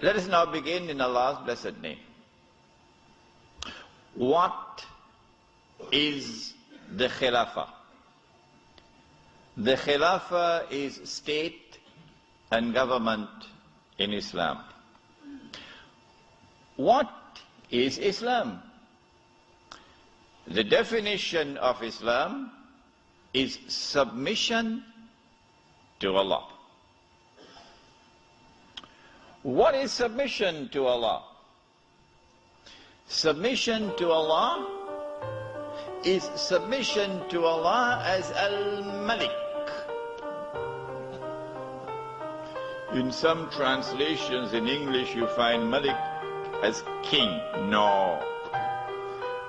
Let us now begin in Allah's blessed name. What is the Khilafah? The Khilafah is state and government in Islam. What is Islam? The definition of Islam is submission to Allah. What is submission to Allah? Submission to Allah is submission to Allah as Al-Malik. In some translations in English you find Malik as king. No.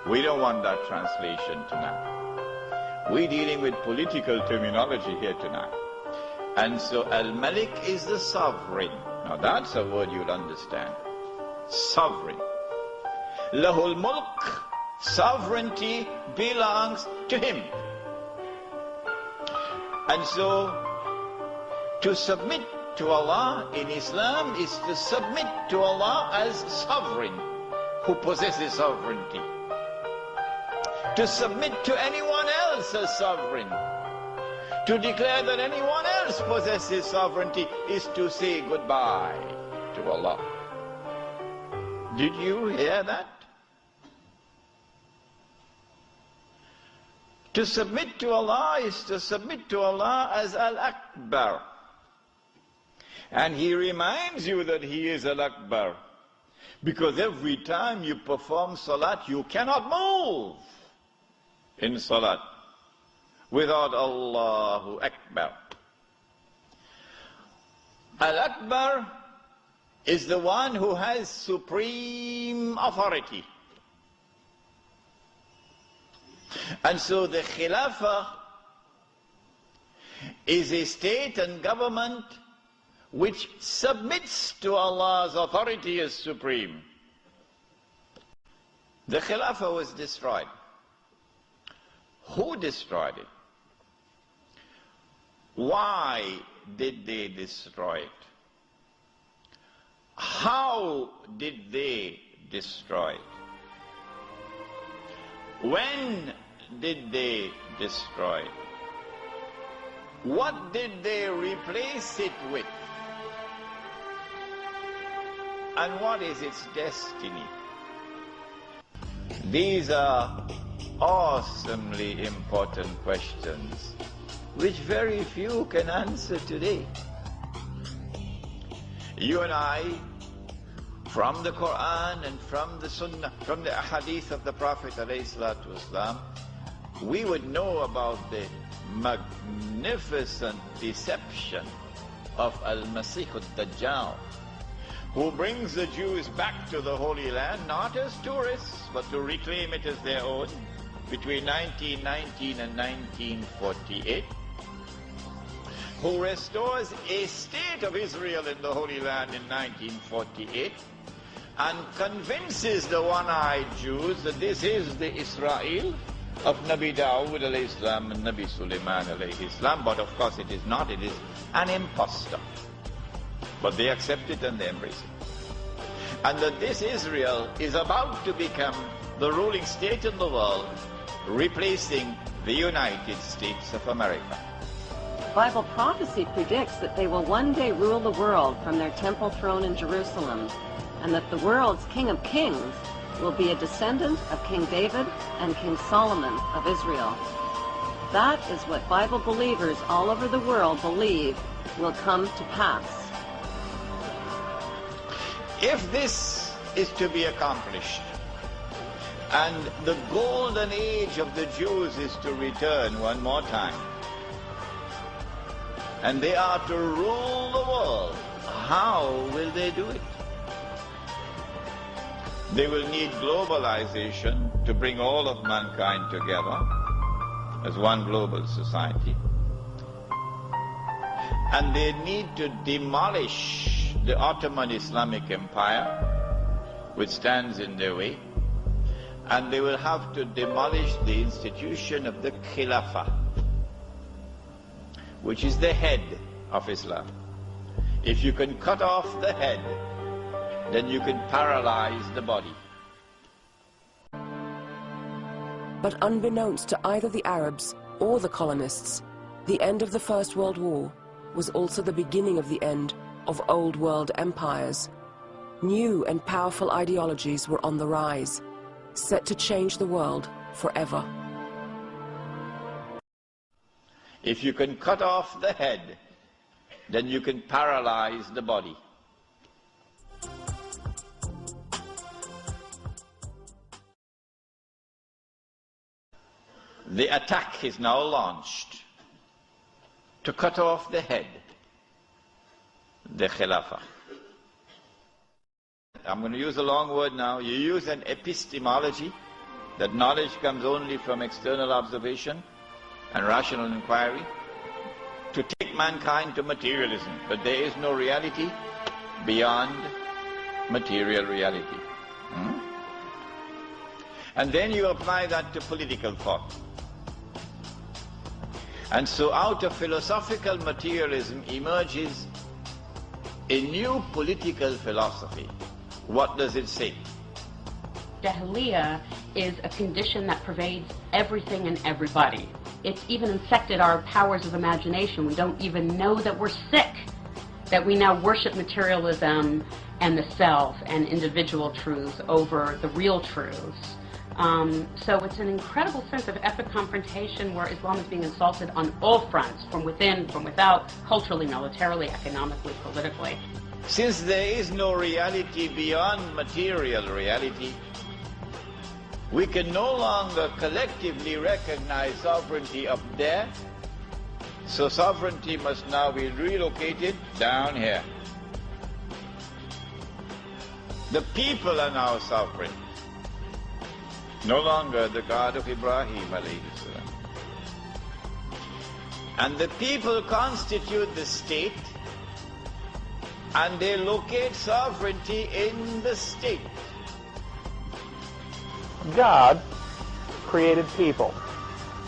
We don't want that translation tonight. We're dealing with political terminology here tonight. And so Al-Malik is the sovereign. Now that's a word you'll understand. Sovereign. Lahul Mulk, sovereignty belongs to him. And so to submit to Allah in Islam is to submit to Allah as sovereign, who possesses sovereignty. To submit to anyone else as sovereign, to declare that anyone else possesses sovereignty, is to say goodbye to Allah. Did you hear that? To submit to Allah is to submit to Allah as Al-Akbar. And He reminds you that He is Al-Akbar, because every time you perform Salat, you cannot move in Salat without Allahu Akbar. Al-Akbar is the one who has supreme authority. And so the Khilafah is a state and government which submits to Allah's authority as supreme. The Khilafah was destroyed. Who destroyed it? Why did they destroy it? How did they destroy it? When did they destroy it? What did they replace it with? And what is its destiny? These are awesomely important questions which very few can answer today. You and I, from the Quran and from the Sunnah, from the Ahadith of the Prophet ﷺ, we would know about the magnificent deception of Al-Masih al-Dajjal, who brings the Jews back to the Holy Land, not as tourists, but to reclaim it as their own, between 1919 and 1948, who restores a state of Israel in the Holy Land in 1948, and convinces the one-eyed Jews that this is the Israel of Nabi Dawood alayhi salam and Nabi Sulaiman alayhi salam, but of course it is not, it is an impostor. But they accept it and they embrace it. And that this Israel is about to become the ruling state in the world, replacing the United States of America. Bible prophecy predicts that they will one day rule the world from their temple throne in Jerusalem, and that the world's King of Kings will be a descendant of King David and King Solomon of Israel. That is what Bible believers all over the world believe will come to pass. If this is to be accomplished, and the golden age of the Jews is to return one more time, and they are to rule the world, how will they do it? They will need globalization to bring all of mankind together as one global society. And they need to demolish the Ottoman Islamic Empire, which stands in their way. And they will have to demolish the institution of the Khilafah, which is the head of Islam. If you can cut off the head, then you can paralyze the body. But unbeknownst to either the Arabs or the colonists, the end of the First World War was also the beginning of the end of old world empires. New and powerful ideologies were on the rise, set to change the world forever. If you can cut off the head, then you can paralyze the body. The attack is now launched to cut off the head, the Khilafah. I'm going to use a long word now. You use an epistemology, that knowledge comes only from external observation and rational inquiry, to take mankind to materialism. But there is no reality beyond material reality. And then you apply that to political thought. And so out of philosophical materialism emerges a new political philosophy. What does it say? Jahiliyyah is a condition that pervades everything and everybody. It's even infected our powers of imagination. We don't even know that we're sick, that we now worship materialism and the self and individual truths over the real truths. So it's an incredible sense of epic confrontation where Islam is being assaulted on all fronts, from within, from without, culturally, militarily, economically, politically. Since there is no reality beyond material reality, we can no longer collectively recognize sovereignty up there, so sovereignty must now be relocated down here. The people are now sovereign, no longer the God of Ibrahim alayhi salam. And the people constitute the state, and they locate sovereignty in the state. God created people.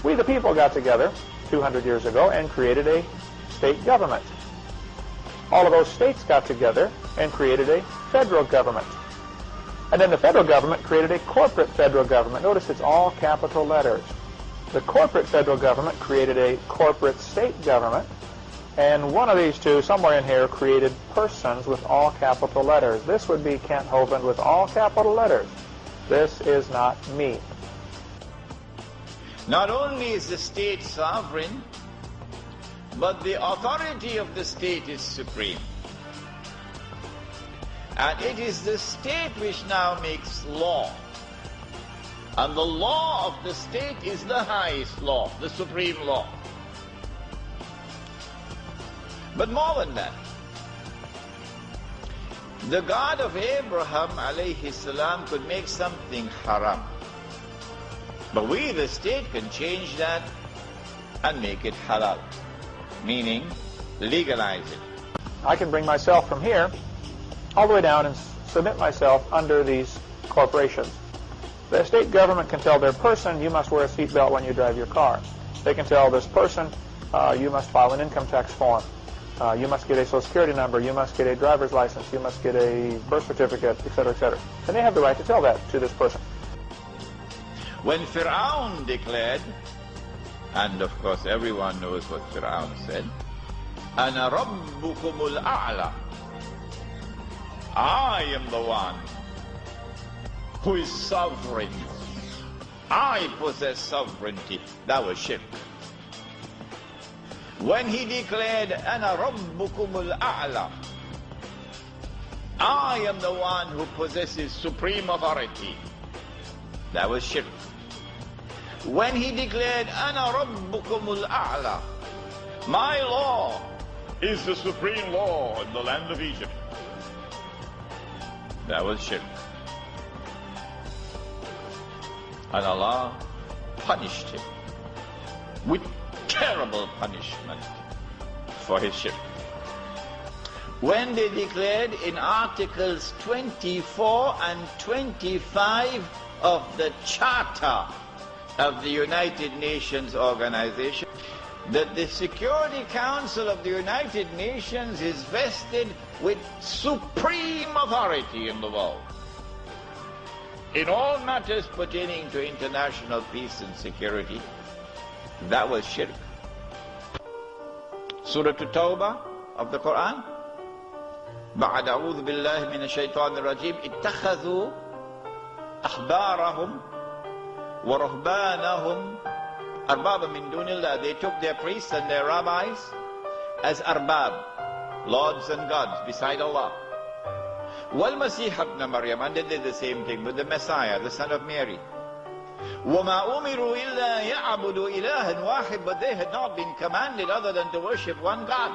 We the people got together 200 years ago and created a state government. All of those states got together and created a federal government. And then the federal government created a corporate federal government. Notice it's all capital letters. The corporate federal government created a corporate state government. And one of these two, somewhere in here, created persons with all capital letters. This would be Kent Hovind with all capital letters. This is not me. Not only is the state sovereign, but the authority of the state is supreme. And it is the state which now makes law. And the law of the state is the highest law, the supreme law. But more than that, the God of Abraham alayhi salam could make something haram. But we, the state, can change that and make it halal, meaning legalize it. I can bring myself from here all the way down and submit myself under these corporations. The state government can tell their person, you must wear a seatbelt when you drive your car. They can tell this person, you must file an income tax form. You must get a Social Security number, you must get a driver's license, you must get a birth certificate, etc., etc. And they have the right to tell that to this person. When Fir'aun declared, and of course everyone knows what Fir'aun said, أَنَا رَبُّكُمُ الْأَعْلَى, I am the one who is sovereign. I possess sovereignty. That was shirk. When he declared, أَنَا رَبُّكُمُ الْأَعْلَى, I am the one who possesses supreme authority, that was shirk. When he declared, أَنَا رَبُّكُمُ الْأَعْلَى, my law is the supreme law in the land of Egypt, that was shirk. And Allah punished him with terrible punishment for his shirk. When they declared in Articles 24 and 25 of the Charter of the United Nations Organization that the Security Council of the United Nations is vested with supreme authority in the world in all matters pertaining to international peace and security. That was shirk. Surah At-Tawbah of the Quran. بعد أعوذ بالله من الشيطان الرجيم اتخذوا أحبارهم ورهبانهم أربابا من دون الله. They took their priests and their rabbis as arbab, lords and gods beside Allah. وَالْمَسِيحَ ابْنَ مَرْيَمَ, and they did the same thing with the Messiah, the son of Mary. وَمَا أُمِرُوا إِلَّا يَعْبُدُوا إِلَهًا وَاحِدًا, but they had not been commanded other than to worship one God.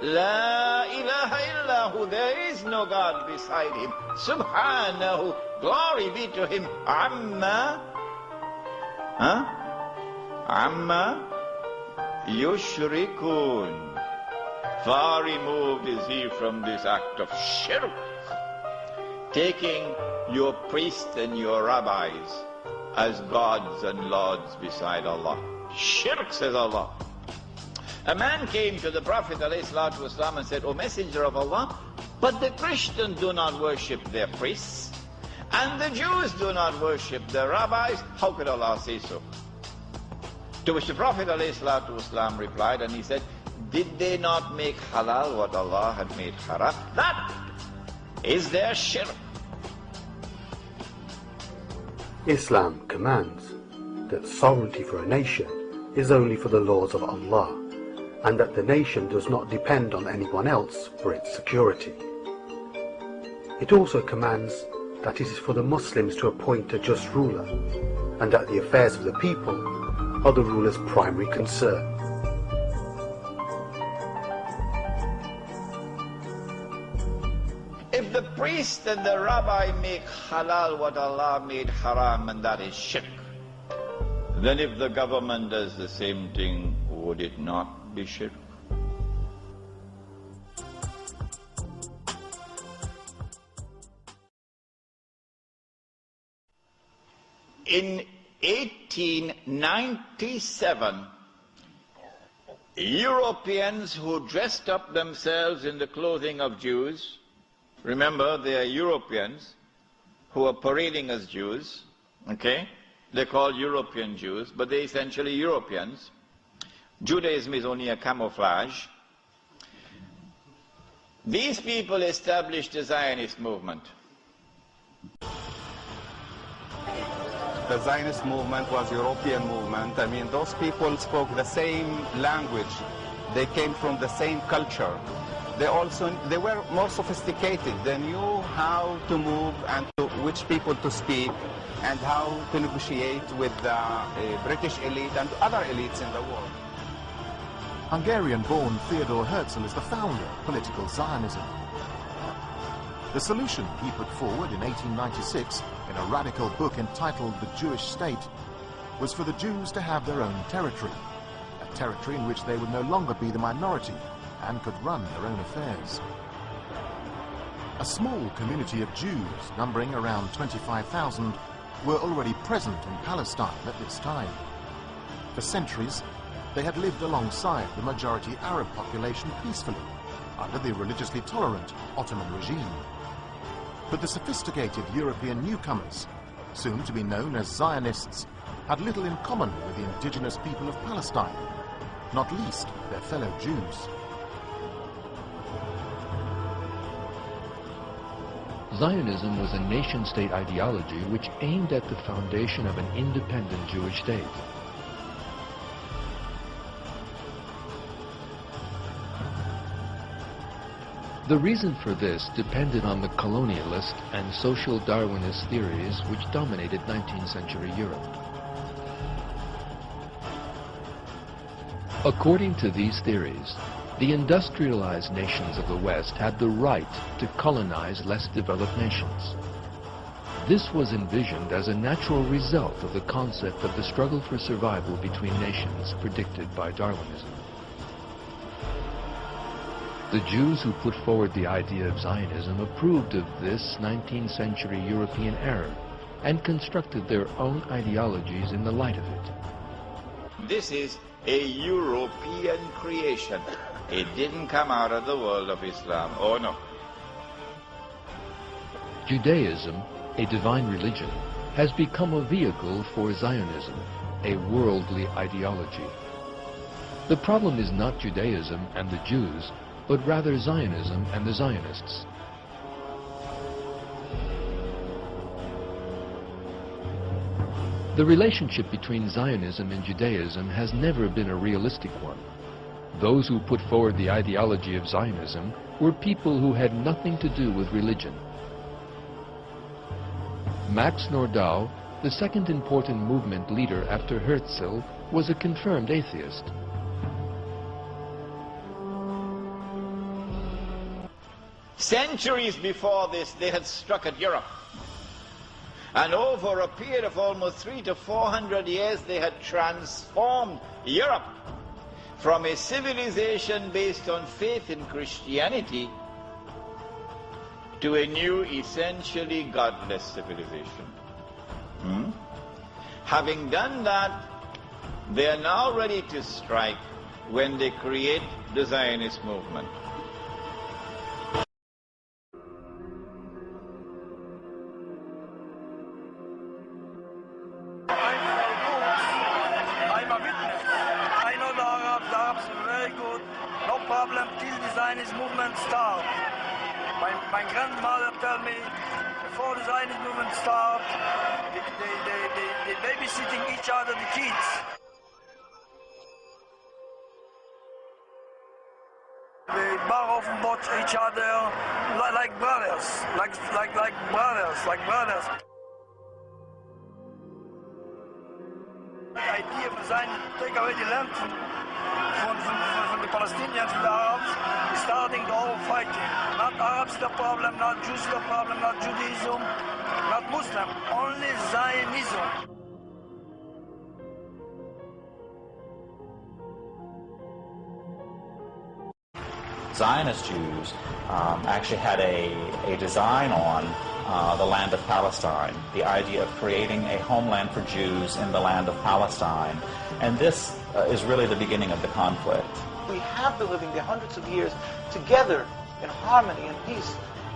لا إله إلا هو, there is no God beside him. Subhanahu, glory be to him. Amma yushrikun, far removed is he from this act of shirk, taking your priests and your rabbis as gods and lords beside Allah. Shirk, says Allah. A man came to the Prophet ﷺ and said, O Messenger of Allah, but the Christians do not worship their priests, and the Jews do not worship their rabbis. How could Allah say so? To which the Prophet ﷺ replied, and he said, did they not make halal what Allah had made haram? That is their shirk. Islam commands that sovereignty for a nation is only for the laws of Allah, and that the nation does not depend on anyone else for its security. It also commands that it is for the Muslims to appoint a just ruler, and that the affairs of the people are the ruler's primary concern. If the priest and the rabbi make halal what Allah made haram, and that is shirk, then if the government does the same thing, would it not be shirk? In 1897, Europeans who dressed up themselves in the clothing of Jews, remember they are Europeans who are parading as Jews, okay? They're called European Jews, but they're essentially Europeans. Judaism is only a camouflage. These people established the Zionist movement. The Zionist movement was a European movement. I mean, those people spoke the same language. They came from the same culture. They were more sophisticated. They knew how to move and to which people to speak and how to negotiate with the British elite and other elites in the world. Hungarian-born Theodor Herzl is the founder of political Zionism. The solution he put forward in 1896 in a radical book entitled The Jewish State was for the Jews to have their own territory, a territory in which they would no longer be the minority and could run their own affairs. A small community of Jews, numbering around 25,000, were already present in Palestine at this time. For centuries, they had lived alongside the majority Arab population peacefully, under the religiously tolerant Ottoman regime. But the sophisticated European newcomers, soon to be known as Zionists, had little in common with the indigenous people of Palestine, not least their fellow Jews. Zionism was a nation-state ideology which aimed at the foundation of an independent Jewish state. The reason for this depended on the colonialist and social Darwinist theories which dominated 19th century Europe. According to these theories, the industrialized nations of the West had the right to colonize less developed nations. This was envisioned as a natural result of the concept of the struggle for survival between nations predicted by Darwinism. The Jews who put forward the idea of Zionism approved of this 19th century European error and constructed their own ideologies in the light of it. this is a European creation. It didn't come out of the world of Islam. Oh no. Judaism, a divine religion, has become a vehicle for Zionism, a worldly ideology. The problem is not Judaism and the Jews, but rather Zionism and the Zionists. The relationship between Zionism and Judaism has never been a realistic one. Those who put forward the ideology of Zionism were people who had nothing to do with religion. Max Nordau, the second important movement leader after Herzl, was a confirmed atheist. Centuries before this, they had struck at Europe. And over a period of almost 300 to 400 years, they had transformed Europe from a civilization based on faith in Christianity to a new, essentially godless civilization. Having done that, they are now ready to strike when they create the Zionist movement. I'm a witness. I know the Arabs are very good. No problem till the Zionist movement starts. My grandmother told me before the Zionist movement starts, they babysitting each other, the kids. They bar off and watch each other like brothers, like brothers. The idea of Zionism to take away the land from the Palestinians, from the Arabs, is starting the whole fighting. Not Arabs the problem, not Jews the problem, not Judaism, not Muslim, only Zionism. Zionist Jews actually had a design on the land of Palestine, the idea of creating a homeland for Jews in the land of Palestine. And this is really the beginning of the conflict. We have been living there hundreds of years together in harmony and peace,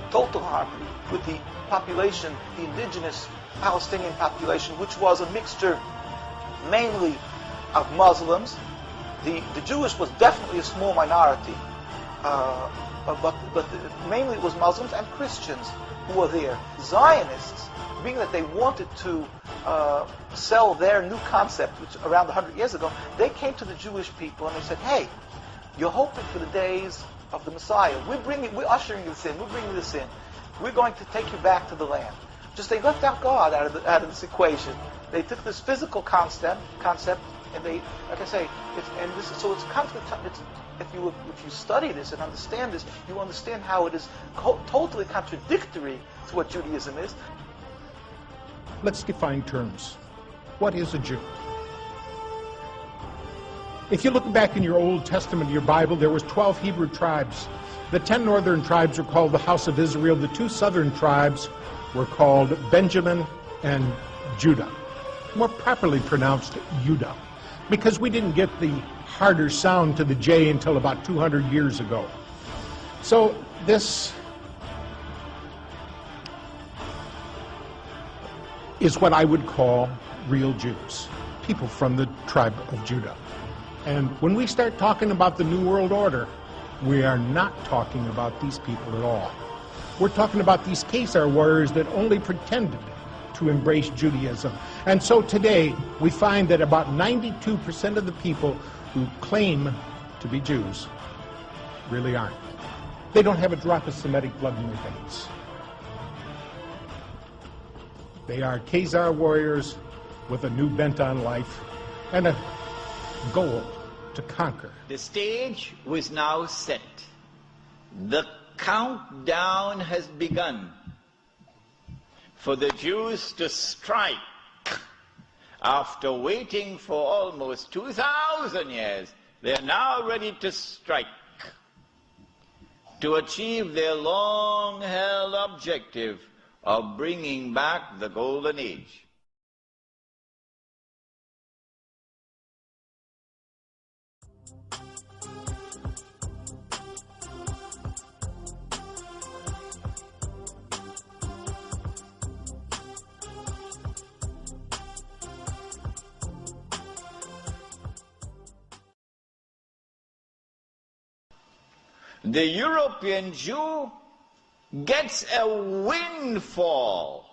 total harmony with the population, the indigenous Palestinian population, which was a mixture mainly of Muslims. The Jewish was definitely a small minority, but mainly it was Muslims and Christians who were there. Zionists, being that they wanted to sell their new concept, which around 100 years ago, they came to the Jewish people and they said, hey, you're hoping for the days of the Messiah. We're ushering this in. We're bringing this in. We're going to take you back to the land. Just they left out God out of this equation. They took this physical concept, and they, like I say, if you study this and understand this, you understand how it is totally contradictory to what Judaism is. Let's define terms. What is a Jew? If you look back in your Old Testament, your Bible, there was 12 Hebrew tribes. The 10 northern tribes were called the House of Israel. The 2 southern tribes were called Benjamin and Judah. More properly pronounced Judah, because we didn't get the harder sound to the J until about 200 years ago. So this is what I would call real Jews, people from the tribe of Judah. And when we start talking about the New World Order, we are not talking about these people at all. We're talking about these Khazar warriors that only pretended to embrace Judaism. And so today, we find that about 92% of the people who claim to be Jews really aren't. They don't have a drop of Semitic blood in their veins. They are Khazar warriors with a new bent on life and a goal to conquer. The stage was now set. The countdown has begun for the Jews to strike after waiting for almost 2,000 years. They are now ready to strike to achieve their long-held objective of bringing back the Golden Age. the European Jew gets a windfall.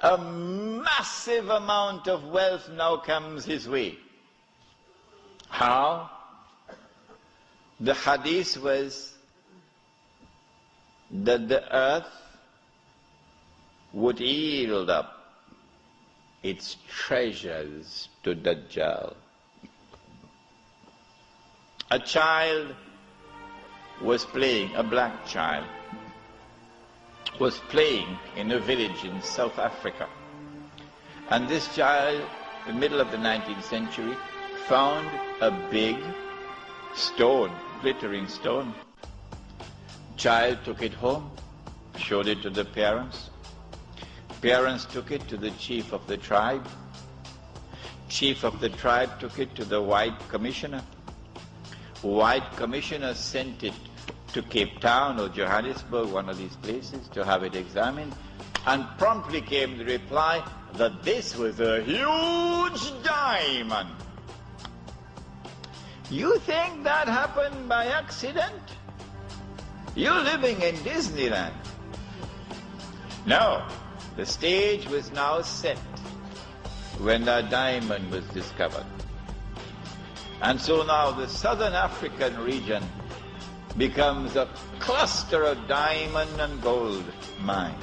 A massive amount of wealth now comes his way. How? The hadith was that the earth would yield up its treasures to Dajjal. A child was playing, a black child, was playing in a village in South Africa. And this child, in the middle of the 19th century, found a big stone, glittering stone. Child took it home, showed it to the parents. Parents took it to the chief of the tribe. Chief of the tribe took it to the white commissioner. White commissioner sent it to Cape Town or Johannesburg, one of these places, to have it examined, and promptly came the reply that this was a huge diamond. You think that happened by accident? You're living in Disneyland. No, the stage was now set when the diamond was discovered. And so now the southern African region becomes a cluster of diamond and gold mines.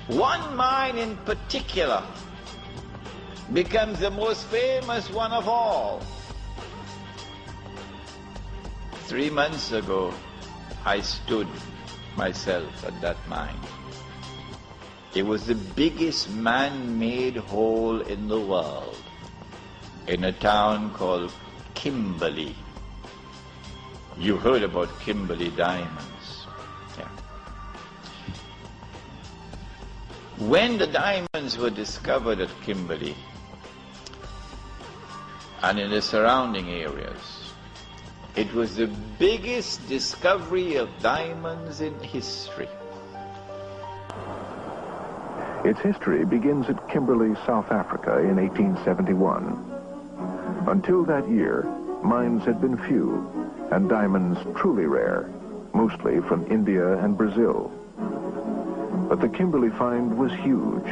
One mine in particular becomes the most famous one of all. 3 months ago, I stood myself at that mine. It was the biggest man-made hole in the world, in a town called Kimberley. You heard about Kimberley diamonds. Yeah. When the diamonds were discovered at Kimberley and in the surrounding areas, it was the biggest discovery of diamonds in history. Its history begins at Kimberley, South Africa in 1871. Until that year, mines had been few and diamonds truly rare, mostly from India and Brazil. But the Kimberley find was huge.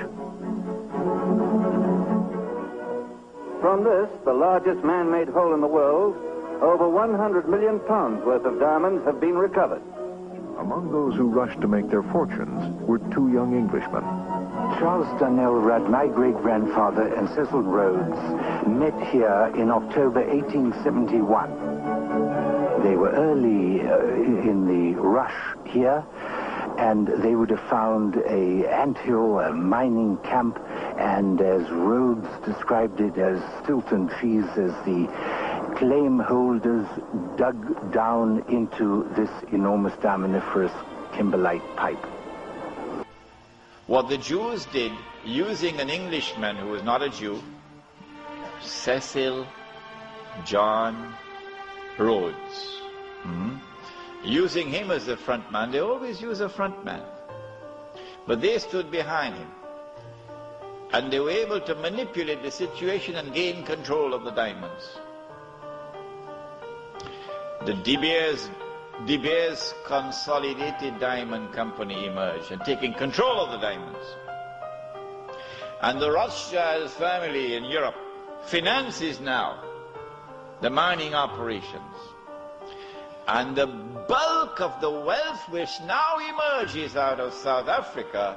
From this, the largest man-made hole in the world, over 100 million pounds worth of diamonds have been recovered. Among those who rushed to make their fortunes were two young Englishmen. Charles Donnell Rudd, my great-grandfather, and Cecil Rhodes met here in October 1871. They were early in the rush here, and they would have found a anthill, a mining camp, and as Rhodes described it, as Stilton cheese, as the claim holders dug down into this enormous diamondiferous kimberlite pipe. What the Jews did, using an Englishman who was not a Jew, Cecil John Rhodes, using him as the front man. They always use a front man, but they stood behind him, and they were able to manipulate the situation and gain control of the diamonds. The De Beers Consolidated Diamond Company emerged and taking control of the diamonds. And the Rothschild family in Europe finances now the mining operations. And the bulk of the wealth which now emerges out of South Africa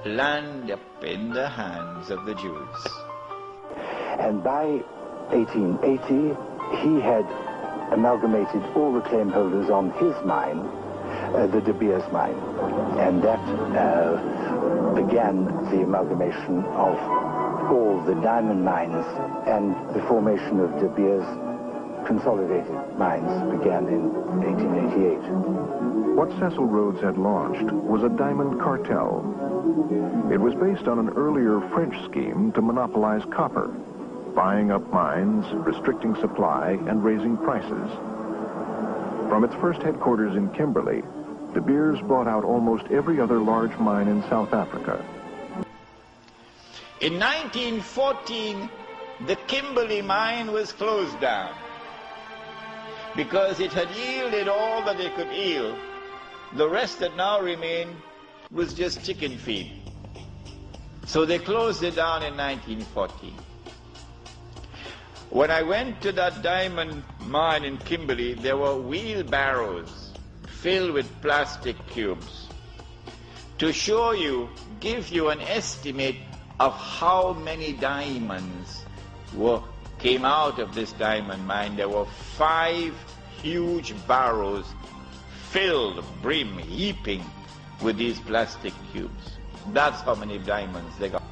land up in the hands of the Jews. And by 1880, he had amalgamated all the claim holders on his mine, the De Beers mine. And that began the amalgamation of all the diamond mines, and the formation of De Beers Consolidated Mines began in 1888. What Cecil Rhodes had launched was a diamond cartel. It was based on an earlier French scheme to monopolize copper, buying up mines, restricting supply, and raising prices. From its first headquarters in Kimberley, De Beers bought out almost every other large mine in South Africa. In 1914, the Kimberley mine was closed down. because it had yielded all that it could yield. The rest that now remained was just chicken feed. So they closed it down in 1914. When I went to that diamond mine in Kimberley, there were wheelbarrows filled with plastic cubes. To show you, give you an estimate of how many diamonds came out of this diamond mine, there were 5 huge barrows filled, brim, heaping with these plastic cubes. That's how many diamonds they got.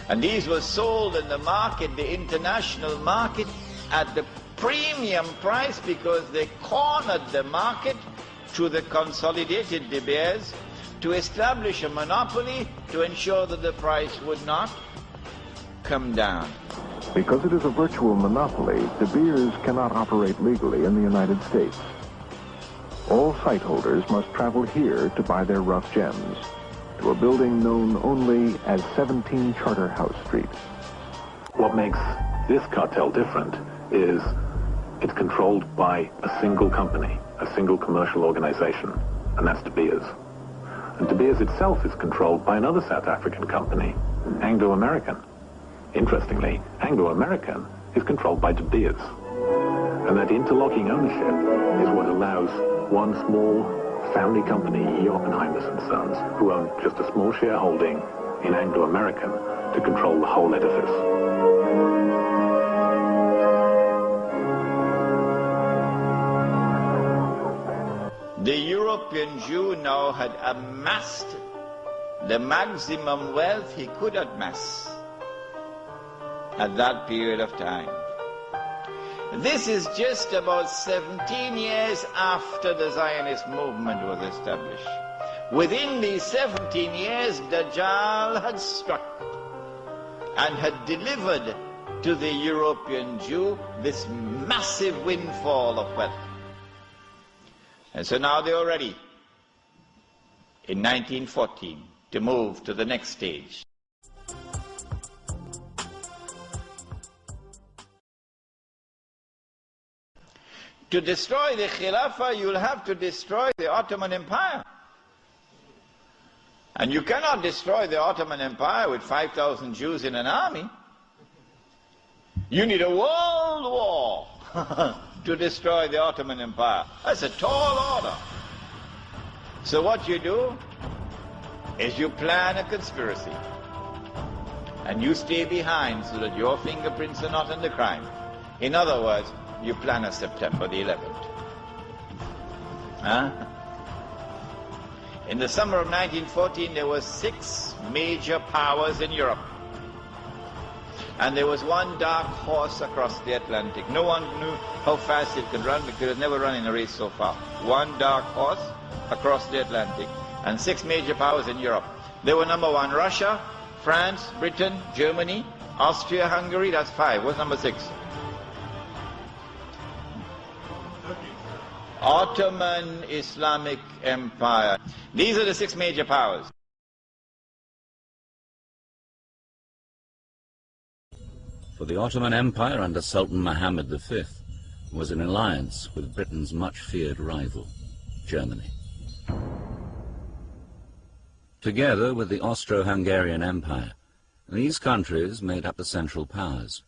And these were sold in the market, the international market, at the premium price because they cornered the market through the consolidated De Beers to establish a monopoly to ensure that the price would not come down. Because it is a virtual monopoly, De Beers cannot operate legally in the United States. All site holders must travel here to buy their rough gems, to a building known only as 17 Charterhouse Street. What makes this cartel different is it's controlled by a single company, a single commercial organization, and that's De Beers. And De Beers itself is controlled by another South African company, Anglo-American. Interestingly, Anglo-American is controlled by De Beers. And that interlocking ownership is what allows one small family company, E. Oppenheimers and Sons, who own just a small shareholding in Anglo-American, to control the whole edifice. The European Jew now had amassed the maximum wealth he could amass at that period of time. This is just about 17 years after the Zionist movement was established. Within these 17 years, Dajjal had struck and had delivered to the European Jew this massive windfall of wealth. And so now they are ready, in 1914, to move to the next stage. To destroy the Khilafah, you'll have to destroy the Ottoman Empire. And you cannot destroy the Ottoman Empire with 5,000 Jews in an army. You need a world war to destroy the Ottoman Empire. That's a tall order. So what you do is you plan a conspiracy. And you stay behind so that your fingerprints are not in the crime. In other words, you plan a September the 11th. Huh? In the summer of 1914, there were 6 major powers in Europe. And there was one dark horse across the Atlantic. No one knew how fast it could run because it had never run in a race so far. One dark horse across the Atlantic. And 6 major powers in Europe. They were number 1, Russia, France, Britain, Germany, Austria, Hungary. That's 5. What's number 6? Ottoman Islamic Empire. These are the 6 major powers. For the Ottoman Empire under Sultan Muhammad V was in alliance with Britain's much-feared rival, Germany. Together with the Austro-Hungarian Empire, these countries made up the Central Powers,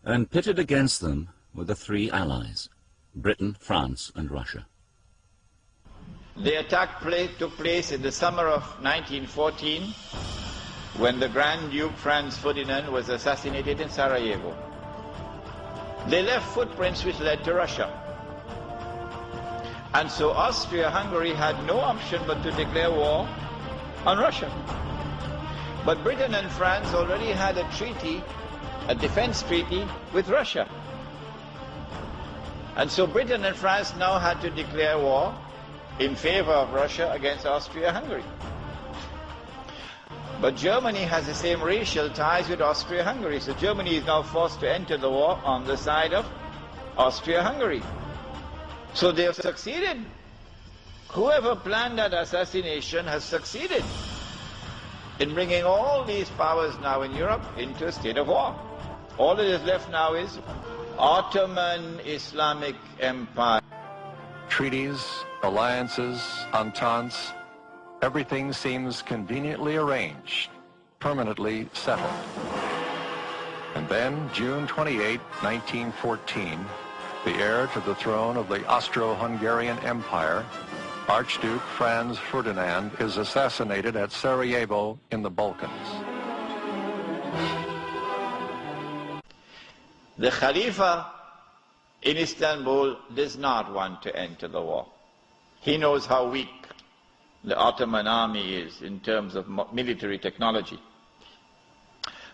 and pitted against them were the 3 allies, Britain, France, and Russia. The attack took place in the summer of 1914 when the Grand Duke Franz Ferdinand was assassinated in Sarajevo. They left footprints which led to Russia. And so Austria-Hungary had no option but to declare war on Russia. But Britain and France already had a treaty, a defense treaty with Russia. And so Britain and France now had to declare war in favor of Russia against Austria-Hungary. But Germany has the same racial ties with Austria-Hungary, so Germany is now forced to enter the war on the side of Austria-Hungary. So they have succeeded. Whoever planned that assassination has succeeded in bringing all these powers now in Europe into a state of war. All that is left now is Ottoman Islamic Empire. Treaties, alliances, ententes, everything seems conveniently arranged, permanently settled. And then, June 28, 1914, the heir to the throne of the Austro-Hungarian Empire, Archduke Franz Ferdinand, is assassinated at Sarajevo in the Balkans. The Khalifa in Istanbul does not want to enter the war. He knows how weak the Ottoman army is in terms of military technology.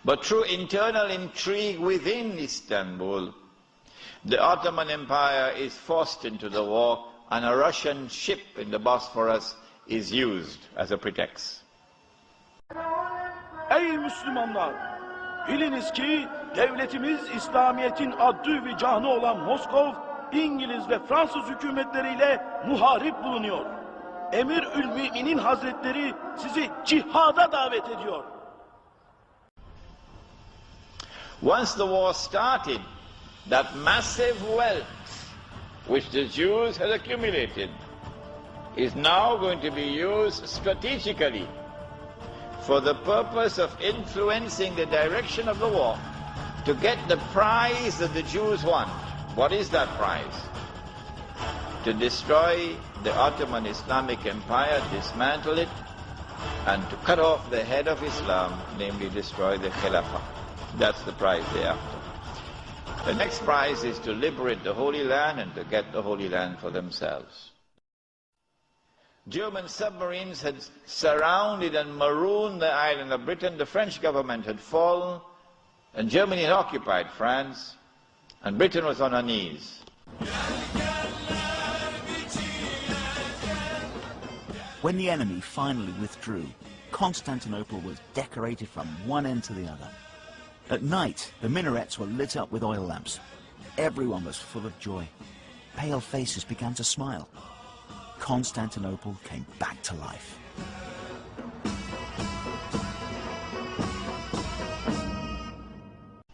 But through internal intrigue within Istanbul, the Ottoman Empire is forced into the war, and a Russian ship in the Bosphorus is used as a pretext. Ey Müslümanlar! Biliniz ki devletimiz İslamiyet'in adı ve canı olan Moskov, İngiliz ve Fransız hükümetleriyle muharip bulunuyor. Emir-ül-Mü'minin Hazretleri sizi cihada davet ediyor. Once the war started, that massive wealth which the Jews had accumulated is now going to be used strategically for the purpose of influencing the direction of the war to get the prize that the Jews want. What is that prize? To destroy the Ottoman Islamic Empire, dismantle it, and to cut off the head of Islam, namely destroy the Khilafah. That's the prize they're after. The next prize is to liberate the Holy Land and to get the Holy Land for themselves. German submarines had surrounded and marooned the island of Britain. The French government had fallen, and Germany had occupied France, and Britain was on her knees. When the enemy finally withdrew, Constantinople was decorated from one end to the other. At night, the minarets were lit up with oil lamps. Everyone was full of joy. Pale faces began to smile. Constantinople came back to life.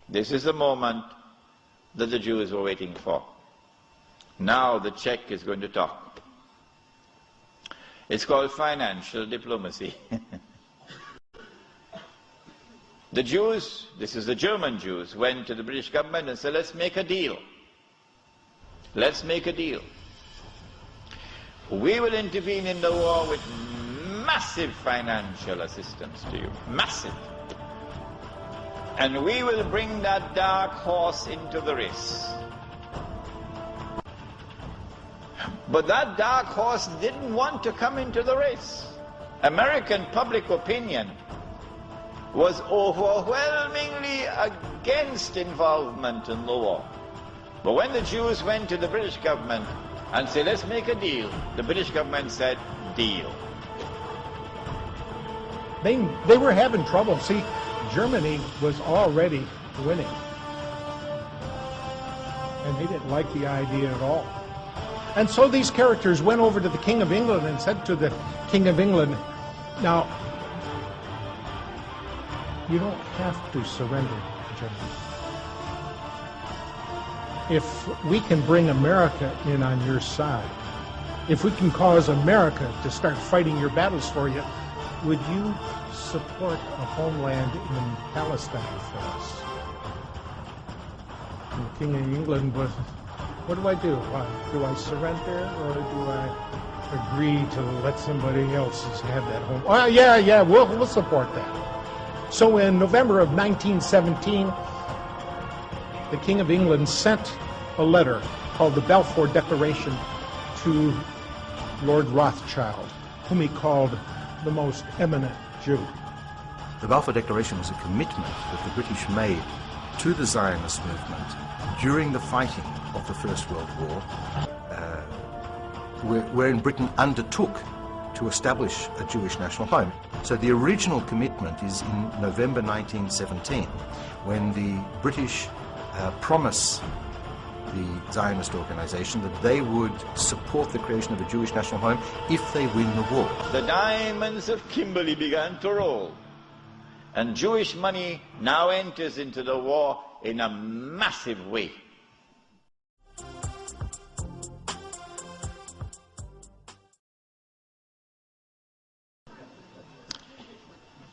This is the moment that the Jews were waiting for. Now the Czech is going to talk. It's called financial diplomacy. The Jews, this is the German Jews, went to the British government and said, let's make a deal. Let's make a deal. We will intervene in the war with massive financial assistance to you. Massive. And we will bring that dark horse into the race. But that dark horse didn't want to come into the race. American public opinion was overwhelmingly against involvement in the war. But when the Jews went to the British government and said, let's make a deal, the British government said, deal. They were having trouble. See, Germany was already winning. And they didn't like the idea at all. And so these characters went over to the King of England and said to the King of England, now, you don't have to surrender to Germany. If we can bring America in on your side, if we can cause America to start fighting your battles for you, would you support a homeland in Palestine for us? And the King of England was, what do I do? Do I surrender, or do I agree to let somebody else have that home? Oh, yeah, we'll support that. So in November of 1917, the King of England sent a letter called the Balfour Declaration to Lord Rothschild, whom he called the most eminent Jew. The Balfour Declaration was a commitment that the British made to the Zionist movement during the fighting of the First World War, wherein Britain undertook to establish a Jewish national home. So the original commitment is in November 1917, when the British promise the Zionist organization that they would support the creation of a Jewish national home if they win the war. The diamonds of Kimberley began to roll, and Jewish money now enters into the war in a massive way.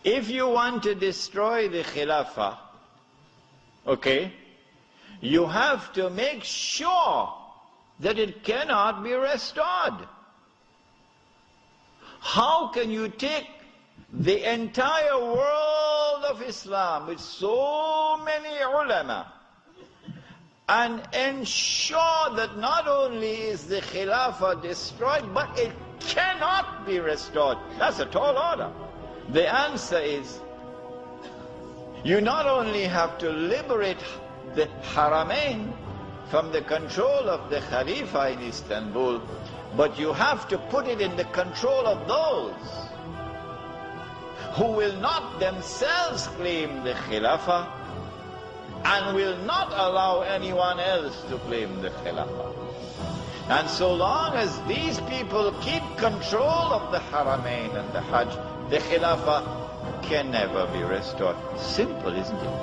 if you want to destroy the Khilafah, okay, you have to make sure that it cannot be restored. How can you take the entire world of Islam with so many ulama and ensure that not only is the Khilafah destroyed, but it cannot be restored? That's a tall order. The answer is, you not only have to liberate the Haramain from the control of the Khalifa in Istanbul, but you have to put it in the control of those who will not themselves claim the Khilafah and will not allow anyone else to claim the Khilafah. And so long as these people keep control of the Haramain and the Hajj, the Khilafah can never be restored. Simple, isn't it?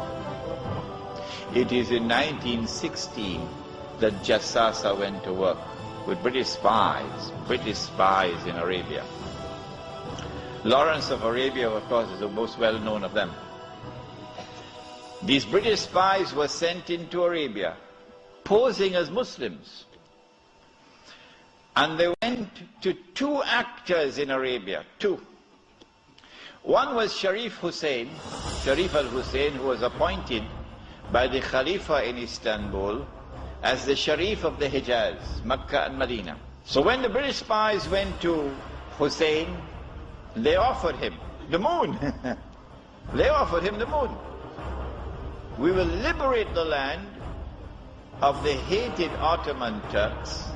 It is in 1916 that Jassasa went to work with British spies in Arabia. Lawrence of Arabia, of course, is the most well-known of them. These British spies were sent into Arabia, posing as Muslims. And they went to two actors in Arabia, two. One was Sharif al-Hussein, who was appointed by the Khalifa in Istanbul as the Sharif of the Hijaz, Mecca and Medina. So when the British spies went to Hussein, they offered him the moon. They offered him the moon. We will liberate the land of the hated Ottoman Turks,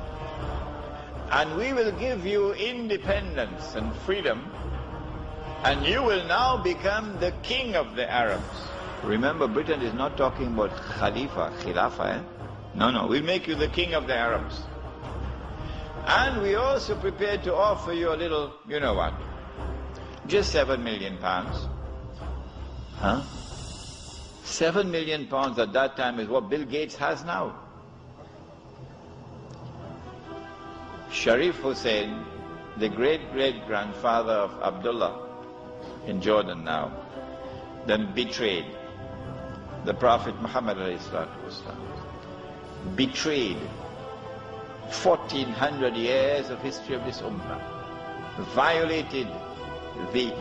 and we will give you independence and freedom, and you will now become the king of the Arabs. Remember, Britain is not talking about Khilafah. No, we'll make you the king of the Arabs. And we also prepared to offer you a little, you know what, just £7 million. Huh? £7 million at that time is what Bill Gates has now. Sharif Hussein, the great-great-grandfather of Abdullah in Jordan now, then betrayed the Prophet Muhammad betrayed 1400 years of history of this ummah, violated the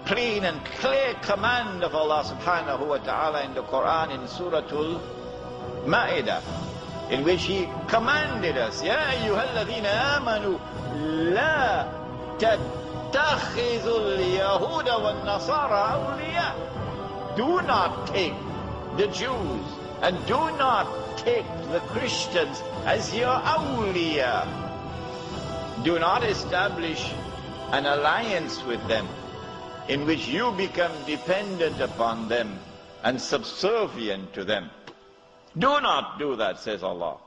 plain and clear command of Allah subhanahu wa ta'ala in the Quran in Surah Al-Ma'idah, in which He commanded us, Ya ayyuhalladhina amanu la tattakhidhu al-yahuda wal-nasara awliya. Do not take the Jews and do not take the Christians as your awliya. Do not establish an alliance with them in which you become dependent upon them and subservient to them. Do not do that, says Allah.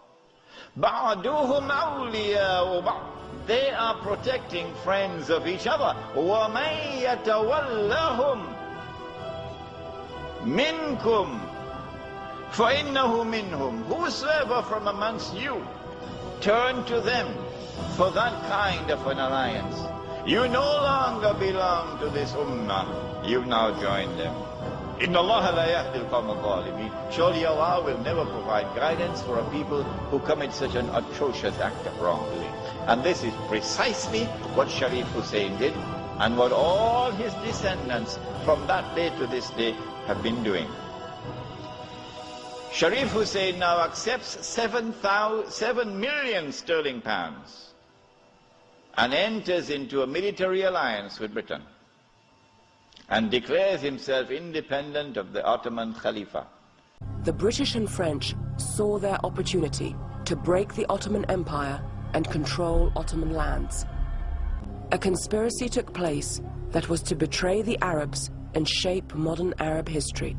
بَعْدُهُمْ أَوْلِيَاءُ بَعْضٍ. They are protecting friends of each other. وَمَنْ يَتَوَلَّهُمْ مِنْكُمْ فَإِنَّهُ مِنْهُمْ. Whosoever from amongst you turn to them for that kind of an alliance, you no longer belong to this ummah, you've now joined them. Inna Allah la yahdi al-qawm al-zalimin. Surely Allah will never provide guidance for a people who commit such an atrocious act of wrongdoing. And this is precisely what Sharif Hussein did, and what all his descendants from that day to this day have been doing. Sharif Hussein now accepts 7 million sterling pounds and enters into a military alliance with Britain and declares himself independent of the Ottoman Khalifa. The British and French saw their opportunity to break the Ottoman Empire and control Ottoman lands. A conspiracy took place that was to betray the Arabs and shape modern Arab history.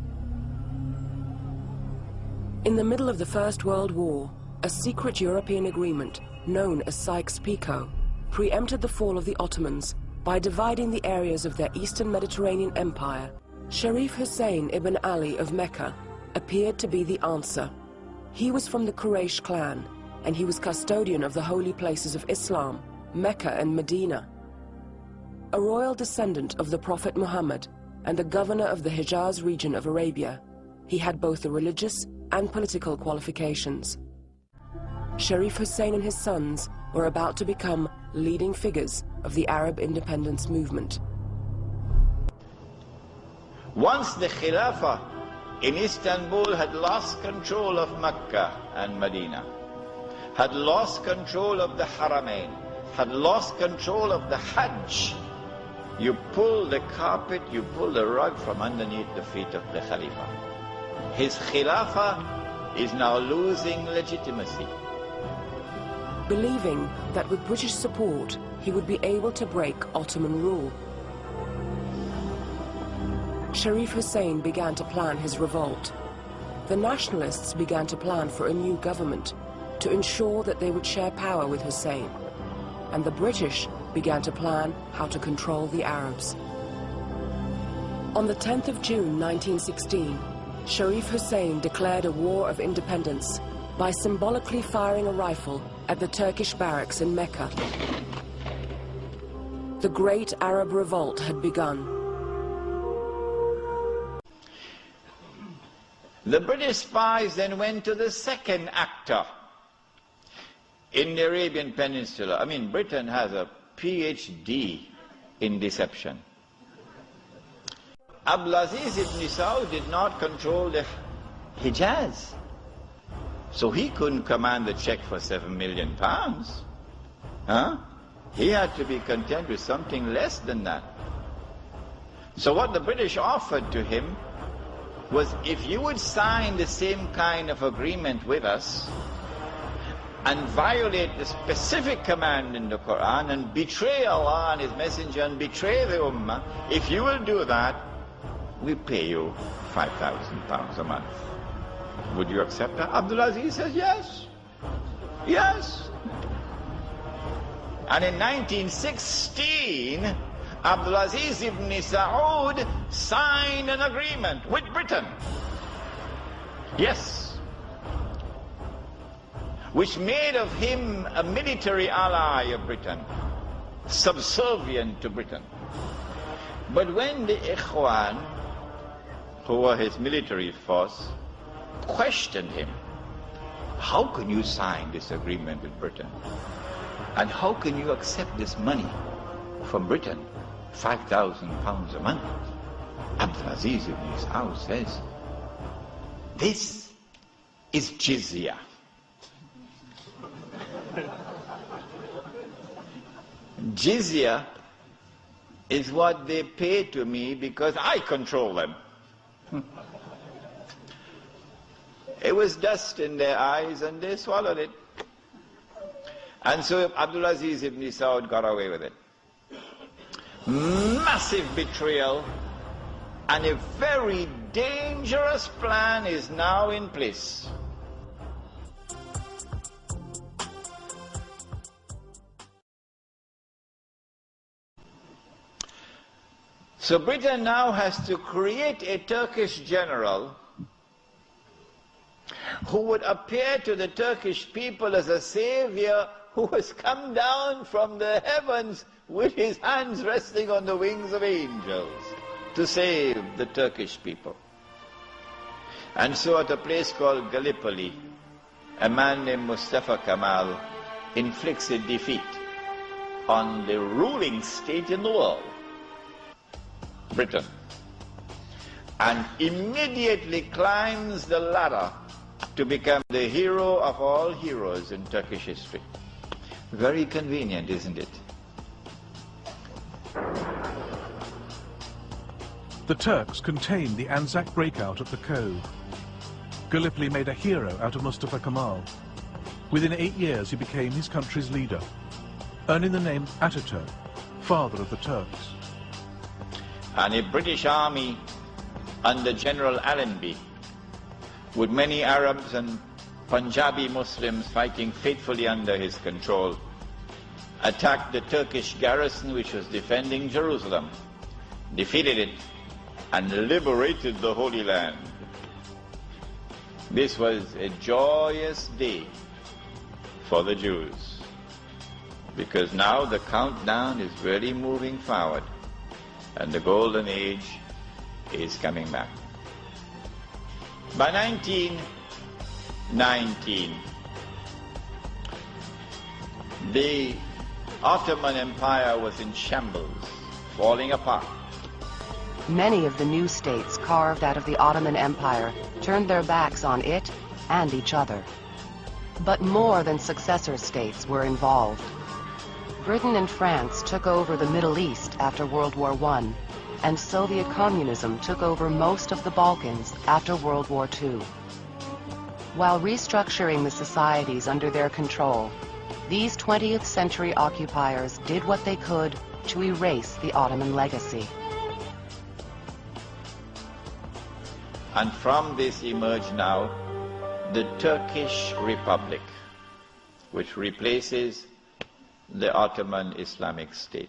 In the middle of the First World War, a secret European agreement known as Sykes-Picot preempted the fall of the Ottomans by dividing the areas of their eastern Mediterranean empire. Sharif Hussein ibn Ali of Mecca appeared to be the answer. He was from the Quraysh clan, and he was custodian of the holy places of Islam, Mecca and Medina. A royal descendant of the Prophet Muhammad, and the governor of the Hijaz region of Arabia, he had both the religious and political qualifications. Sharif Hussein and his sons were about to become leading figures of the Arab independence movement. Once the Khilafah in Istanbul had lost control of Mecca and Medina, had lost control of the Haramain, had lost control of the Hajj, you pull the carpet, you pull the rug from underneath the feet of the Khalifa. His Khilafah is now losing legitimacy. Believing that with British support he would be able to break Ottoman rule, Sharif Hussein began to plan his revolt. The nationalists began to plan for a new government to ensure that they would share power with Hussein, and the British began to plan how to control the Arabs. On the 10th of June 1916, Sharif Hussein declared a war of independence by symbolically firing a rifle at the Turkish barracks in Mecca. The Great Arab Revolt had begun. The British spies then went to the second actor in the Arabian Peninsula. I mean, Britain has a PhD in deception. Abdulaziz ibn Saud did not control the Hijaz, so he couldn't command the check for £7 million. He had to be content with something less than that. So what the British offered to him was, if you would sign the same kind of agreement with us and violate the specific command in the Quran and betray Allah and His Messenger and betray the Ummah, if you will do that, we pay you £5,000 a month. Would you accept that? Abdulaziz says yes. Yes. And in 1916, Abdulaziz ibn Saud signed an agreement with Britain. Yes. Which made of him a military ally of Britain, subservient to Britain. But when the Ikhwan, who were his military force, questioned him, how can you sign this agreement with Britain? And how can you accept this money from Britain, £5,000 a month? Abdulaziz ibn Saud says, this is jizya. Jizya is what they pay to me because I control them. It was dust in their eyes and they swallowed it. And so Abdulaziz ibn Saud got away with it. Massive betrayal, and a very dangerous plan is now in place. So Britain now has to create a Turkish general who would appear to the Turkish people as a savior who has come down from the heavens with his hands resting on the wings of angels to save the Turkish people. And so at a place called Gallipoli, a man named Mustafa Kemal inflicts a defeat on the ruling state in the world, Britain, and immediately climbs the ladder to become the hero of all heroes in Turkish history. Very convenient, isn't it? The Turks contained the Anzac breakout at the Cove. Gallipoli made a hero out of Mustafa Kemal. Within 8 years he became his country's leader, earning the name Ataturk, father of the Turks. And a British army under General Allenby, with many Arabs and Punjabi Muslims fighting faithfully under his control, attacked the Turkish garrison which was defending Jerusalem, defeated it, and liberated the Holy Land. This was a joyous day for the Jews, because now the countdown is really moving forward, and the golden age is coming back. By 1919, the Ottoman Empire was in shambles, falling apart. Many of the new states carved out of the Ottoman Empire turned their backs on it and each other. But more than successor states were involved. Britain and France took over the Middle East after World War I, and Soviet communism took over most of the Balkans after World War II. While restructuring the societies under their control, these 20th century occupiers did what they could to erase the Ottoman legacy. And from this emerged now the Turkish Republic, which replaces the Ottoman Islamic State.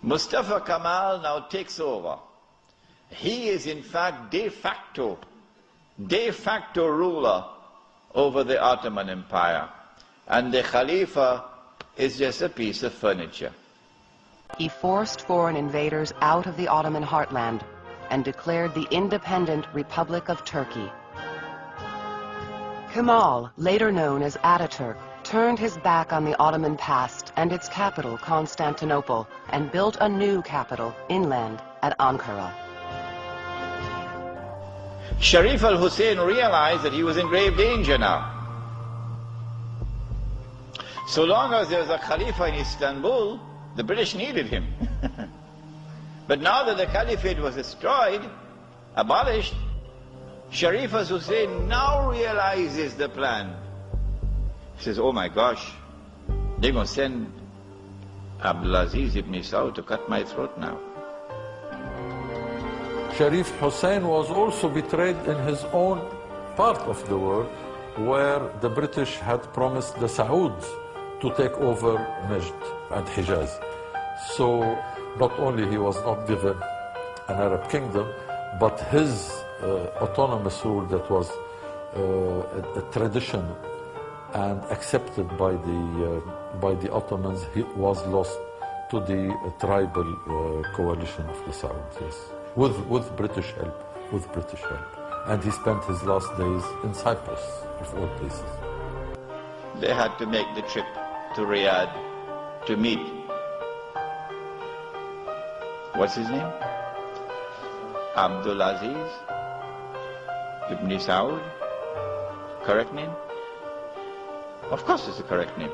Mustafa Kemal now takes over. He is in fact de facto ruler over the Ottoman Empire, and the Khalifa is just a piece of furniture. He forced foreign invaders out of the Ottoman heartland and declared the independent Republic of Turkey. Kemal, later known as Ataturk, turned his back on the Ottoman past and its capital, Constantinople, and built a new capital, inland, at Ankara. Sharif al-Hussein realized that he was in grave danger now. So long as there was a Khalifa in Istanbul, the British needed him. But now that the Caliphate was destroyed, abolished, Sharif al-Hussein now realizes the plan. He says, oh my gosh, they're going to send Abdulaziz ibn Saud to cut my throat now. Sharif Hussein was also betrayed in his own part of the world, where the British had promised the Sauds to take over Najd and Hijaz. So not only he was not given an Arab kingdom, but his autonomous rule that was a tradition and accepted by the Ottomans, he was lost to the tribal coalition of the Sauds, yes, with British help, and he spent his last days in Cyprus, of all places. They had to make the trip to Riyadh to meet, what's his name? Abdulaziz ibn Saud, correct name? Of course it's the correct name.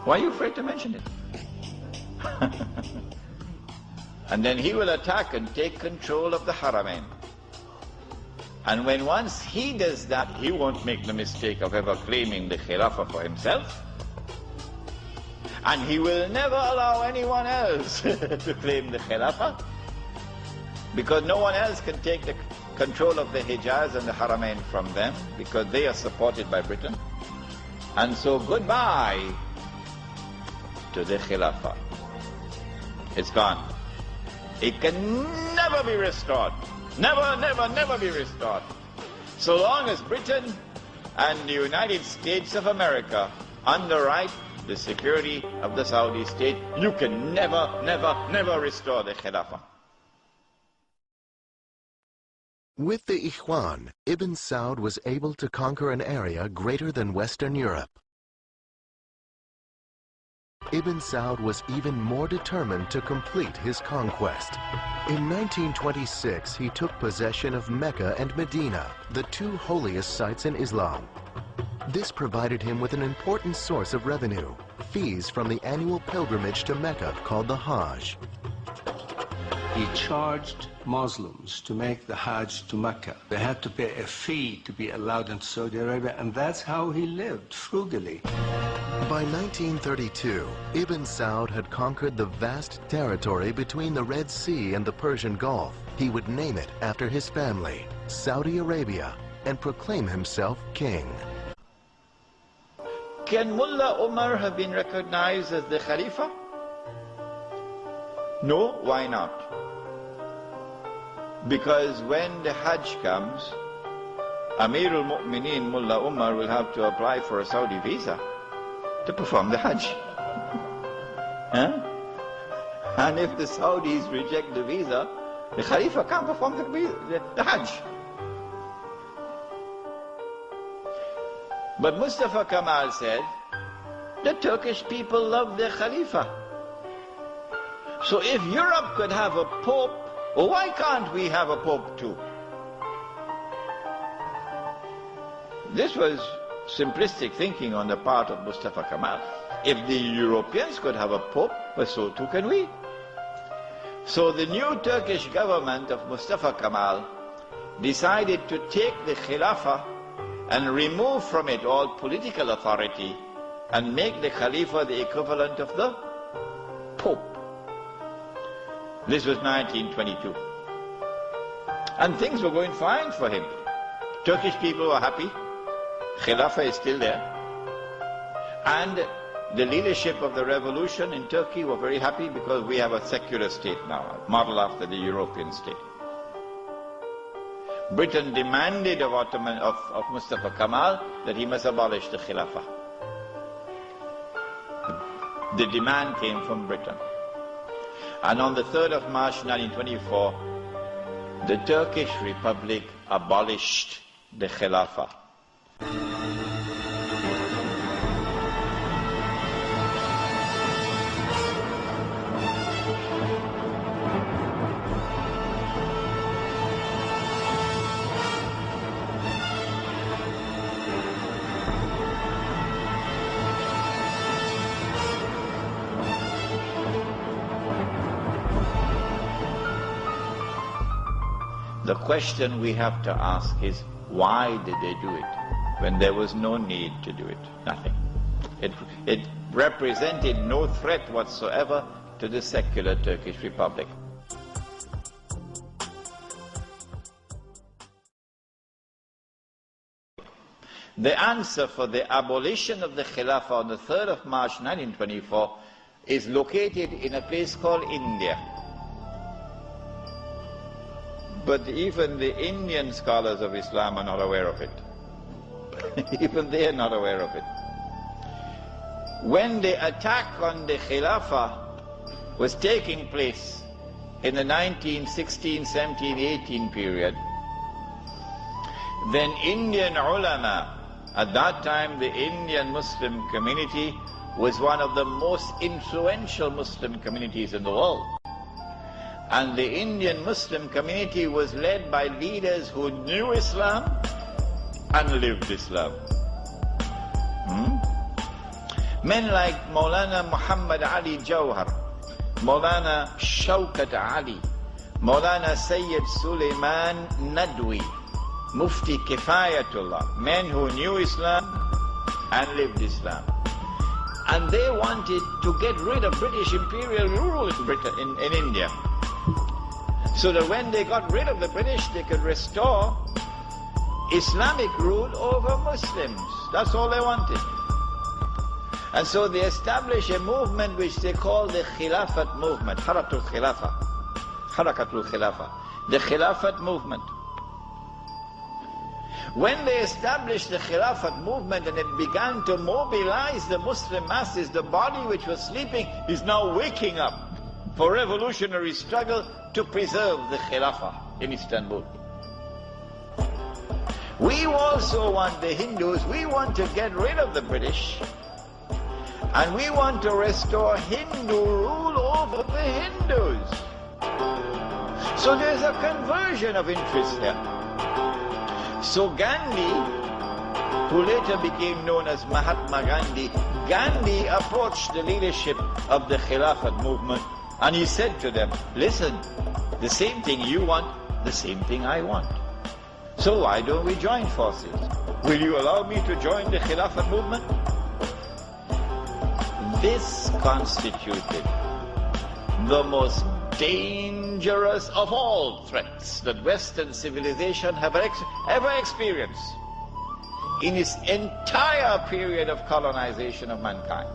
Why are you afraid to mention it? And then he will attack and take control of the Haramain. And when once he does that, he won't make the mistake of ever claiming the Khilafah for himself. And he will never allow anyone else to claim the Khilafah, because no one else can take the control of the Hijaz and the Haramain from them, because they are supported by Britain. And so goodbye to the Khilafah. It's gone. It can never be restored. Never, never, never be restored. So long as Britain and the United States of America underwrite the security of the Saudi state, you can never, never, never restore the Khilafah. With the Ikhwan, Ibn Saud was able to conquer an area greater than Western Europe. Ibn Saud was even more determined to complete his conquest. In 1926, he took possession of Mecca and Medina, the two holiest sites in Islam. This provided him with an important source of revenue, fees from the annual pilgrimage to Mecca called the Hajj. He charged Muslims to make the Hajj to Mecca. They had to pay a fee to be allowed into Saudi Arabia, and that's how he lived, frugally. By 1932, Ibn Saud had conquered the vast territory between the Red Sea and the Persian Gulf. He would name it after his family, Saudi Arabia, and proclaim himself king. Can Mullah Umar have been recognized as the Khalifa? No, why not? Because when the Hajj comes, Amir al-Mu'mineen Mullah Umar will have to apply for a Saudi visa to perform the Hajj. Huh? And if the Saudis reject the visa, The Khalifa can't perform the Hajj. But Mustafa Kemal said, the Turkish people love their Khalifa. So if Europe could have a pope, well, why can't we have a pope too? This was simplistic thinking on the part of Mustafa Kemal. If the Europeans could have a pope, well, so too can we. So the new Turkish government of Mustafa Kemal decided to take the Khilafah and remove from it all political authority and make the Khalifa the equivalent of the Pope. This was 1922. And things were going fine for him. Turkish people were happy. Khilafah is still there. And the leadership of the revolution in Turkey were very happy because we have a secular state now, modeled after the European state. Britain demanded of Mustafa Kemal that he must abolish the Khilafah. The demand came from Britain. And on the 3rd of March 1924, the Turkish Republic abolished the Khilafah. The question we have to ask is, why did they do it when there was no need to do it? Nothing. It represented no threat whatsoever to the secular Turkish Republic. The answer for the abolition of the Khilafah on the 3rd of March 1924 is located in a place called India. But even the Indian scholars of Islam are not aware of it. Even they are not aware of it. When the attack on the Khilafah was taking place in the 1916, 17, 18 period, then Indian ulama, at that time the Indian Muslim community was one of the most influential Muslim communities in the world. And the Indian Muslim community was led by leaders who knew Islam and lived Islam. Men like Maulana Muhammad Ali Jawhar, Maulana Shaukat Ali, Maulana Sayyid Sulaiman Nadwi, Mufti Kifayatullah, men who knew Islam and lived Islam. And they wanted to get rid of British imperial rule in India. So that when they got rid of the British, they could restore Islamic rule over Muslims. That's all they wanted. And so they established a movement which they call the Khilafat movement, Harakatul Khilafah, the Khilafat movement. When they established the Khilafat movement and it began to mobilize the Muslim masses, the body which was sleeping is now waking up for revolutionary struggle to preserve the Khilafah in Istanbul. We also want the Hindus, we want to get rid of the British, and we want to restore Hindu rule over the Hindus. So there's a conversion of interest here. So Gandhi, who later became known as Mahatma Gandhi, Gandhi approached the leadership of the Khilafat movement and he said to them, listen, the same thing you want, the same thing I want. So why don't we join forces? Will you allow me to join the Khilafat movement? This constituted the most dangerous of all threats that Western civilization have ever experienced in its entire period of colonization of mankind.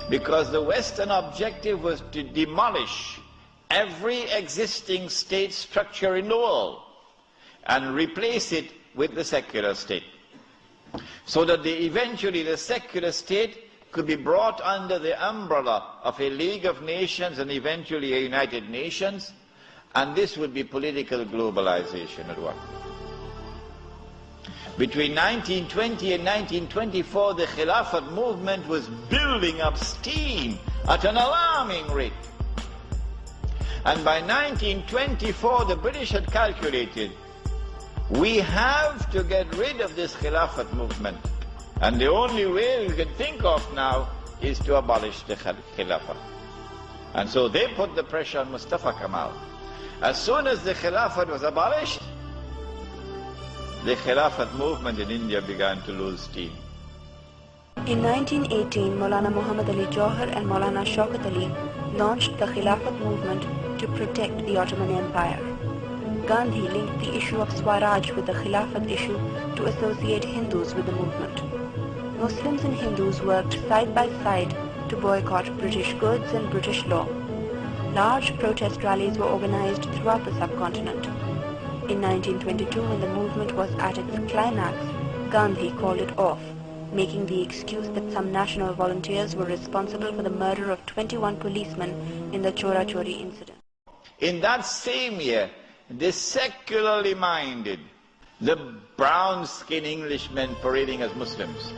Because the Western objective was to demolish every existing state structure in the world and replace it with the secular state. So that eventually the secular state could be brought under the umbrella of a League of Nations and eventually a United Nations, And this would be political globalization at work. Between 1920 and 1924, the Khilafat movement was building up steam at an alarming rate. And by 1924, the British had calculated, we have to get rid of this Khilafat movement. And the only way we can think of now is to abolish the Khilafat. And so they put the pressure on Mustafa Kemal. As soon as the Khilafat was abolished, the Khilafat movement in India began to lose steam. In 1918, Maulana Muhammad Ali Jauhar and Maulana Shaukat Ali launched the Khilafat movement to protect the Ottoman Empire. Gandhi linked the issue of Swaraj with the Khilafat issue to associate Hindus with the movement. Muslims and Hindus worked side by side to boycott British goods and British law. Large protest rallies were organized throughout the subcontinent. In 1922, when the movement was at its climax, Gandhi called it off, making the excuse that some national volunteers were responsible for the murder of 21 policemen in the Chora Chori incident. In that same year, the secularly minded, the brown-skinned Englishmen parading as Muslims,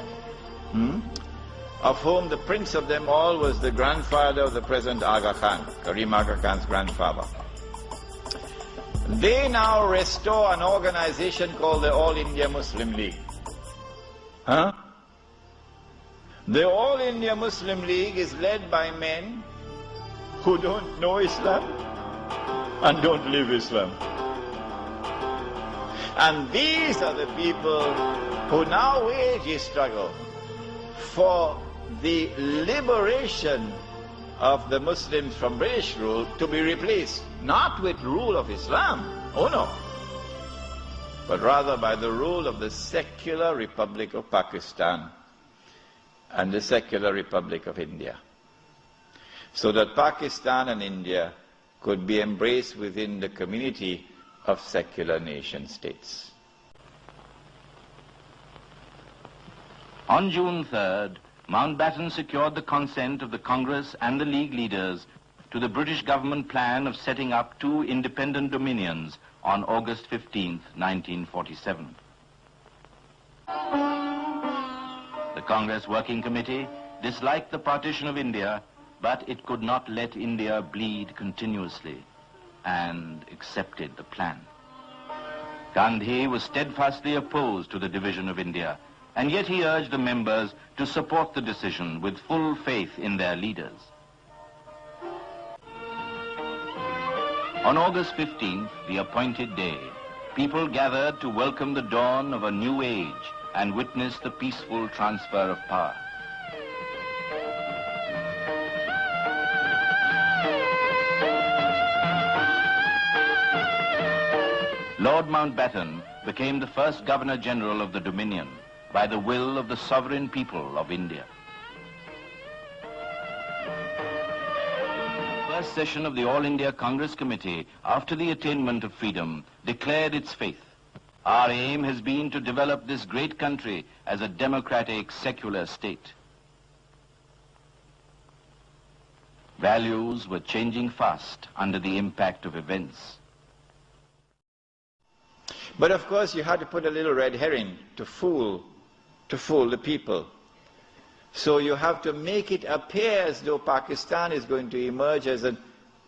of whom the prince of them all was the grandfather of the present Aga Khan, Karim Aga Khan's grandfather. They now restore an organization called the All India Muslim League. The All India Muslim League is led by men who don't know Islam and don't live Islam. And these are the people who now wage a struggle for the liberation of the Muslims from British rule to be replaced, not with rule of Islam, oh no, but rather by the rule of the secular Republic of Pakistan and the secular Republic of India, so that Pakistan and India could be embraced within the community of secular nation states. On June 3rd, Mountbatten secured the consent of the Congress and the League leaders to the British government plan of setting up two independent dominions on August 15th, 1947. The Congress Working Committee disliked the partition of India, but it could not let India bleed continuously and accepted the plan. Gandhi was steadfastly opposed to the division of India, and yet he urged the members to support the decision with full faith in their leaders. On August 15th, the appointed day, people gathered to welcome the dawn of a new age and witness the peaceful transfer of power. Lord Mountbatten became the first Governor-General of the Dominion by the will of the sovereign people of India. The first session of the All India Congress Committee, after the attainment of freedom, declared its faith. Our aim has been to develop this great country as a democratic, secular state. Values were changing fast under the impact of events. But of course you had to put a little red herring to fool the people. So you have to make it appear as though Pakistan is going to emerge as an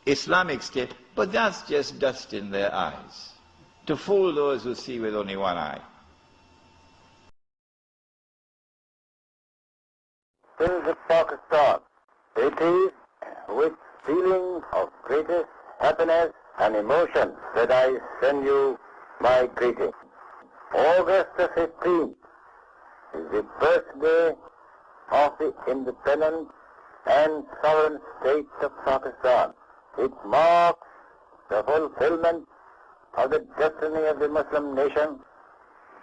Islamic state, but that's just dust in their eyes, to fool those who see with only one eye. This is Pakistan. It is with feeling of greatest happiness and emotion that I send you my greeting. August the 15th is the birthday of the independent and sovereign state of Pakistan. It marks the fulfillment of the destiny of the Muslim nation,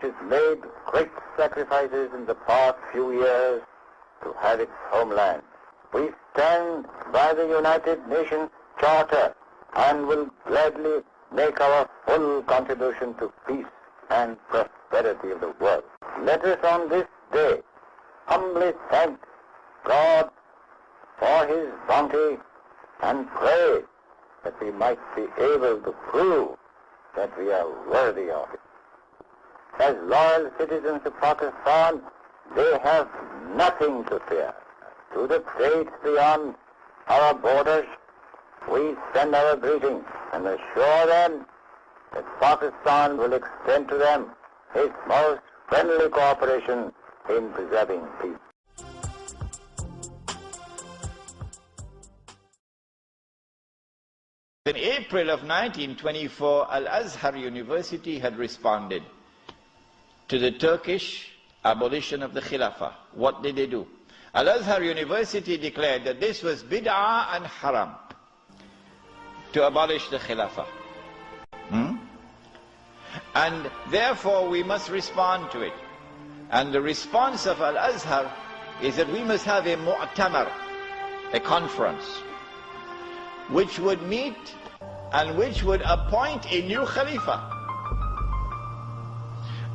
which has made great sacrifices in the past few years to have its homeland. We stand by the United Nations Charter and will gladly make our full contribution to peace and prosperity of the world. Let us on this day humbly thank God for His bounty and pray that we might be able to prove that we are worthy of it. As loyal citizens of Pakistan, they have nothing to fear. To the states beyond our borders, we send our greetings and assure them that Pakistan will extend to them its most friendly cooperation in preserving peace. In April of 1924, Al-Azhar University had responded to the Turkish abolition of the Khilafah. What did they do? Al-Azhar University declared that this was bid'ah and haram to abolish the Khilafah. And therefore we must respond to it. And the response of Al-Azhar is that we must have a mu'tamar, a conference, which would meet and which would appoint a new Khalifa.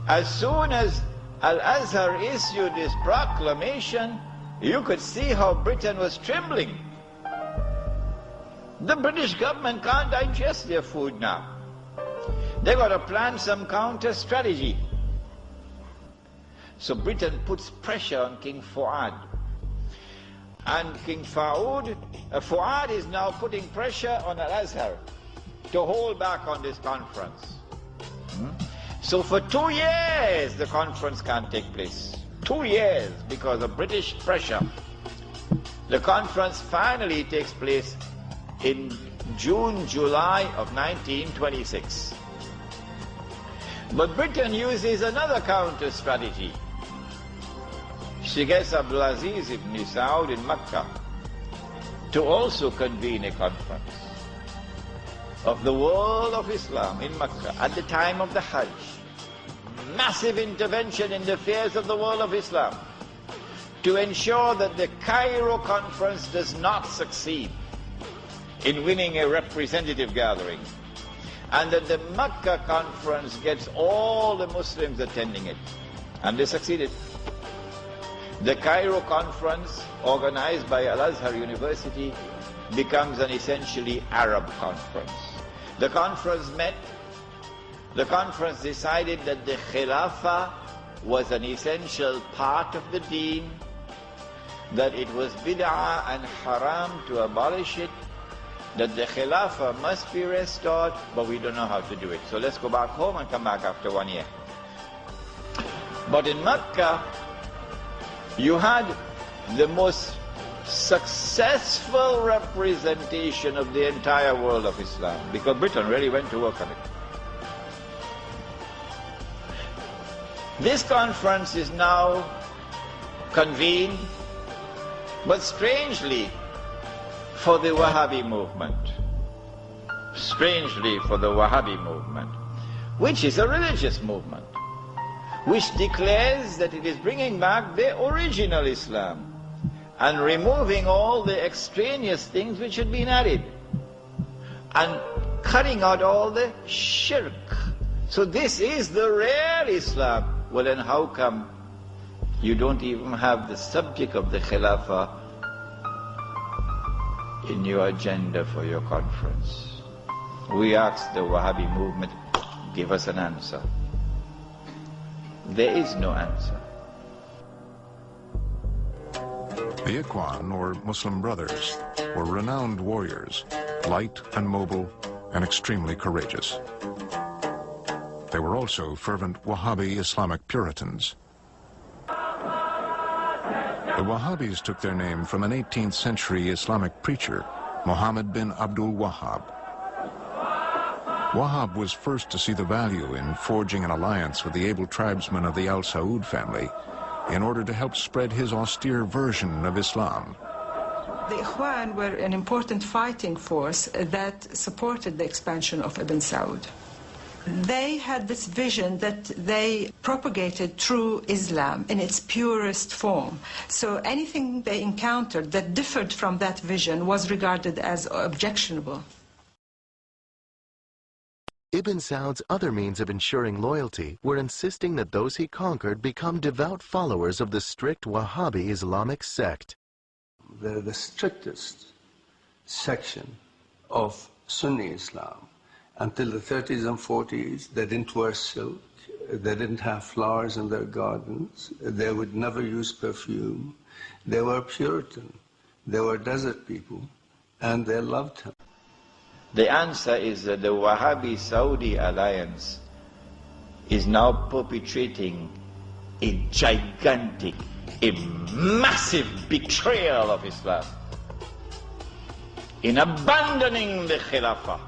As soon as Al-Azhar issued this proclamation, you could see how Britain was trembling. The British government can't digest their food now. They've got to plan some counter strategy. So Britain puts pressure on King Fuad. And King Fuad is now putting pressure on Al-Azhar to hold back on this conference. So for 2 years the conference can't take place. 2 years because of British pressure. The conference finally takes place in June, July of 1926. But Britain uses another counter strategy. She gets Abdulaziz ibn Saud in Mecca to also convene a conference of the world of Islam in Mecca at the time of the Hajj. Massive intervention in the affairs of the world of Islam to ensure that the Cairo conference does not succeed in winning a representative gathering, and that the Mecca conference gets all the Muslims attending it. And they succeeded. The Cairo conference, organized by Al-Azhar University, becomes an essentially Arab conference. The conference met. The conference decided that the Khilafah was an essential part of the deen, that it was bid'ah and haram to abolish it, that the Khilafah must be restored, but we don't know how to do it. So let's go back home and come back after 1 year. But in Mecca, you had the most successful representation of the entire world of Islam, because Britain really went to work on it. This conference is now convened, but strangely for the Wahhabi movement. Strangely for the Wahhabi movement, which is a religious movement, which declares that it is bringing back the original Islam and removing all the extraneous things which had been added and cutting out all the shirk. So this is the real Islam. Well, then how come you don't even have the subject of the Khilafah in your agenda for your conference? We asked the Wahhabi movement, give us an answer. There is no answer. The Ikhwan, or Muslim Brothers, were renowned warriors, light and mobile and extremely courageous. They were also fervent Wahhabi Islamic Puritans. The Wahhabis took their name from an 18th century Islamic preacher, Muhammad bin Abdul Wahhab. Wahhab was first to see the value in forging an alliance with the able tribesmen of the Al Saud family in order to help spread his austere version of Islam. The Ikhwan were an important fighting force that supported the expansion of Ibn Saud. They had this vision that they propagated true Islam in its purest form. So anything they encountered that differed from that vision was regarded as objectionable. Ibn Saud's other means of ensuring loyalty were insisting that those he conquered become devout followers of the strict Wahhabi Islamic sect. The strictest section of Sunni Islam. Until the 30s and 40s, they didn't wear silk, they didn't have flowers in their gardens, they would never use perfume. They were Puritan, they were desert people, and they loved him. The answer is that the Wahhabi-Saudi alliance is now perpetrating a gigantic, a massive betrayal of Islam in abandoning the Khilafah.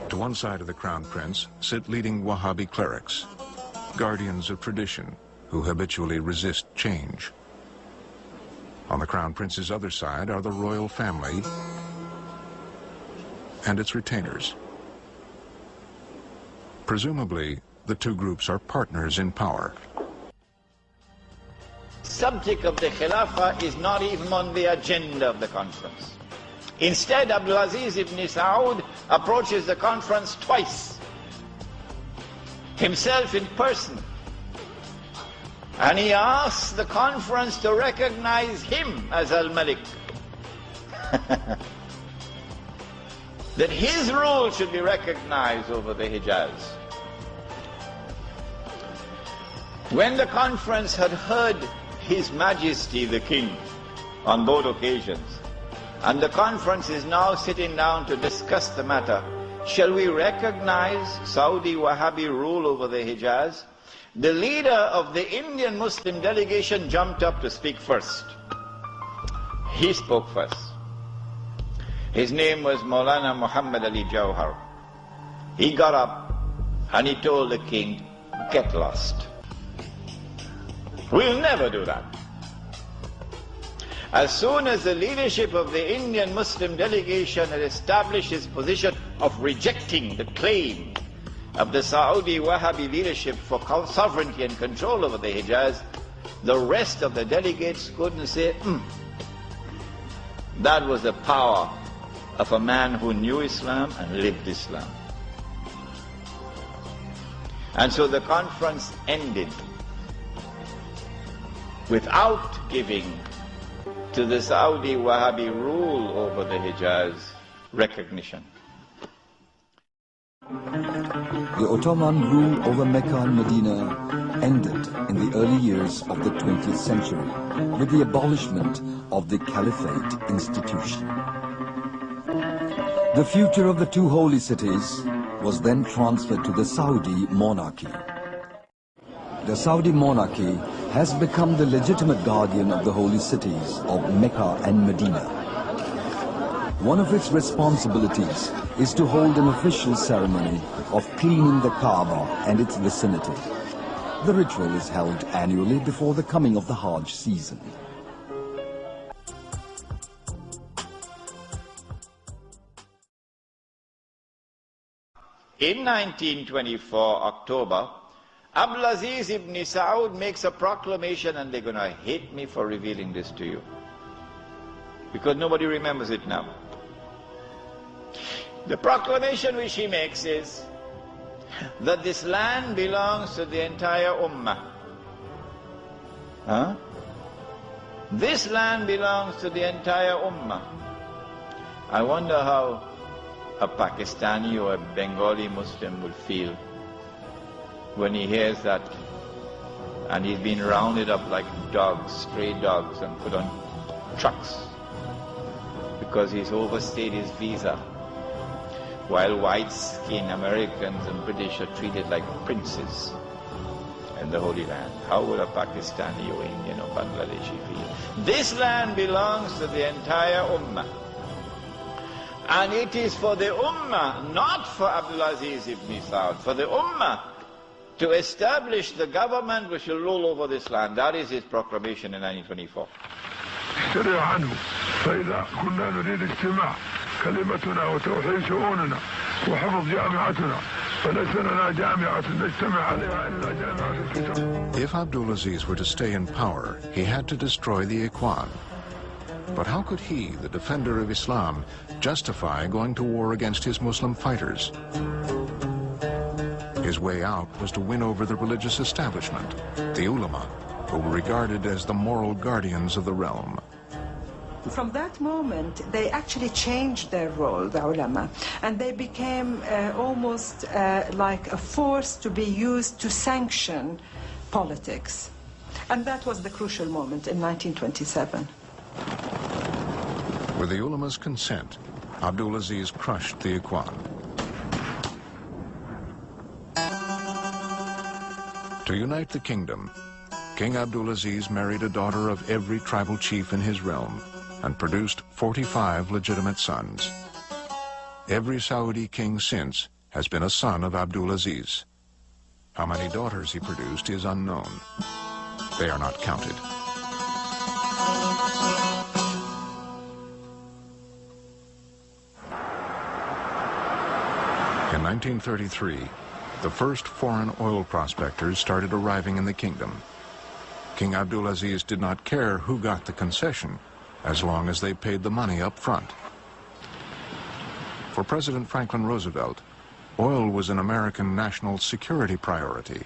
To one side of the Crown Prince sit leading Wahhabi clerics, guardians of tradition who habitually resist change. On the Crown Prince's other side are the royal family and its retainers. Presumably, the two groups are partners in power. Subject of the Khilafah is not even on the agenda of the conference. Instead, Abdulaziz ibn Saud approaches the conference twice, himself in person, and he asks the conference to recognize him as Al-Malik. That his rule should be recognized over the Hijaz. When the conference had heard His Majesty the King on both occasions, and the conference is now sitting down to discuss the matter, shall we recognize Saudi Wahhabi rule over the Hijaz? The leader of the Indian Muslim delegation jumped up to speak first. He spoke first. His name was Maulana Muhammad Ali Jawhar. He got up and he told the king, get lost. We'll never do that. As soon as the leadership of the Indian Muslim delegation had established its position of rejecting the claim of the Saudi Wahhabi leadership for sovereignty and control over the Hijaz, the rest of the delegates couldn't say, That was the power of a man who knew Islam and lived Islam. And so the conference ended without giving to the Saudi Wahhabi rule over the Hijaz recognition. The Ottoman rule over Mecca and Medina ended in the early years of the 20th century with the abolishment of the Caliphate institution. The future of the two holy cities was then transferred to the Saudi monarchy. The Saudi monarchy has become the legitimate guardian of the holy cities of Mecca and Medina. One of its responsibilities is to hold an official ceremony of cleaning the Kaaba and its vicinity. The ritual is held annually before the coming of the Hajj season. In 1924, October, Abdulaziz ibn Saud makes a proclamation, and they're going to hate me for revealing this to you, because nobody remembers it now. The proclamation which he makes is that this land belongs to the entire Ummah. This land belongs to the entire Ummah. I wonder how a Pakistani or a Bengali Muslim will feel when he hears that, and he's been rounded up like dogs, stray dogs, and put on trucks because he's overstayed his visa, while white-skinned Americans and British are treated like princes in the Holy Land. How would a Pakistani or Indian or Bangladeshi feel? This land belongs to the entire Ummah. And it is for the Ummah, not for Abdulaziz ibn Saud, for the Ummah to establish the government which will rule over this land. That is his proclamation in 1924. فإذا كنا نريد اجتماع كلمتنا وتوحيد شؤوننا وحفظ جامعتنا فليس لنا جامعة نجتمع عليها إلا جامعة الكتاب. If Abdulaziz were to stay in power, he had to destroy the Ikhwan. But how could he, the defender of Islam, justify going to war against his Muslim fighters? His way out was to win over the religious establishment, the ulama, who were regarded as the moral guardians of the realm. From that moment, they actually changed their role, the ulama, and they became almost like a force to be used to sanction politics. And that was the crucial moment in 1927. With the ulama's consent, Abdulaziz crushed the Ikhwan. To unite the kingdom, King Abdulaziz married a daughter of every tribal chief in his realm and produced 45 legitimate sons. Every Saudi king since has been a son of Abdulaziz. How many daughters he produced is unknown. They are not counted. In 1933, the first foreign oil prospectors started arriving in the kingdom. King Abdulaziz did not care who got the concession, as long as they paid the money up front. For President Franklin Roosevelt, oil was an American national security priority,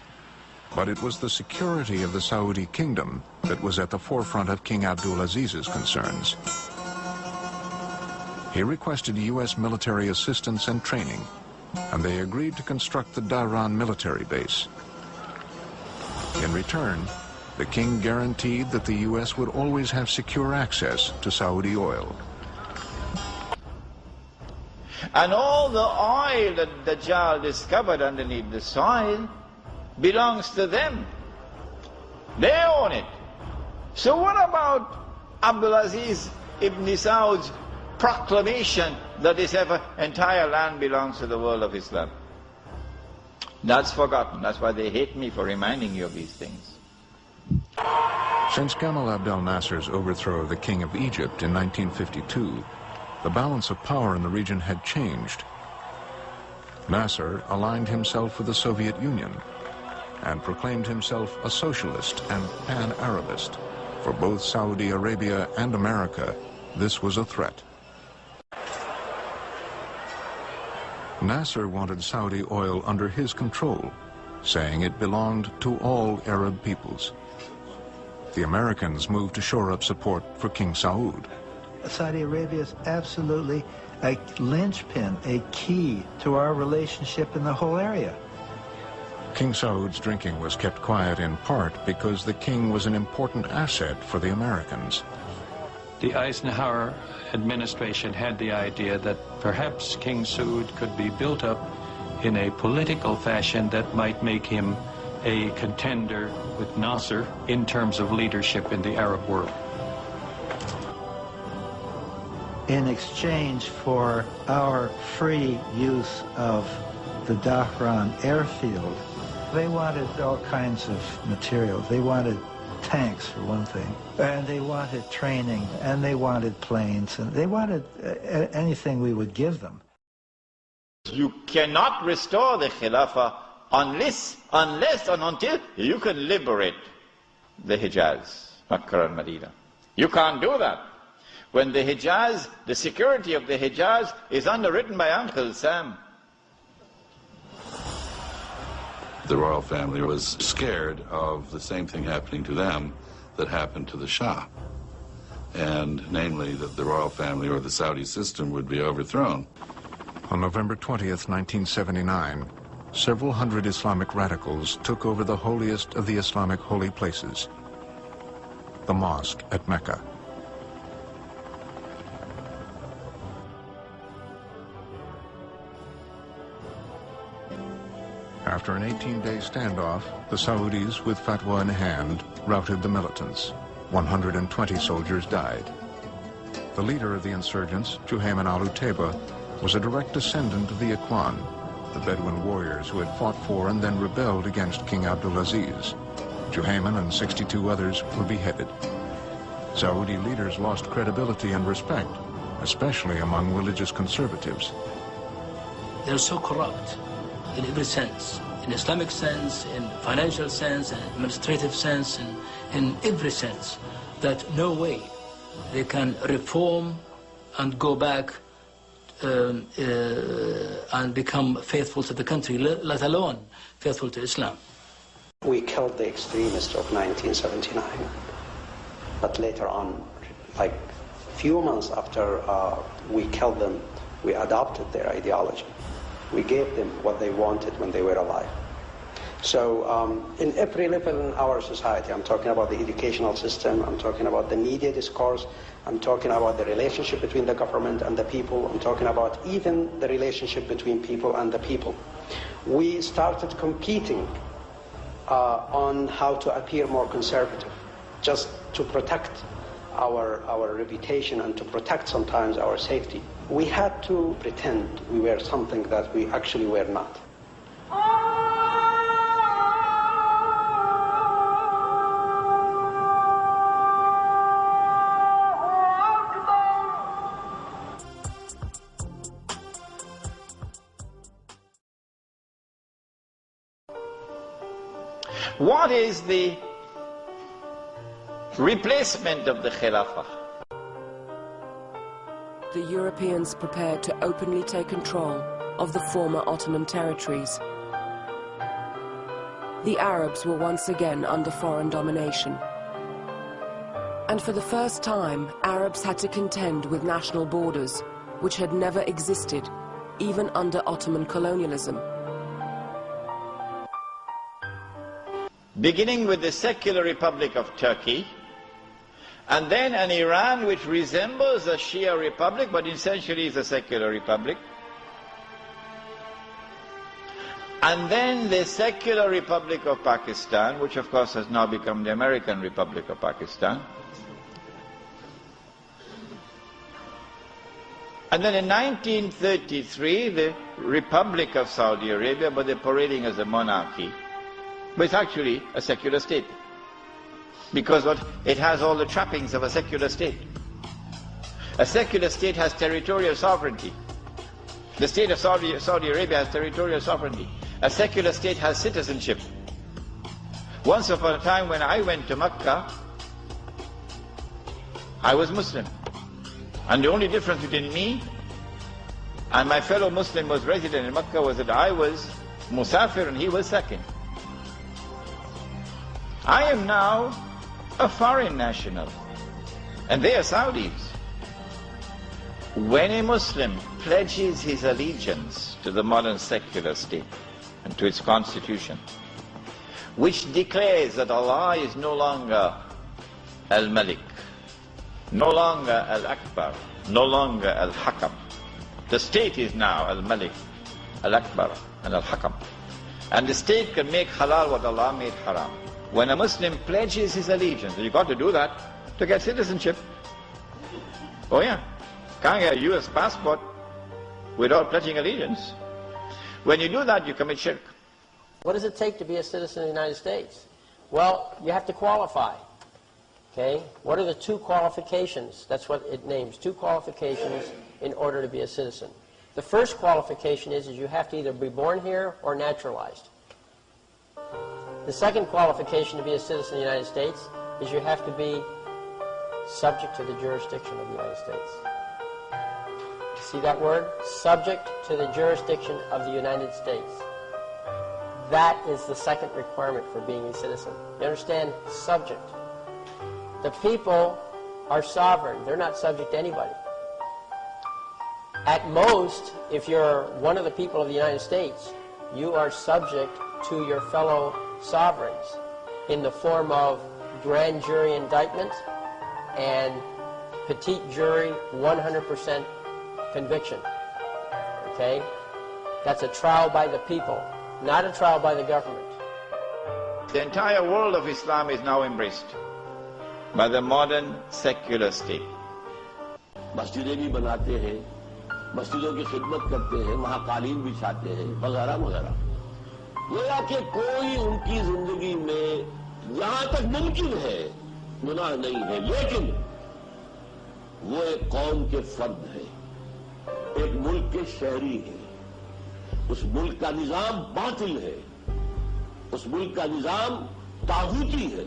but it was the security of the Saudi kingdom that was at the forefront of King Abdulaziz's concerns. He requested U.S. military assistance and training, and they agreed to construct the Dhahran military base. In return, the king guaranteed that the U.S. would always have secure access to Saudi oil. And all the oil that Dajjal discovered underneath the soil belongs to them. They own it. So what about Abdulaziz ibn Saud's proclamation that this entire land belongs to the world of Islam? That's forgotten. That's why they hate me for reminding you of these things. Since Gamal Abdel Nasser's overthrow of the king of Egypt in 1952, the balance of power in the region had changed. Nasser aligned himself with the Soviet Union and proclaimed himself a socialist and pan-Arabist. For both Saudi Arabia and America, this was a threat. Nasser wanted Saudi oil under his control, saying it belonged to all Arab peoples. The Americans moved to shore up support for King Saud. Saudi Arabia is absolutely a linchpin, a key to our relationship in the whole area. King Saud's drinking was kept quiet in part because the king was an important asset for the Americans. The Eisenhower administration had the idea that perhaps King Saud could be built up in a political fashion that might make him a contender with Nasser in terms of leadership in the Arab world. In exchange for our free use of the Dhahran airfield, they wanted all kinds of materials. They wanted tanks, for one thing, and they wanted training, and they wanted planes, and they wanted anything we would give them. You cannot restore the Khilafah unless and until you can liberate the Hijaz, Makkah and Medina. You can't do that when the Hijaz, the security of the Hijaz is underwritten by Uncle Sam. The royal family was scared of the same thing happening to them that happened to the Shah, and namely that the royal family or the Saudi system would be overthrown. On November 20th, 1979, several hundred Islamic radicals took over the holiest of the Islamic holy places, the mosque at Mecca. After an 18-day standoff, the Saudis, with fatwa in hand, routed the militants. 120 soldiers died. The leader of the insurgents, Juhayman al-Utaiba, was a direct descendant of the Ikhwan, the Bedouin warriors who had fought for and then rebelled against King Abdulaziz. Juhayman and 62 others were beheaded. Saudi leaders lost credibility and respect, especially among religious conservatives. They're so corrupt in every sense, in Islamic sense, in financial sense, in administrative sense, in every sense, that no way they can reform and go back and become faithful to the country, let alone faithful to Islam. We killed the extremists of 1979, but later on, like few months after we killed them, we adopted their ideology. We gave them what they wanted when they were alive. So in every level in our society, I'm talking about the educational system, I'm talking about the media discourse, I'm talking about the relationship between the government and the people, I'm talking about even the relationship between people and the people. We started competing on how to appear more conservative, just to protect our reputation and to protect sometimes our safety. We had to pretend we were something that we actually were not. What is the replacement of the Khilafah? The Europeans prepared to openly take control of the former Ottoman territories. The Arabs were once again under foreign domination. And for the first time, Arabs had to contend with national borders, which had never existed, even under Ottoman colonialism. Beginning with the secular Republic of Turkey, and then an Iran which resembles a Shia republic, but essentially is a secular republic. And then the secular Republic of Pakistan, which of course has now become the American Republic of Pakistan. And then in 1933, the Republic of Saudi Arabia, but they're parading as a monarchy. But it's actually a secular state, because it has all the trappings of a secular state. A secular state has territorial sovereignty. The state of Saudi Arabia has territorial sovereignty. A secular state has citizenship. Once upon a time when I went to Mecca, I was Muslim. And the only difference between me and my fellow Muslim was resident in Mecca was that I was Musafir and he was second. I am now a foreign national, and they are Saudis. When a Muslim pledges his allegiance to the modern secular state and to its constitution, which declares that Allah is no longer Al-Malik, no longer Al-Akbar, no longer Al-Hakam. The state is now Al-Malik, Al-Akbar, and Al-Hakam. And the state can make halal what Allah made haram. When a Muslim pledges his allegiance, you've got to do that to get citizenship. Oh yeah, can't get a US passport without pledging allegiance. When you do that, you commit shirk. What does it take to be a citizen of the United States? Well, you have to qualify. Okay? What are the two qualifications? That's what it names, two qualifications in order to be a citizen. The first qualification is you have to either be born here or naturalized. The second qualification to be a citizen of the United States is you have to be subject to the jurisdiction of the United States. See that word? Subject to the jurisdiction of the United States. That is the second requirement for being a citizen. You understand? Subject. The people are sovereign. They're not subject to anybody. At most, if you're one of the people of the United States, you are subject to your fellow sovereigns in the form of grand jury indictment and petite jury 100% conviction. Okay? That's a trial by the people, not a trial by the government. The entire world of Islam is now embraced by the modern secular state. मस्जिदें भी बनाते हैं, मस्जिदों की खिदमत करते हैं, वहाँ कालीन बिछाते हैं, वगैरह वगैरह। गोया कि कोई उनकी जिंदगी में यहाँ तक मुमकिन है गुनाह नहीं है, लेकिन वो एक कौम के फर्द है, एक मुल्क के शहरी है, उस मुल्क का निजाम बातिल है, उस मुल्क का निजाम तागूती है,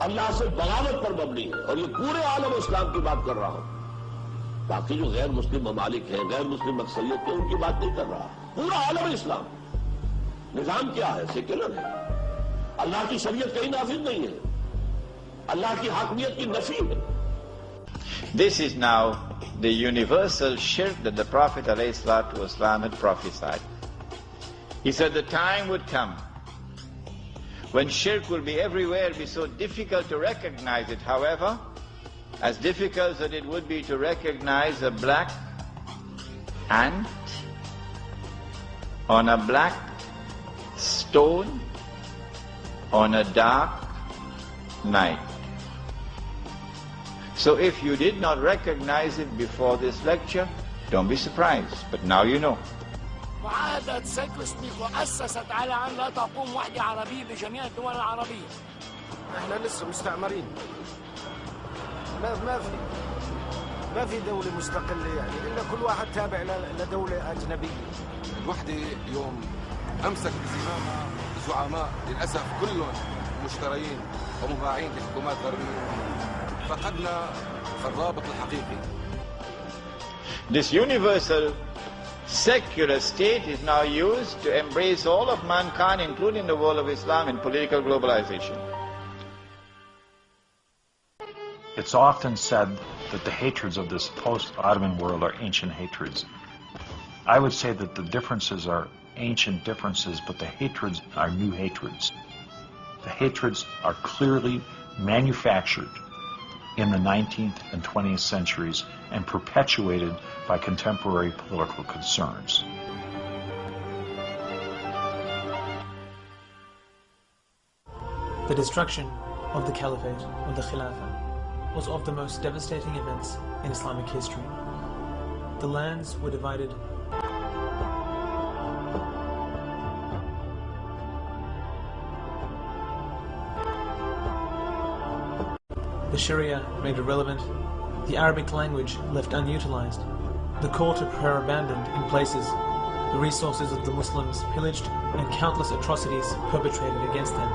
अल्लाह से बगावत पर मबनी है। और ये पूरे आलम इस्लाम की बात कर रहा हूं, बाकी जो गैर मुस्लिम ममालिक हैं, गैर मुस्लिम अक्सरियत है, उनकी बात नहीं कर रहा। पूरा आलम इस्लाम निजाम क्या है? सेक्युलर है। अल्लाह की शरीयत कहीं नाफिज नहीं है, अल्लाह की हाकमियत की नफी है. This is now the universal shirk that the Prophet ﷺ had prophesied. He said the time would come when shirk will be everywhere, be so difficult to recognize it. However, as difficult as it would be to recognize a black ant on a black stone on a dark night. So if you did not recognize it before this lecture, don't be surprised, but now you know. معاهدة سيكلسميك وأسست على أن لا تقوم وحدة عربية بجميع الدول العربية. احنا لسه مستعمرين. ما في دولة مستقلة يعني، إلا كل واحد تابع لدولة أجنبية. الوحدة يوم أمسك بزمامها زعماء للأسف كلهم مشترين ومباعين لحكومات غربية. فقدنا الرابط الحقيقي. This universal secular state is now used to embrace all of mankind, including the world of Islam, in political globalization. It's often said that the hatreds of this post-Ottoman world are ancient hatreds. I would say that the differences are ancient differences, but the hatreds are new hatreds. The hatreds are clearly manufactured in the 19th and 20th centuries and perpetuated by contemporary political concerns. The destruction of the Caliphate, or the Khilafah, was of the most devastating events in Islamic history. The lands were divided. The Sharia made irrelevant, the Arabic language left unutilized, the call to prayer abandoned in places, the resources of the Muslims pillaged, and countless atrocities perpetrated against them.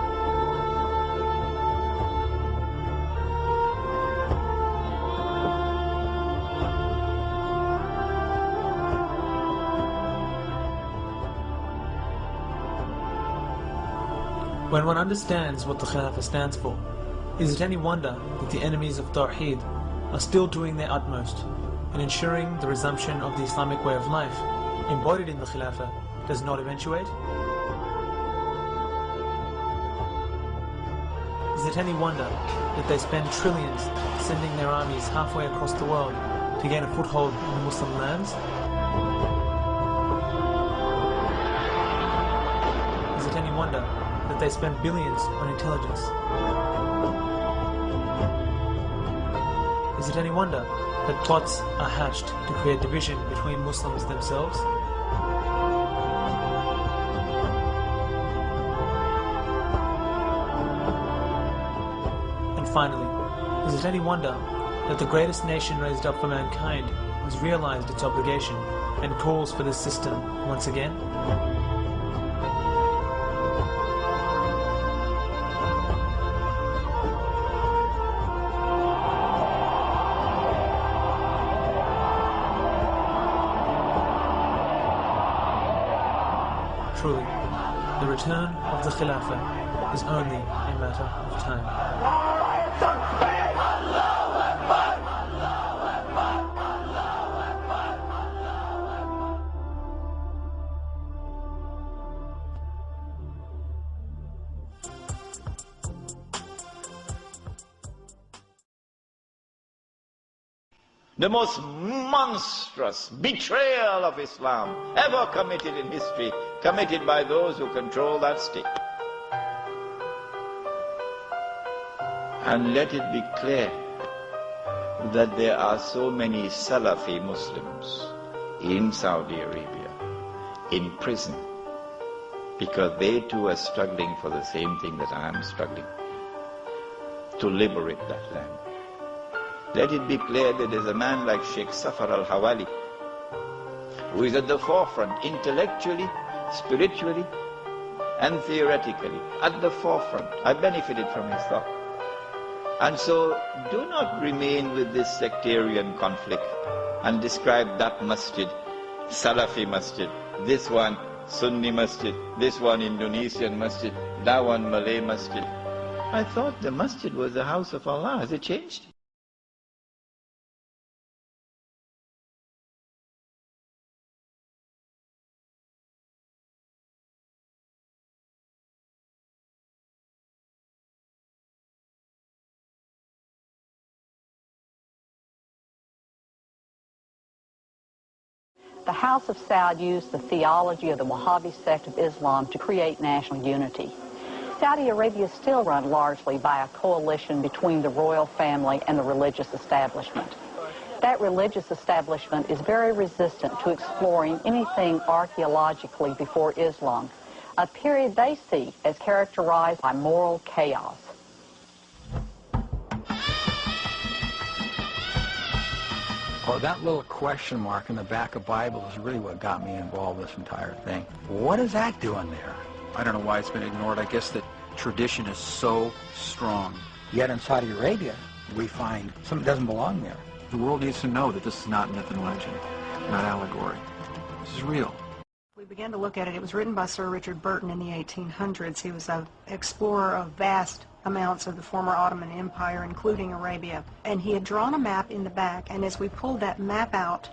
When one understands what the Khilafah stands for, is it any wonder that the enemies of Tawheed are still doing their utmost in ensuring the resumption of the Islamic way of life embodied in the Khilafah does not eventuate? Is it any wonder that they spend trillions sending their armies halfway across the world to gain a foothold on Muslim lands? Is it any wonder that they spend billions on intelligence? Is it any wonder that plots are hatched to create division between Muslims themselves? And finally, is it any wonder that the greatest nation raised up for mankind has realized its obligation and calls for this system once again? Truly, the return of the Khilafah is only a matter of time. The most monstrous betrayal of Islam ever committed in history, committed by those who control that state. And let it be clear that there are so many Salafi Muslims in Saudi Arabia, in prison, because they too are struggling for the same thing that I am struggling, to liberate that land. Let it be clear that there's a man like Sheikh Safar al-Hawali, who is at the forefront, intellectually, spiritually, and theoretically, at the forefront. I benefited from his thought. And so, do not remain with this sectarian conflict and describe that masjid, Salafi masjid, this one, Sunni masjid, this one Indonesian masjid, that one Malay masjid. I thought the masjid was the house of Allah. Has it changed? The House of Saud used the theology of the Wahhabi sect of Islam to create national unity. Saudi Arabia is still run largely by a coalition between the royal family and the religious establishment. That religious establishment is very resistant to exploring anything archaeologically before Islam, a period they see as characterized by moral chaos. Well, that little question mark in the back of Bible is really what got me involved in this entire thing. What is that doing there? I don't know why it's been ignored. I guess the tradition is so strong. Yet in Saudi Arabia, we find something that doesn't belong there. The world needs to know that this is not myth and legend, not allegory. This is real. We began to look at it. It was written by Sir Richard Burton in the 1800s. He was an explorer of vast amounts of the former Ottoman Empire, including Arabia. And he had drawn a map in the back, and as we pulled that map out,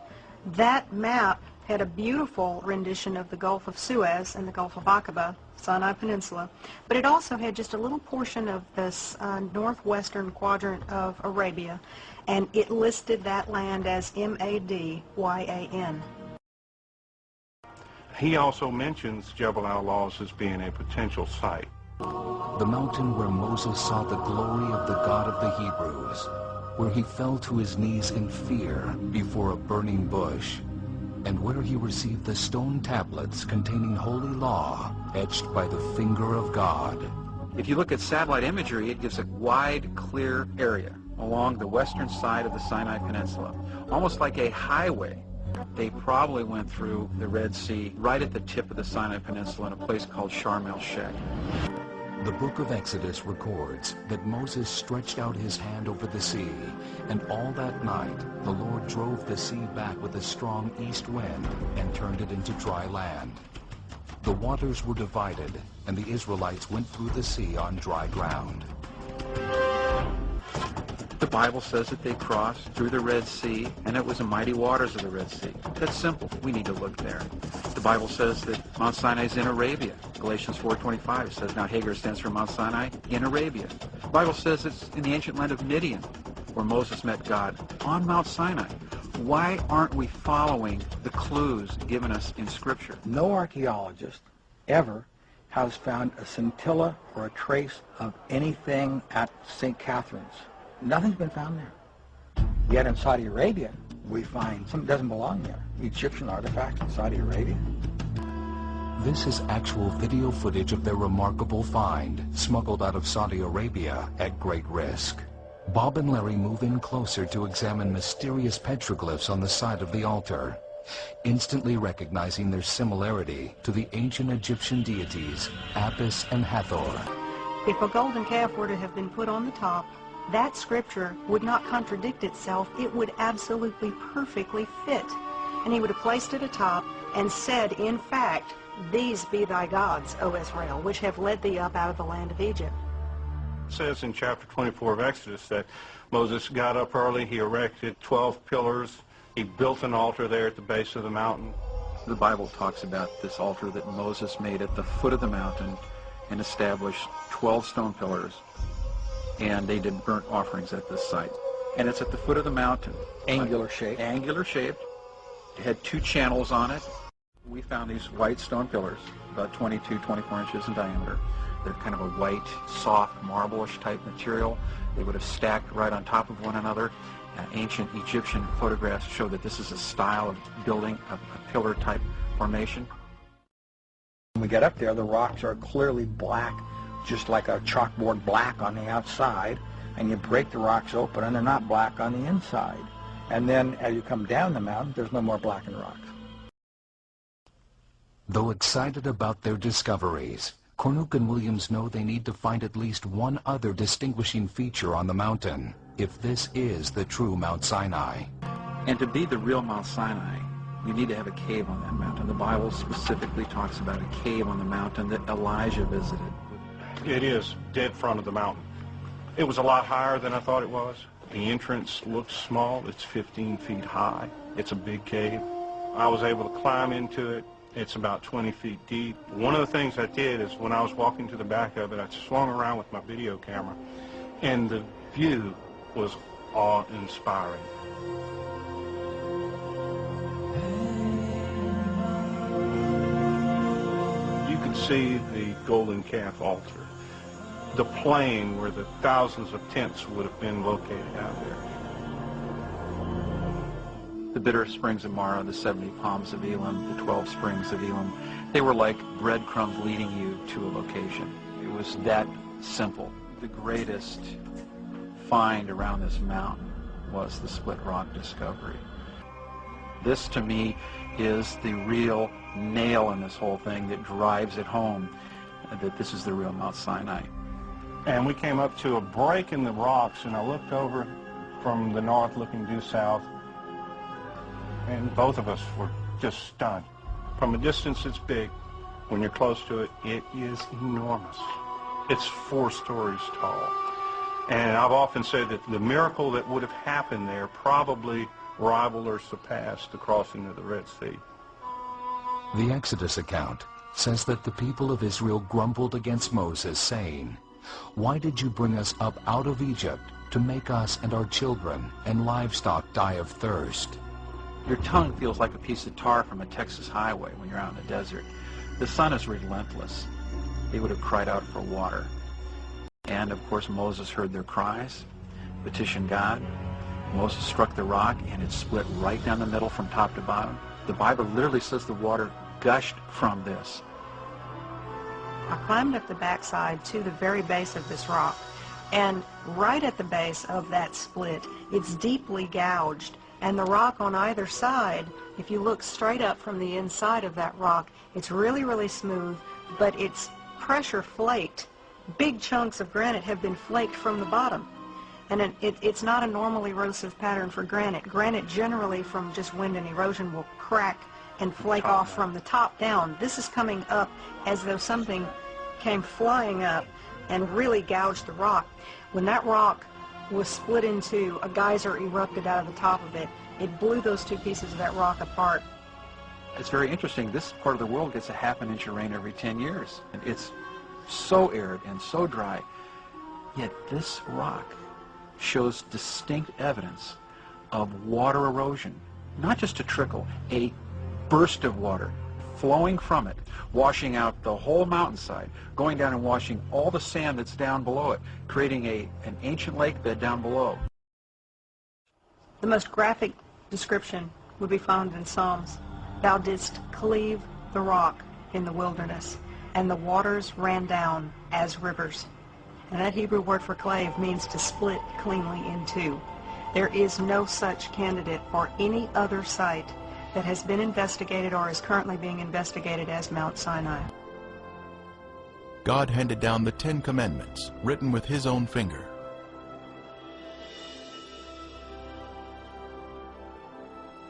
that map had a beautiful rendition of the Gulf of Suez and the Gulf of Aqaba, Sinai Peninsula, but it also had just a little portion of this northwestern quadrant of Arabia, and it listed that land as M-A-D-Y-A-N. He also mentions Jebel al-Lawz as being a potential site. The mountain where Moses saw the glory of the God of the Hebrews, where he fell to his knees in fear before a burning bush, and where he received the stone tablets containing holy law etched by the finger of God. If you look at satellite imagery, it gives a wide, clear area along the western side of the Sinai Peninsula, almost like a highway. They probably went through the Red Sea right at the tip of the Sinai Peninsula in a place called Sharm el-Sheikh. The book of Exodus records that Moses stretched out his hand over the sea, and all that night the Lord drove the sea back with a strong east wind and turned it into dry land. The waters were divided, and the Israelites went through the sea on dry ground. The Bible says that they crossed through the Red Sea, and it was the mighty waters of the Red Sea. That's simple. We need to look there. The Bible says that Mount Sinai is in Arabia. Galatians 4:25 says, now Hagar stands for Mount Sinai in Arabia. The Bible says it's in the ancient land of Midian, where Moses met God on Mount Sinai. Why aren't we following the clues given us in Scripture? No archaeologist ever has found a scintilla or a trace of anything at St. Catherine's. Nothing's been found there. Yet in Saudi Arabia, we find something that doesn't belong there. Egyptian artifacts in Saudi Arabia. This is actual video footage of their remarkable find, smuggled out of Saudi Arabia at great risk. Bob and Larry move in closer to examine mysterious petroglyphs on the side of the altar, instantly recognizing their similarity to the ancient Egyptian deities Apis and Hathor. If a golden calf were to have been put on the top, that scripture would not contradict itself. It would absolutely perfectly fit. And he would have placed it atop and said, in fact, these be thy gods, O Israel, which have led thee up out of the land of Egypt. It says in chapter 24 of Exodus that Moses got up early, he erected 12 pillars, he built an altar there at the base of the mountain. The Bible talks about this altar that Moses made at the foot of the mountain and established 12 stone pillars, and they did burnt offerings at this site. And it's at the foot of the mountain. Angular shaped. Angular shaped. It had 2 channels on it. We found these white stone pillars, about 22, 24 inches in diameter. They're kind of a white, soft, marble-ish type material. They would have stacked right on top of one another. Ancient Egyptian photographs show that this is a style of building, a pillar-type formation. When we get up there, the rocks are clearly black, just like a chalkboard black on the outside, and you break the rocks open and they're not black on the inside. And then as you come down the mountain, there's no more blackened rocks. Though excited about their discoveries, Cornuke and Williams know they need to find at least one other distinguishing feature on the mountain, if this is the true Mount Sinai. And to be the real Mount Sinai, We need to have a cave on that mountain. The Bible specifically talks about a cave on the mountain that Elijah visited. It is dead front of the mountain. It was a lot higher than I thought it was. The entrance looks small. It's 15 feet high. It's a big cave. I was able to climb into it. It's about 20 feet deep. One of the things I did is when I was walking to the back of it, I swung around with my video camera, and the view was awe-inspiring. You could see the golden calf altar, the plain where the thousands of tents would have been located out there. The bitter springs of Mara, the 70 palms of Elam, the 12 springs of Elam, they were like breadcrumbs leading you to a location. It was that simple. The greatest find around this mountain was the split rock discovery. This, to me, is the real nail in this whole thing that drives it home, that this is the real Mount Sinai. And we came up to a break in the rocks, and I looked over from the north looking due south, and both of us were just stunned. From a distance, it's big. When you're close to it, it is enormous. It's 4 stories tall. And I've often said that the miracle that would have happened there probably rivaled or surpassed the crossing of the Red Sea. The Exodus account says that the people of Israel grumbled against Moses, saying, "Why did you bring us up out of Egypt to make us and our children and livestock die of thirst?" Your tongue feels like a piece of tar from a Texas highway when you're out in the desert. The sun is relentless. They would have cried out for water. And, of course, Moses heard their cries, petitioned God. Moses struck the rock, and it split right down the middle from top to bottom. The Bible literally says the water gushed from this. I climbed up the backside to the very base of this rock, and right at the base of that split, it's deeply gouged. And the rock on either side, if you look straight up from the inside of that rock, it's really, really smooth, but it's pressure flaked. Big chunks of granite have been flaked from the bottom. And it's not a normal erosive pattern for granite. Granite generally from just wind and erosion will crack and flake off from the top down. This is coming up as though something came flying up and really gouged the rock. When that rock was split in two, a geyser erupted out of the top of it. It blew those 2 pieces of that rock apart. It's very interesting. This part of the world gets a ½ inch of rain every 10 years. And it's so arid and so dry. Yet this rock shows distinct evidence of water erosion. Not just a trickle, a burst of water flowing from it, washing out the whole mountainside, going down and washing all the sand that's down below it, creating an ancient lake bed down below. The most graphic description would be found in Psalms. Thou didst cleave the rock in the wilderness, and the waters ran down as rivers. And that Hebrew word for clave means to split cleanly in two. There is no such candidate for any other site that has been investigated or is currently being investigated as Mount Sinai. God handed down the 10 Commandments, written with His own finger.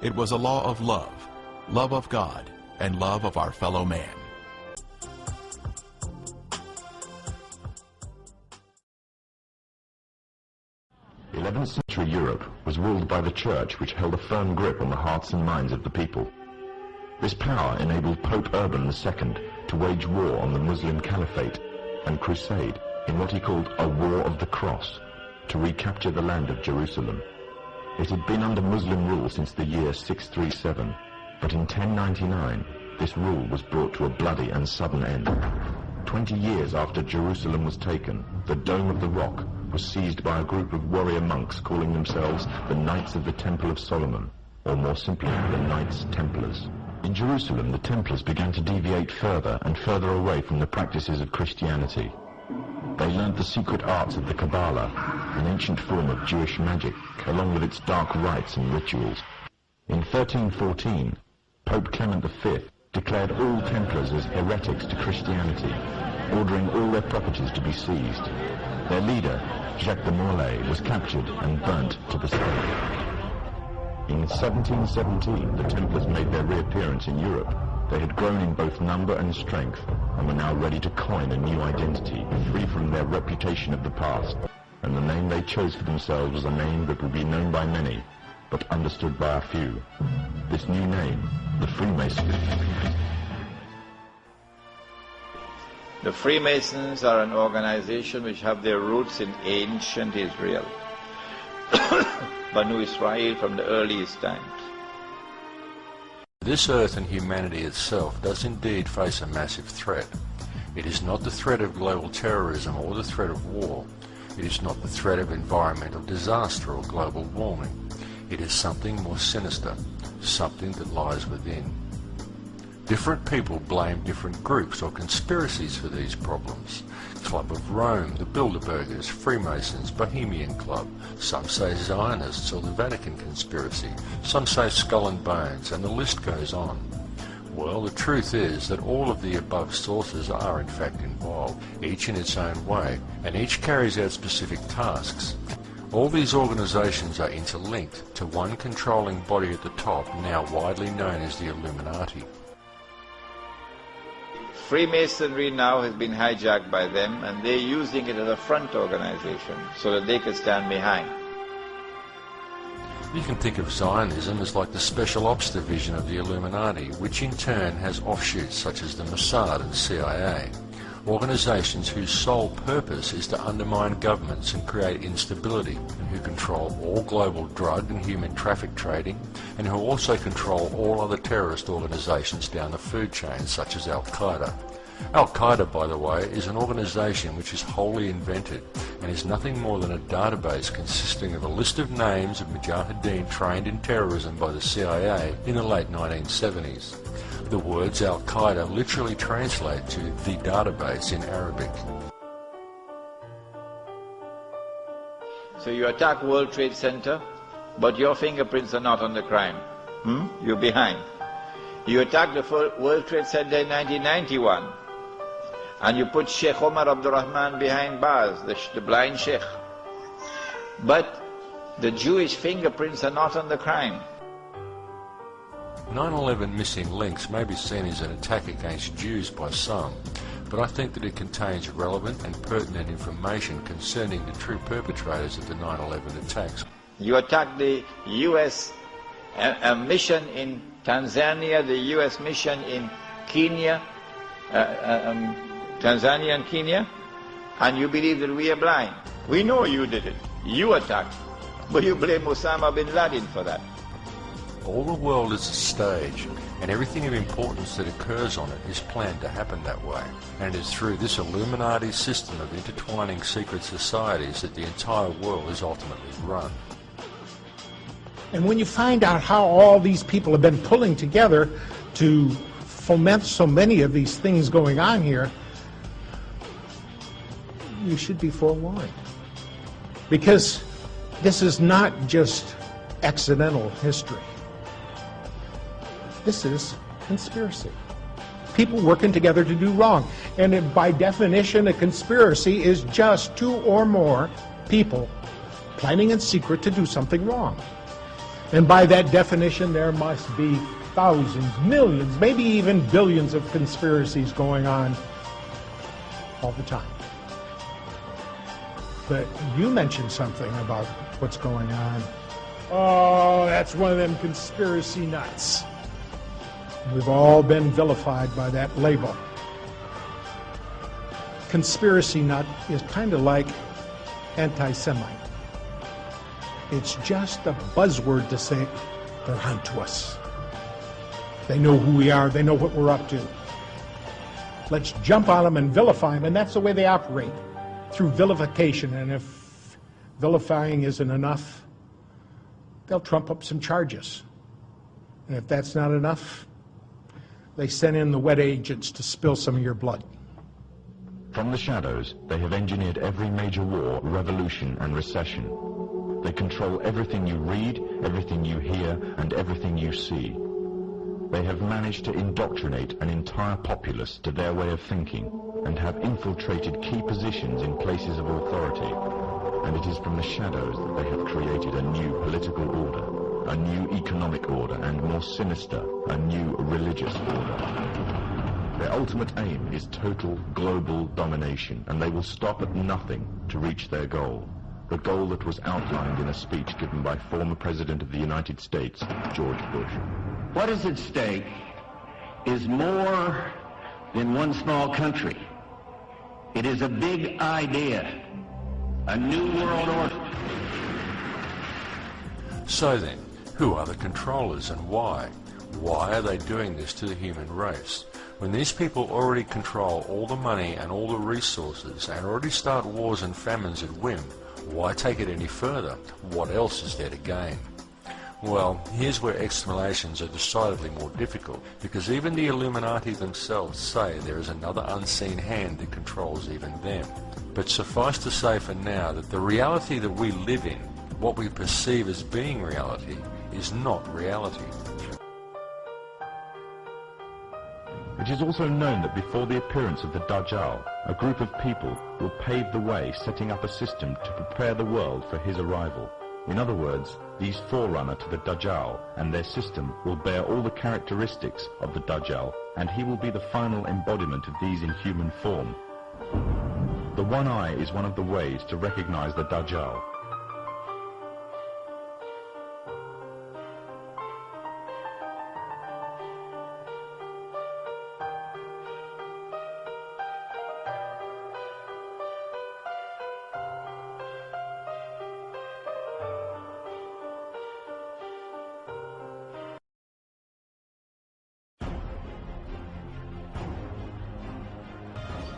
It was a law of love, love of God, and love of our fellow man. The 11th century Europe was ruled by the Church, which held a firm grip on the hearts and minds of the people. This power enabled Pope Urban II to wage war on the Muslim Caliphate and crusade in what he called a War of the Cross, to recapture the land of Jerusalem. It had been under Muslim rule since the year 637, but in 1099 this rule was brought to a bloody and sudden end. 20 years after Jerusalem was taken, the Dome of the Rock was seized by a group of warrior monks calling themselves the Knights of the Temple of Solomon, or more simply, the Knights Templars. In Jerusalem, the Templars began to deviate further and further away from the practices of Christianity. They learned the secret arts of the Kabbalah, an ancient form of Jewish magic, along with its dark rites and rituals. In 1314, Pope Clement V declared all Templars as heretics to Christianity, ordering all their properties to be seized. Their leader, Jacques de Molay, was captured and burnt to the stake. In 1717, the Templars made their reappearance in Europe. They had grown in both number and strength, and were now ready to coin a new identity, free from their reputation of the past. And the name they chose for themselves was a name that would be known by many, but understood by a few. This new name, the Freemasons. The Freemasons are an organization which have their roots in ancient Israel. Banu Israel from the earliest times. This earth and humanity itself does indeed face a massive threat. It is not the threat of global terrorism or the threat of war. It is not the threat of environmental disaster or global warming. It is something more sinister, something that lies within. Different people blame different groups or conspiracies for these problems. Club of Rome, the Bilderbergers, Freemasons, Bohemian Club. Some say Zionists or the Vatican conspiracy. Some say Skull and Bones, and the list goes on. Well, the truth is that all of the above sources are in fact involved, each in its own way, and each carries out specific tasks. All these organizations are interlinked to one controlling body at the top, now widely known as the Illuminati. Freemasonry now has been hijacked by them, and they're using it as a front organization so that they can stand behind. You can think of Zionism as like the Special Ops Division of the Illuminati, which in turn has offshoots such as the Mossad and CIA. Organizations whose sole purpose is to undermine governments and create instability, and who control all global drug and human traffic trading, and who also control all other terrorist organizations down the food chain, such as Al-Qaeda. Al-Qaeda, by the way, is an organization which is wholly invented and is nothing more than a database consisting of a list of names of mujahideen trained in terrorism by the CIA in the late 1970s. The words Al-Qaeda literally translate to the database in Arabic. So you attack World Trade Center, but your fingerprints are not on the crime. You're behind. You attack the World Trade Center in 1991, and you put Sheikh Omar Abdurrahman behind bars, the blind sheikh. But the Jewish fingerprints are not on the crime. 9/11 missing links may be seen as an attack against Jews by some, but I think that it contains relevant and pertinent information concerning the true perpetrators of the 9/11 attacks. You attack the U.S. mission in Tanzania, the U.S. mission in Kenya, Tanzania and Kenya, and you believe that we are blind. We know you did it. You attacked, but you blame Osama bin Laden for that. All the world is a stage, and everything of importance that occurs on it is planned to happen that way. And it is through this Illuminati system of intertwining secret societies that the entire world is ultimately run. And when you find out how all these people have been pulling together to foment so many of these things going on here, you should be forewarned. Because this is not just accidental history. This is conspiracy. People working together to do wrong. And by definition, a conspiracy is just two or more people planning in secret to do something wrong. And by that definition, there must be thousands, millions, maybe even billions of conspiracies going on all the time. But you mentioned something about what's going on. Oh, that's one of them conspiracy nuts. We've all been vilified by that label. Conspiracy nut is kind of like anti-Semite. It's just a buzzword to say they're onto us. They know who we are. They know what we're up to. Let's jump on them and vilify them, and that's the way they operate, through vilification. And if vilifying isn't enough, they'll trump up some charges. And if that's not enough, they send in the wet agents to spill some of your blood. From the shadows, they have engineered every major war, revolution, and recession. They control everything you read, everything you hear, and everything you see. They have managed to indoctrinate an entire populace to their way of thinking and have infiltrated key positions in places of authority. And it is from the shadows that they have created a new political order. a new economic order, and more sinister, a new religious order. Their ultimate aim is total global domination, and they will stop at nothing to reach their goal. The goal that was outlined in a speech given by former President of the United States, George Bush. What is at stake is more than one small country. It is a big idea, a new world order. So then, who are the controllers and why? Why are they doing this to the human race? When these people already control all the money and all the resources and already start wars and famines at whim, why take it any further? What else is there to gain? Well, here's where explanations are decidedly more difficult, because even the Illuminati themselves say there is another unseen hand that controls even them. But suffice to say for now that the reality that we live in, what we perceive as being reality, is not reality. It is also known that before the appearance of the Dajjal, a group of people will pave the way, setting up a system to prepare the world for his arrival. In other words, these forerunner to the Dajjal and their system will bear all the characteristics of the Dajjal, and he will be the final embodiment of these in human form. The one eye is one of the ways to recognize the Dajjal.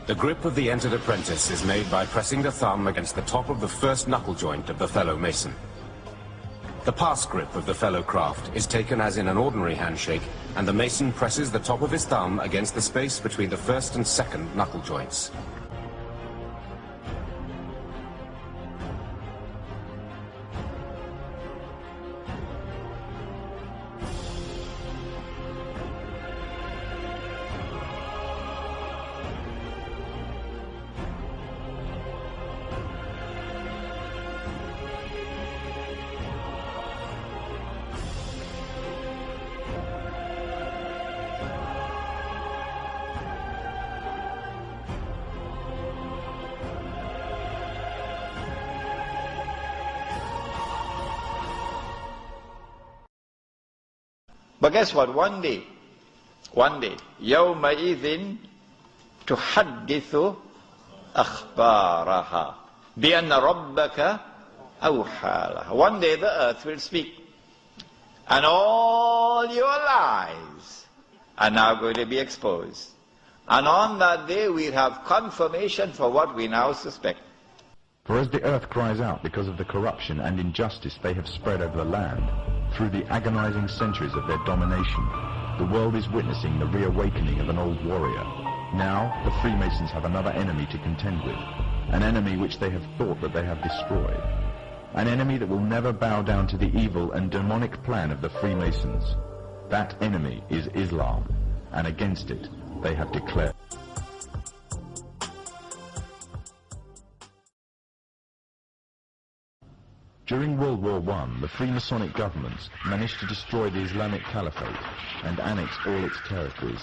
The grip of the entered apprentice is made by pressing the thumb against the top of the first knuckle joint of the fellow mason. The pass grip of the fellow craft is taken as in an ordinary handshake, and the mason presses the top of his thumb against the space between the first and second knuckle joints. But guess what? One day, يومئذ تحدث أخبارها بأن ربك أوحى لها. One day the earth will speak, and all your lies are now going to be exposed. And on that day we'll have confirmation for what we now suspect. For as the earth cries out because of the corruption and injustice they have spread over the land, through the agonizing centuries of their domination, the world is witnessing the reawakening of an old warrior. Now, the Freemasons have another enemy to contend with, an enemy which they have thought that they have destroyed, an enemy that will never bow down to the evil and demonic plan of the Freemasons. That enemy is Islam, and against it they have declared. During World War I, the Freemasonic governments managed to destroy the Islamic Caliphate and annex all its territories.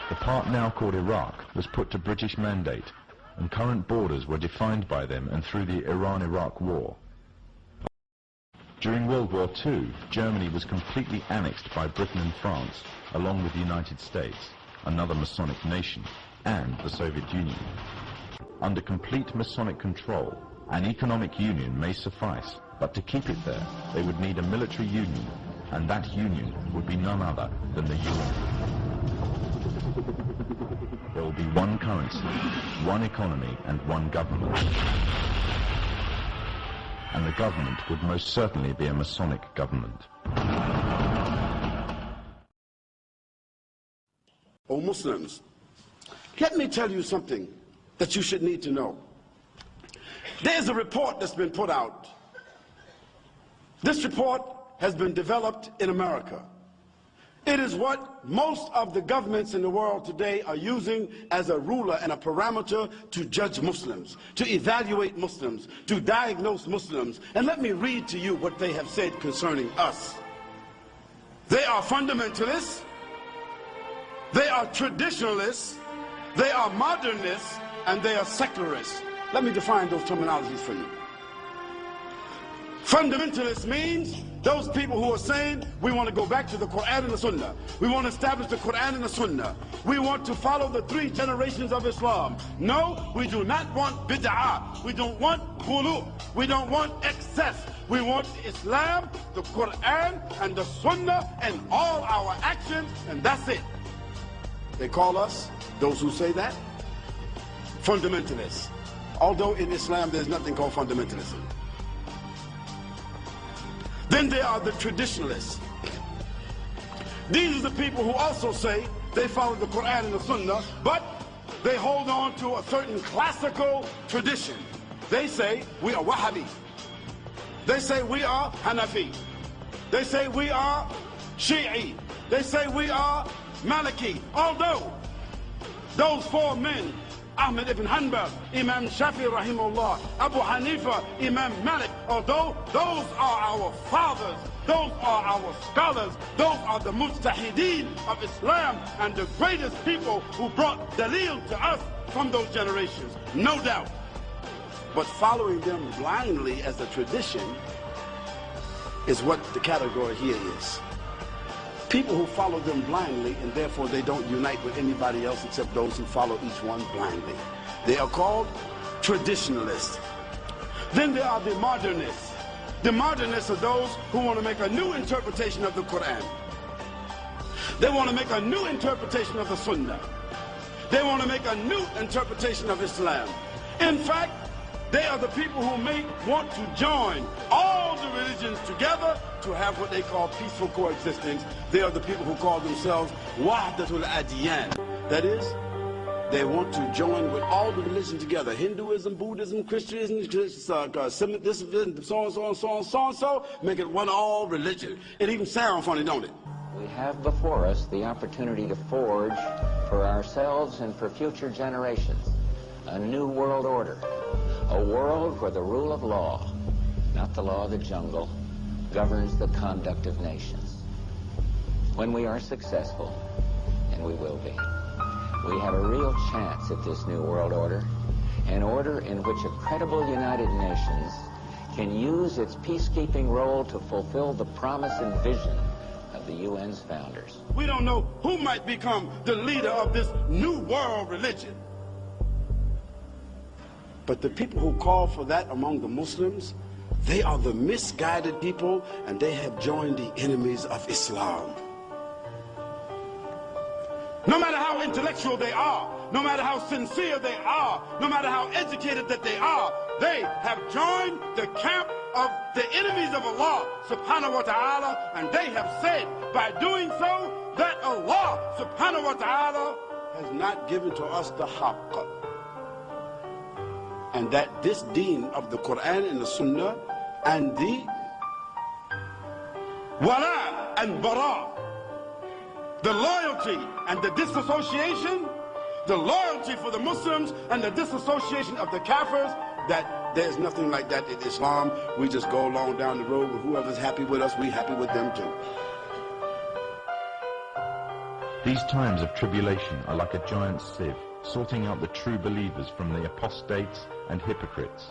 The part now called Iraq was put to British mandate, and current borders were defined by them and through the Iran-Iraq War. During World War II, Germany was completely annexed by Britain and France, along with the United States, another Masonic nation, and the Soviet Union. Under complete Masonic control, an economic union may suffice, but to keep it there, they would need a military union, and that union would be none other than the UN. There will be one currency, one economy, and one government. And the government would most certainly be a Masonic government. Oh, Muslims, let me tell you something that you should need to know. There's a report that's been put out. This report has been developed in America. It is what most of the governments in the world today are using as a ruler and a parameter to judge Muslims, to evaluate Muslims, to diagnose Muslims. And let me read to you what they have said concerning us. They are fundamentalists, they are traditionalists, they are modernists, and they are secularists. Let me define those terminologies for you. Fundamentalist means those people who are saying we want to go back to the Quran and the Sunnah. We want to establish the Quran and the Sunnah. We want to follow the 3 generations of Islam. No, we do not want bid'ah. We don't want ghulu. We don't want excess. We want Islam, the Quran, and the Sunnah, and all our actions, and that's it. They call us, those who say that, fundamentalists. Although in Islam there's nothing called fundamentalism. Then there are the traditionalists. These are the people who also say they follow the Quran and the Sunnah, but they hold on to a certain classical tradition. They say we are Wahhabi. They say we are Hanafi. They say we are Shi'i. They say we are Maliki. Although those 4 men, Ahmed ibn Hanbal, Imam Shafi rahimahullah, Abu Hanifa, Imam Malik, although those are our fathers, those are our scholars, those are the mujtahideen of Islam and the greatest people who brought dalil to us from those generations, no doubt. But following them blindly as a tradition is what the category here is. People who follow them blindly, and therefore they don't unite with anybody else except those who follow each one blindly. They are called traditionalists. Then there are the modernists. The modernists are those who want to make a new interpretation of the Quran. They want to make a new interpretation of the Sunnah. They want to make a new interpretation of Islam. In fact, they are the people who may want to join all the religions together to have what they call peaceful coexistence. They are the people who call themselves Wahdatul Adiyan. That is, they want to join with all the religions together. Hinduism, Buddhism, Christianism, Semitism, so on, so on, so on, so on, so. Make it one all religion. It even sounds funny, don't it? We have before us the opportunity to forge for ourselves and for future generations a new world order. A world where the rule of law, not the law of the jungle, governs the conduct of nations. When we are successful, and we will be, we have a real chance at this new world order, an order in which a credible United Nations can use its peacekeeping role to fulfill the promise and vision of the UN's founders. We don't know who might become the leader of this new world religion. But the people who call for that among the Muslims, they are the misguided people, and they have joined the enemies of Islam. No matter how intellectual they are, no matter how sincere they are, no matter how educated that they are, they have joined the camp of the enemies of Allah subhanahu wa ta'ala, and they have said by doing so that Allah subhanahu wa ta'ala has not given to us the haqq. And that this deen of the Quran and the Sunnah and the wala and bara, the loyalty and the disassociation, the loyalty for the Muslims and the disassociation of the Kafirs, that there's nothing like that in Islam. We just go along down the road with whoever's happy with us, we happy with them too. These times of tribulation are like a giant sieve, sorting out the true believers from the apostates and hypocrites.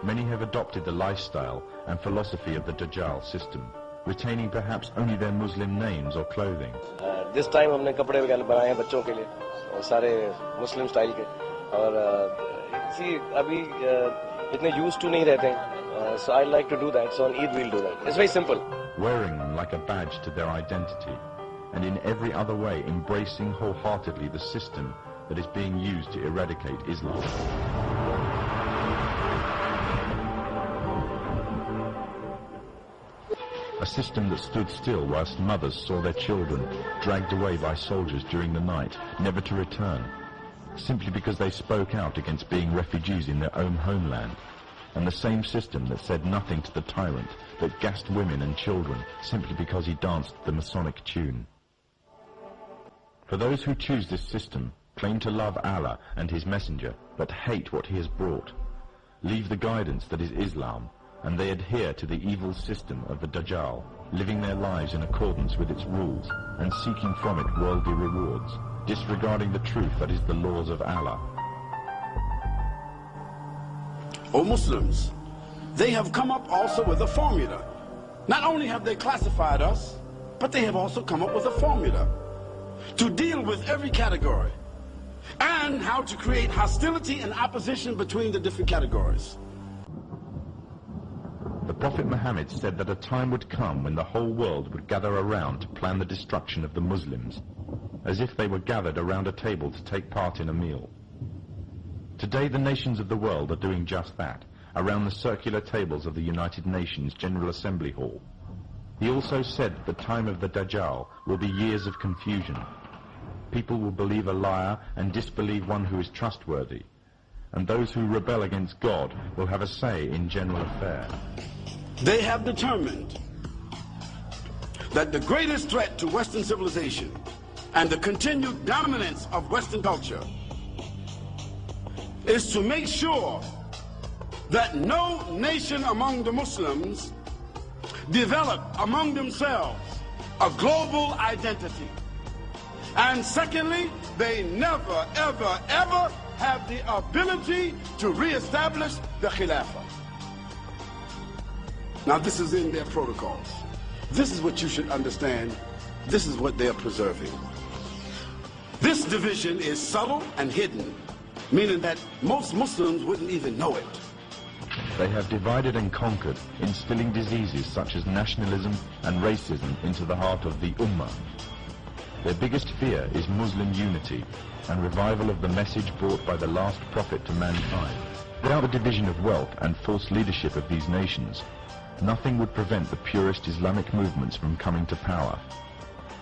Many have adopted the lifestyle and philosophy of the Dajjal system, retaining perhaps only their Muslim names or clothing. This time हमने कपड़े वगैरह बनाए हैं बच्चों के लिए और सारे मुस्लिम स्टाइल के और see अभी इतने used to नहीं रहते हैं so I like to do that, so on Eid we'll do that. It's very simple. Wearing them like a badge to their identity, and in every other way embracing wholeheartedly the system that is being used to eradicate Islam. A system that stood still whilst mothers saw their children dragged away by soldiers during the night, never to return, simply because they spoke out against being refugees in their own homeland. And the same system that said nothing to the tyrant, that gassed women and children simply because he danced the Masonic tune. For those who choose this system, claim to love Allah and His Messenger, but hate what He has brought, leave the guidance that is Islam, and they adhere to the evil system of the Dajjal, living their lives in accordance with its rules and seeking from it worldly rewards, disregarding the truth that is the laws of Allah. O Muslims, they have come up also with a formula. Not only have they classified us, but they have also come up with a formula to deal with every category and how to create hostility and opposition between the different categories. The Prophet Muhammad said that a time would come when the whole world would gather around to plan the destruction of the Muslims, as if they were gathered around a table to take part in a meal. Today the nations of the world are doing just that, around the circular tables of the United Nations General Assembly Hall. He also said that the time of the Dajjal will be years of confusion. People will believe a liar and disbelieve one who is trustworthy, and those who rebel against God will have a say in general affairs. They have determined that the greatest threat to Western civilization and the continued dominance of Western culture is to make sure that no nation among the Muslims develop among themselves a global identity. And secondly, they never, ever, ever have the ability to reestablish the Khilafah. Now this is in their protocols. This is what you should understand. This is what they're preserving. This division is subtle and hidden, meaning that most Muslims wouldn't even know it. They have divided and conquered, instilling diseases such as nationalism and racism into the heart of the Ummah. Their biggest fear is Muslim unity and revival of the message brought by the last prophet to mankind. Without the division of wealth and false leadership of these nations, nothing would prevent the purest Islamic movements from coming to power.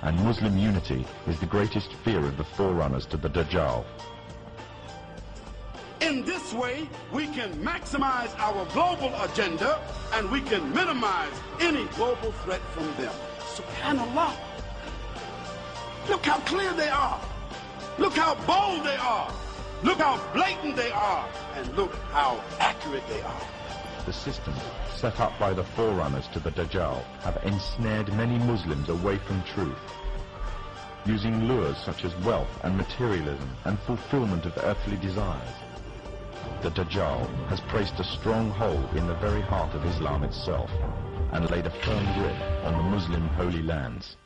And Muslim unity is the greatest fear of the forerunners to the Dajjal. In this way, we can maximize our global agenda and we can minimize any global threat from them. SubhanAllah. Look how clear they are. Look how bold they are. Look how blatant they are. And look how accurate they are. The systems set up by the forerunners to the Dajjal have ensnared many Muslims away from truth, using lures such as wealth and materialism and fulfillment of earthly desires. The Dajjal has placed a strong hold in the very heart of Islam itself and laid a firm grip on the Muslim holy lands.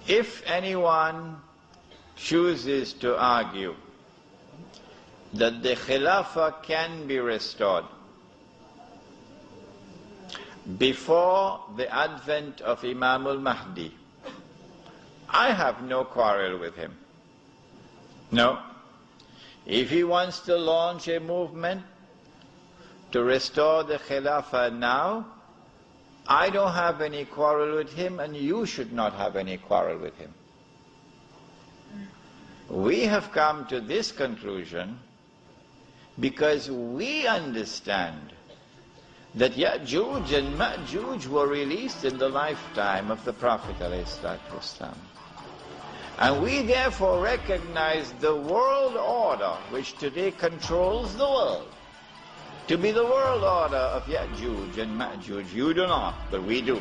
If anyone chooses to argue that the Khilafah can be restored before the advent of Imam al-Mahdi, I have no quarrel with him. No. If he wants to launch a movement to restore the Khilafah now, I don't have any quarrel with him, and you should not have any quarrel with him. We have come to this conclusion because we understand that Ya'juj and Ma'juj were released in the lifetime of the Prophet ﷺ. And we therefore recognize the world order which today controls the world to be the world order of Ya'juj and Ma'juj. You do not, but we do.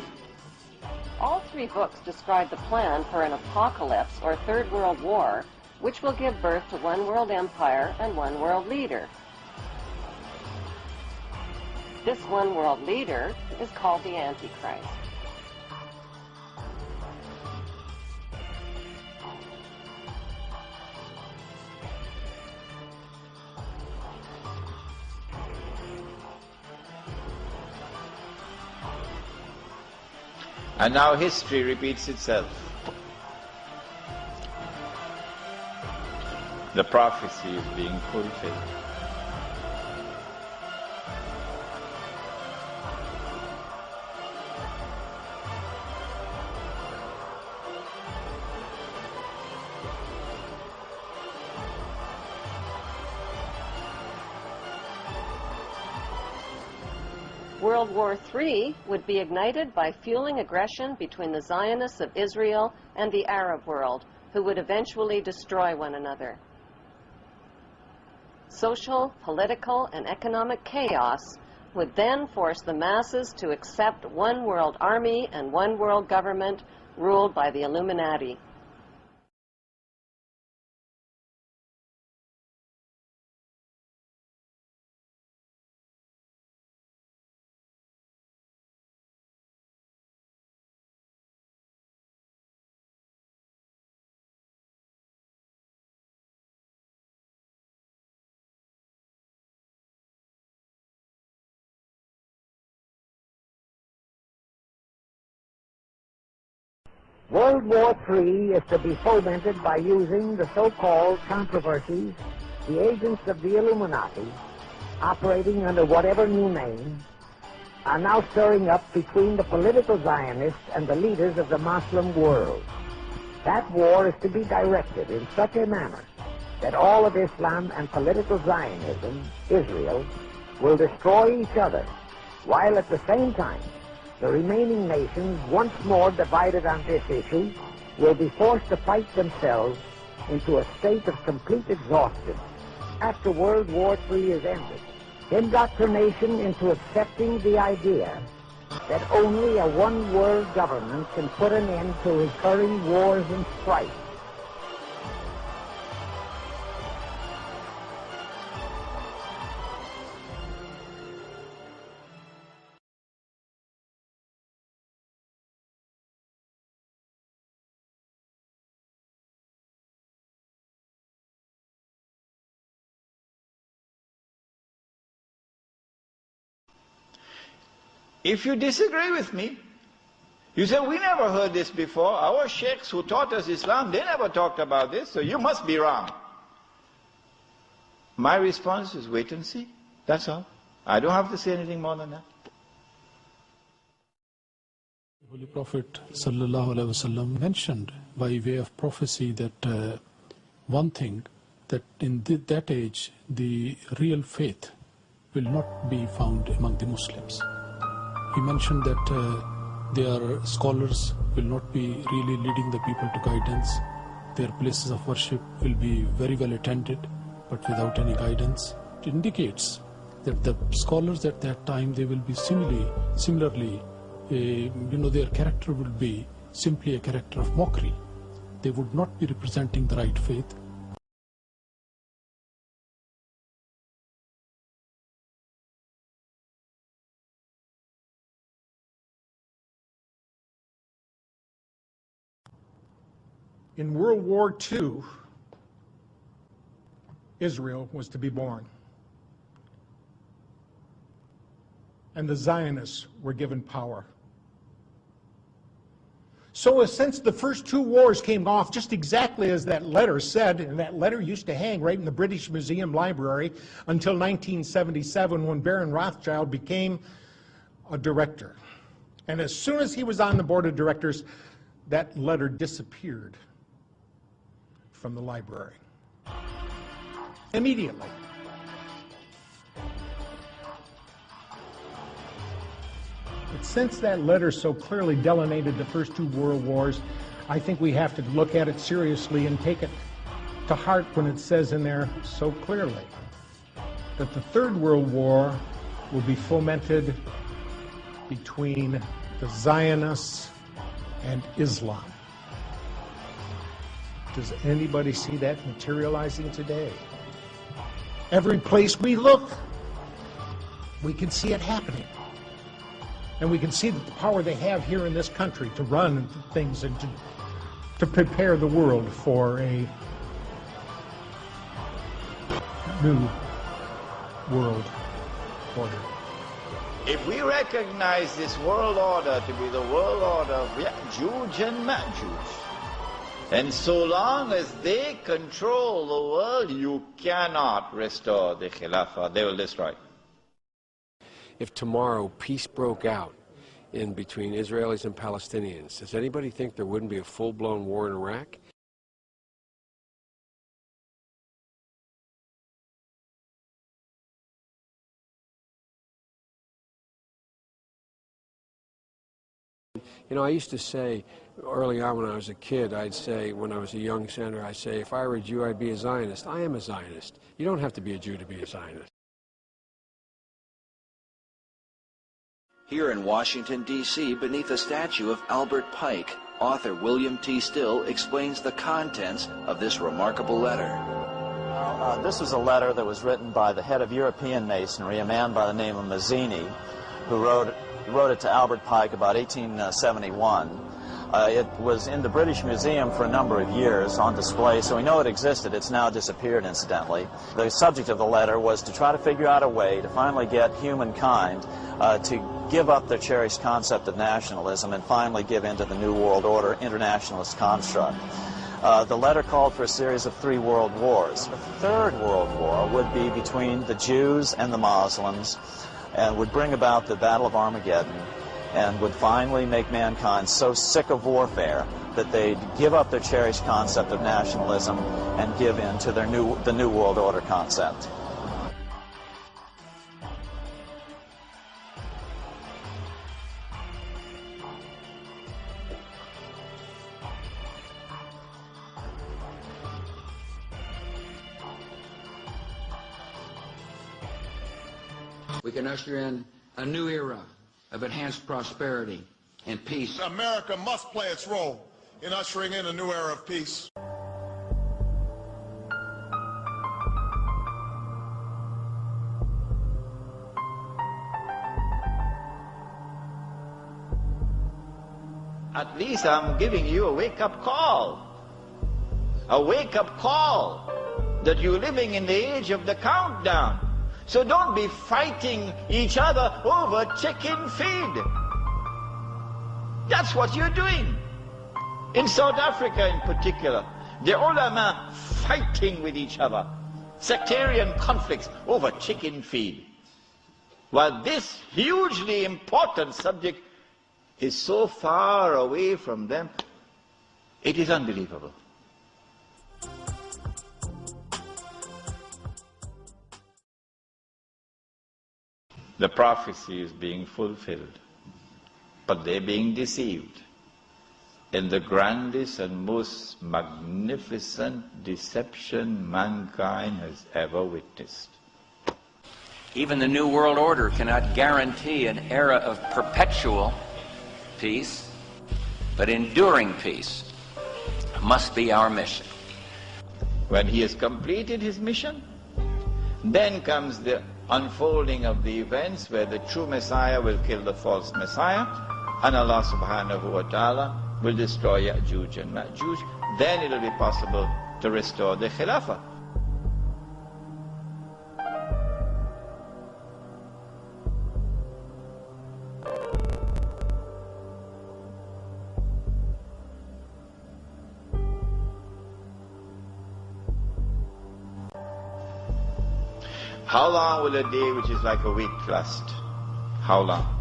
All three books describe the plan for an apocalypse or third world war, which will give birth to one world empire and one world leader. This one world leader is called the Antichrist. And now history repeats itself. The prophecy is being fulfilled. World War III would be ignited by fueling aggression between the Zionists of Israel and the Arab world, who would eventually destroy one another. Social, political, and economic chaos would then force the masses to accept one world army and one world government ruled by the Illuminati. World War III is to be fomented by using the so-called controversies, the agents of the Illuminati, operating under whatever new name, are now stirring up between the political Zionists and the leaders of the Muslim world. That war is to be directed in such a manner that all of Islam and political Zionism, Israel, will destroy each other, while at the same time the remaining nations, once more divided on this issue, will be forced to fight themselves into a state of complete exhaustion after World War III is ended. Indoctrination into accepting the idea that only a one-world government can put an end to recurring wars and strife. If you disagree with me, you say, we never heard this before. Our sheikhs who taught us Islam, they never talked about this, so you must be wrong. My response is wait and see. That's all. I don't have to say anything more than that. Holy Prophet ﷺ mentioned by way of prophecy that one thing, that in that age the real faith will not be found among the Muslims. He mentioned that their scholars will not be really leading the people to guidance. Their places of worship will be very well attended, but without any guidance. It indicates that the scholars at that time, they will be similarly, their character will be simply a character of mockery. They would not be representing the right faith. In World War II, Israel was to be born. And the Zionists were given power. So since the first two wars came off just exactly as that letter said, and that letter used to hang right in the British Museum Library until 1977 when Baron Rothschild became a director. And as soon as he was on the board of directors, that letter disappeared from the library. Immediately. But since that letter so clearly delineated the first two world wars, I think we have to look at it seriously and take it to heart when it says in there so clearly that the Third World War will be fomented between the Zionists and Islam. Does anybody see that materializing today? Every place we look, we can see it happening. And we can see that the power they have here in this country to run things and to prepare the world for a new world order. If we recognize this world order to be the world order of Ya'juj and Ma'juj, and so long as they control the world, you cannot restore the Khilafah. They will destroy it. If tomorrow peace broke out in between Israelis and Palestinians, does anybody think there wouldn't be a full-blown war in Iraq? You know, I used to say early on when I was a kid, I'd say, when I was a young senator, I'd say, if I were a Jew, I'd be a Zionist. I am a Zionist. You don't have to be a Jew to be a Zionist. Here in Washington, D.C., beneath a statue of Albert Pike, author William T. Still explains the contents of this remarkable letter. This was a letter that was written by the head of European Masonry, a man by the name of Mazzini, who wrote it to Albert Pike about 1871. It was in the British Museum for a number of years on display, so we know it existed. It's now disappeared, incidentally. The subject of the letter was to try to figure out a way to finally get humankind to give up their cherished concept of nationalism and finally give in to the New World Order internationalist construct. The letter called for a series of 3 world wars. The Third World War would be between the Jews and the Muslims and would bring about the Battle of Armageddon and would finally make mankind so sick of warfare that they'd give up their cherished concept of nationalism and give in to the New World Order concept. We can usher in a new era of enhanced prosperity and peace. America must play its role in ushering in a new era of peace. At least I'm giving you a wake-up call. A wake-up call that you're living in the age of the countdown. So don't be fighting each other over chicken feed. That's what you're doing. In South Africa in particular, the ulama fighting with each other. Sectarian conflicts over chicken feed. While this hugely important subject is so far away from them, it is unbelievable. The prophecy is being fulfilled, but they're being deceived in the grandest and most magnificent deception mankind has ever witnessed. Even the New World Order cannot guarantee an era of perpetual peace, but enduring peace must be our mission. When he has completed his mission, then comes the unfolding of the events where the true Messiah will kill the false Messiah and Allah subhanahu wa ta'ala will destroy Ya'juj and Ma'juj. Then it will be possible to restore the Khilafah. How long will a day which is like a week last? How long?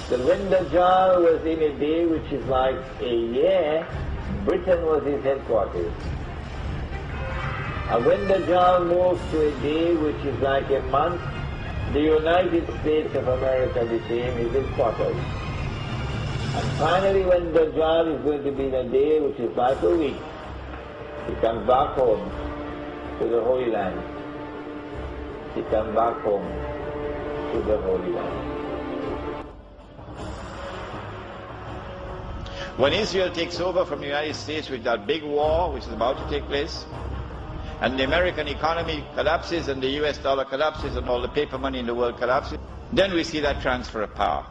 The when Dajjal was in a day which is like a year, Britain was his headquarters. And when Dajjal moves to a day which is like a month, the United States of America became his headquarters. And finally, when Dajjal is going to be in a day which is like a week, he comes back home to the Holy Land. He comes back home to the Holy Land. When Israel takes over from the United States with that big war which is about to take place, and the American economy collapses and the US dollar collapses and all the paper money in the world collapses, then we see that transfer of power.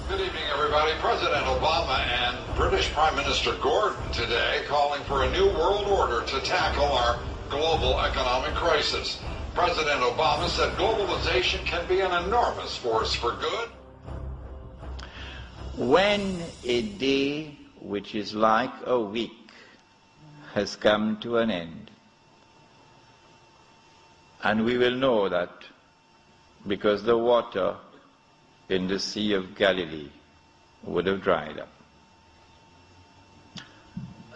Good evening, everybody. President Obama and British Prime Minister Gordon today calling for a new world order to tackle our global economic crisis. President Obama said globalization can be an enormous force for good. When a day which is like a week has come to an end, and we will know that because the water in the Sea of Galilee would have dried up.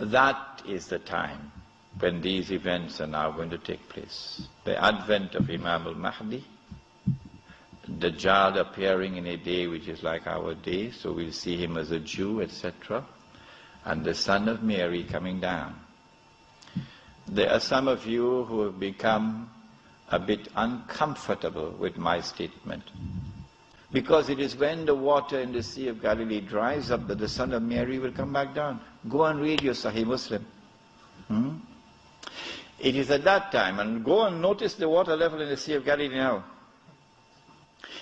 That is the time when these events are now going to take place. The advent of Imam al-Mahdi, Dajjal appearing in a day which is like our day, so we'll see him as a Jew, etc., and the Son of Mary coming down. There are some of you who have become a bit uncomfortable with my statement, because it is when the water in the Sea of Galilee dries up that the Son of Mary will come back down. Go and read your Sahih Muslim. It is at that time, and go and notice the water level in the Sea of Galilee now.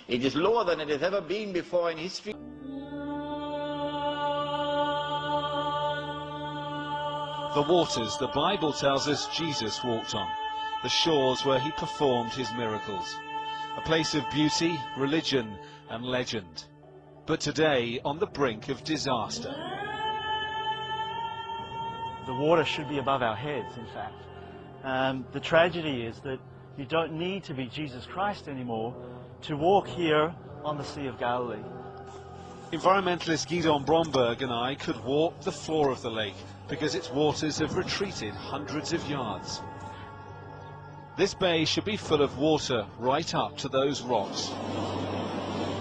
It is lower than it has ever been before in history. The waters the Bible tells us Jesus walked on, the shores where he performed his miracles. A place of beauty, religion and legend. But today on the brink of disaster. The water should be above our heads, in fact. The tragedy is that you don't need to be Jesus Christ anymore to walk here on the Sea of Galilee. Environmentalist Guidon Bromberg and I could walk the floor of the lake because its waters have retreated hundreds of yards. This bay should be full of water right up to those rocks.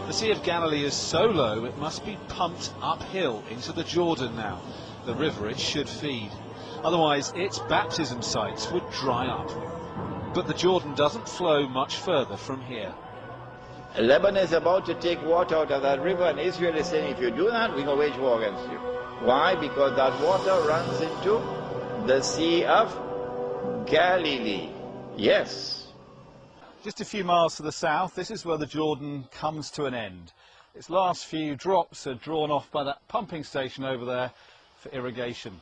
The Sea of Galilee is so low it must be pumped uphill into the Jordan now, the river it should feed. Otherwise its baptism sites would dry up. But the Jordan doesn't flow much further from here. Lebanon is about to take water out of that river, and Israel is saying, if you do that, we're going to wage war against you. Why? Because that water runs into the Sea of Galilee. Yes. Just a few miles to the south, this is where the Jordan comes to an end. Its last few drops are drawn off by that pumping station over there for irrigation.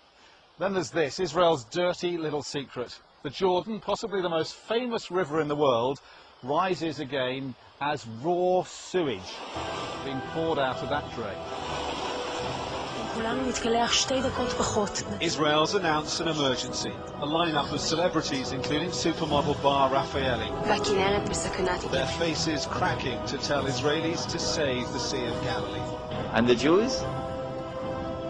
Then there's this, Israel's dirty little secret. The Jordan, possibly the most famous river in the world, rises again as raw sewage being poured out of that drain. Israel's announced an emergency. A lineup of celebrities, including supermodel Bar Raffaelli. Their faces cracking to tell Israelis to save the Sea of Galilee. And the Jews?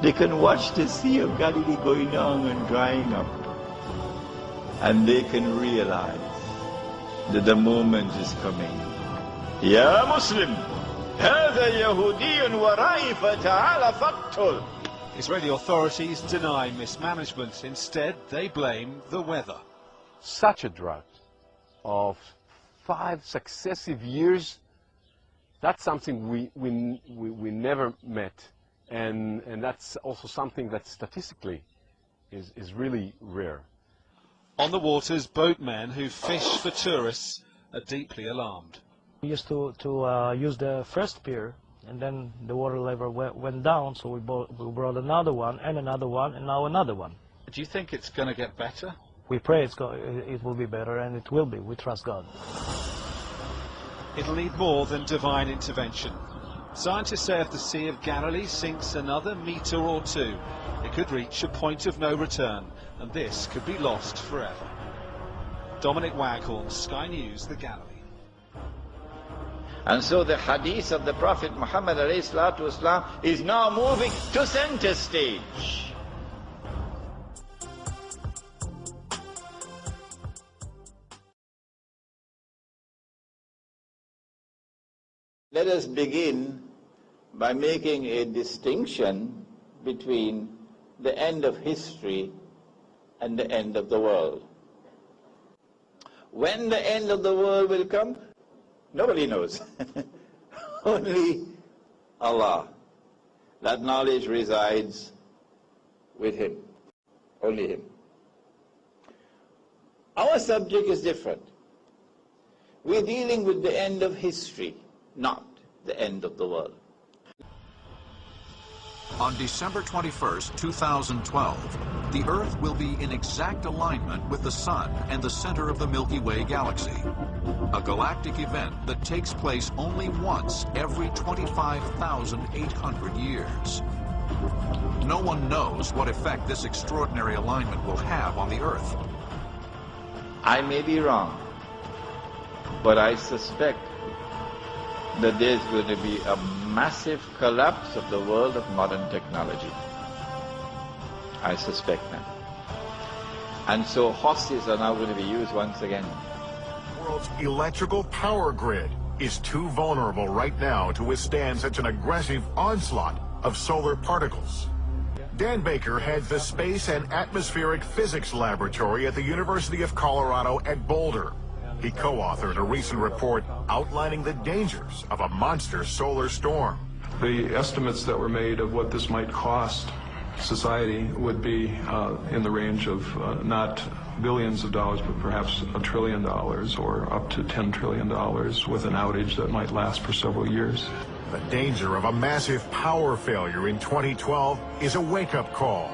They can watch the Sea of Galilee going down and drying up. And they can realize that the moment is coming. Ya Muslim, هذا يهودي ورائي فتعال فاقتل. Israeli authorities deny mismanagement. Instead, they blame the weather. Such a drought of 5 successive years, that's something we never met. And that's also something that statistically is really rare. On the waters, boatmen who fish for tourists are deeply alarmed. We used to use the first pier, and then the water level went down, so we brought another one, and now another one. Do you think it's going to get better? We pray it will be better, and it will be. We trust God. It'll need more than divine intervention. Scientists say if the Sea of Galilee sinks another metre or two, it could reach a point of no return, and this could be lost forever. Dominic Waghorn, Sky News, the Galilee. And so the hadith of the Prophet Muhammad ﷺ is now moving to center stage. Let us begin by making a distinction between the end of history and the end of the world. When the end of the world will come, nobody knows. Only Allah. That knowledge resides with Him. Only Him. Our subject is different. We're dealing with the end of history, not the end of the world. On December 21st, 2012, the Earth will be in exact alignment with the Sun and the center of the Milky Way galaxy. A galactic event that takes place only once every 25,800 years. No one knows what effect this extraordinary alignment will have on the Earth. I may be wrong, but I suspect that there's going to be a massive collapse of the world of modern technology. I suspect that. And so horses are now going to be used once again. The world's electrical power grid is too vulnerable right now to withstand such an aggressive onslaught of solar particles. Dan Baker heads the Space and Atmospheric Physics Laboratory at the University of Colorado at Boulder. He co-authored a recent report outlining the dangers of a monster solar storm. The estimates that were made of what this might cost society would be in the range of not billions of dollars, but perhaps $1 trillion or up to $10 trillion with an outage that might last for several years. The danger of a massive power failure in 2012 is a wake-up call.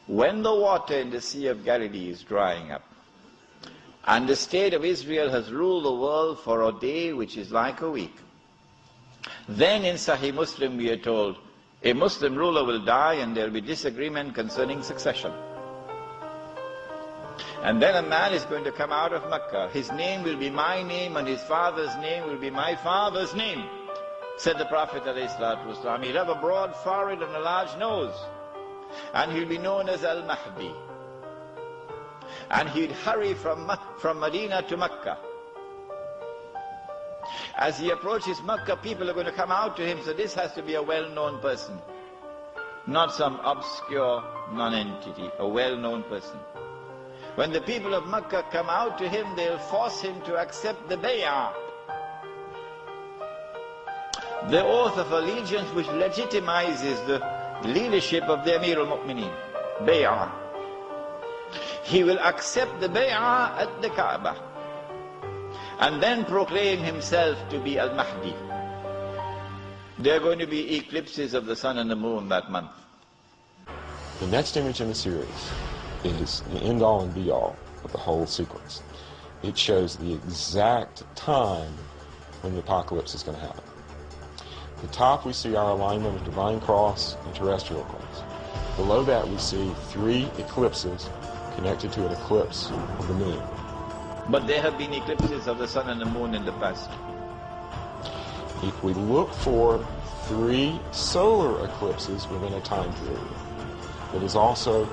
When the water in the Sea of Galilee is drying up, and the state of Israel has ruled the world for a day which is like a week, then in Sahih Muslim we are told, a Muslim ruler will die and there will be disagreement concerning succession. And then a man is going to come out of Mecca. His name will be my name and his father's name will be my father's name, said the Prophet ﷺ. He'll have a broad forehead and a large nose, and he'll be known as Al-Mahdi. And he'd hurry from Medina to Mecca. As he approaches Mecca, people are going to come out to him, so this has to be a well-known person, not some obscure non-entity, a well-known person. When the people of Mecca come out to him, they'll force him to accept the bay'ah, the oath of allegiance which legitimizes the leadership of the Amir al-Mu'mineen, bay'ah. He will accept the bay'ah at the Kaaba and then proclaim himself to be Al-Mahdi. There are going to be eclipses of the sun and the moon that month. The next image in the series is the end-all and be-all of the whole sequence. It shows the exact time when the apocalypse is going to happen. At the top we see our alignment of divine cross and terrestrial cross. Below that we see 3 eclipses connected to an eclipse of the moon. But there have been eclipses of the sun and the moon in the past. If we look for 3 solar eclipses within a time period that is also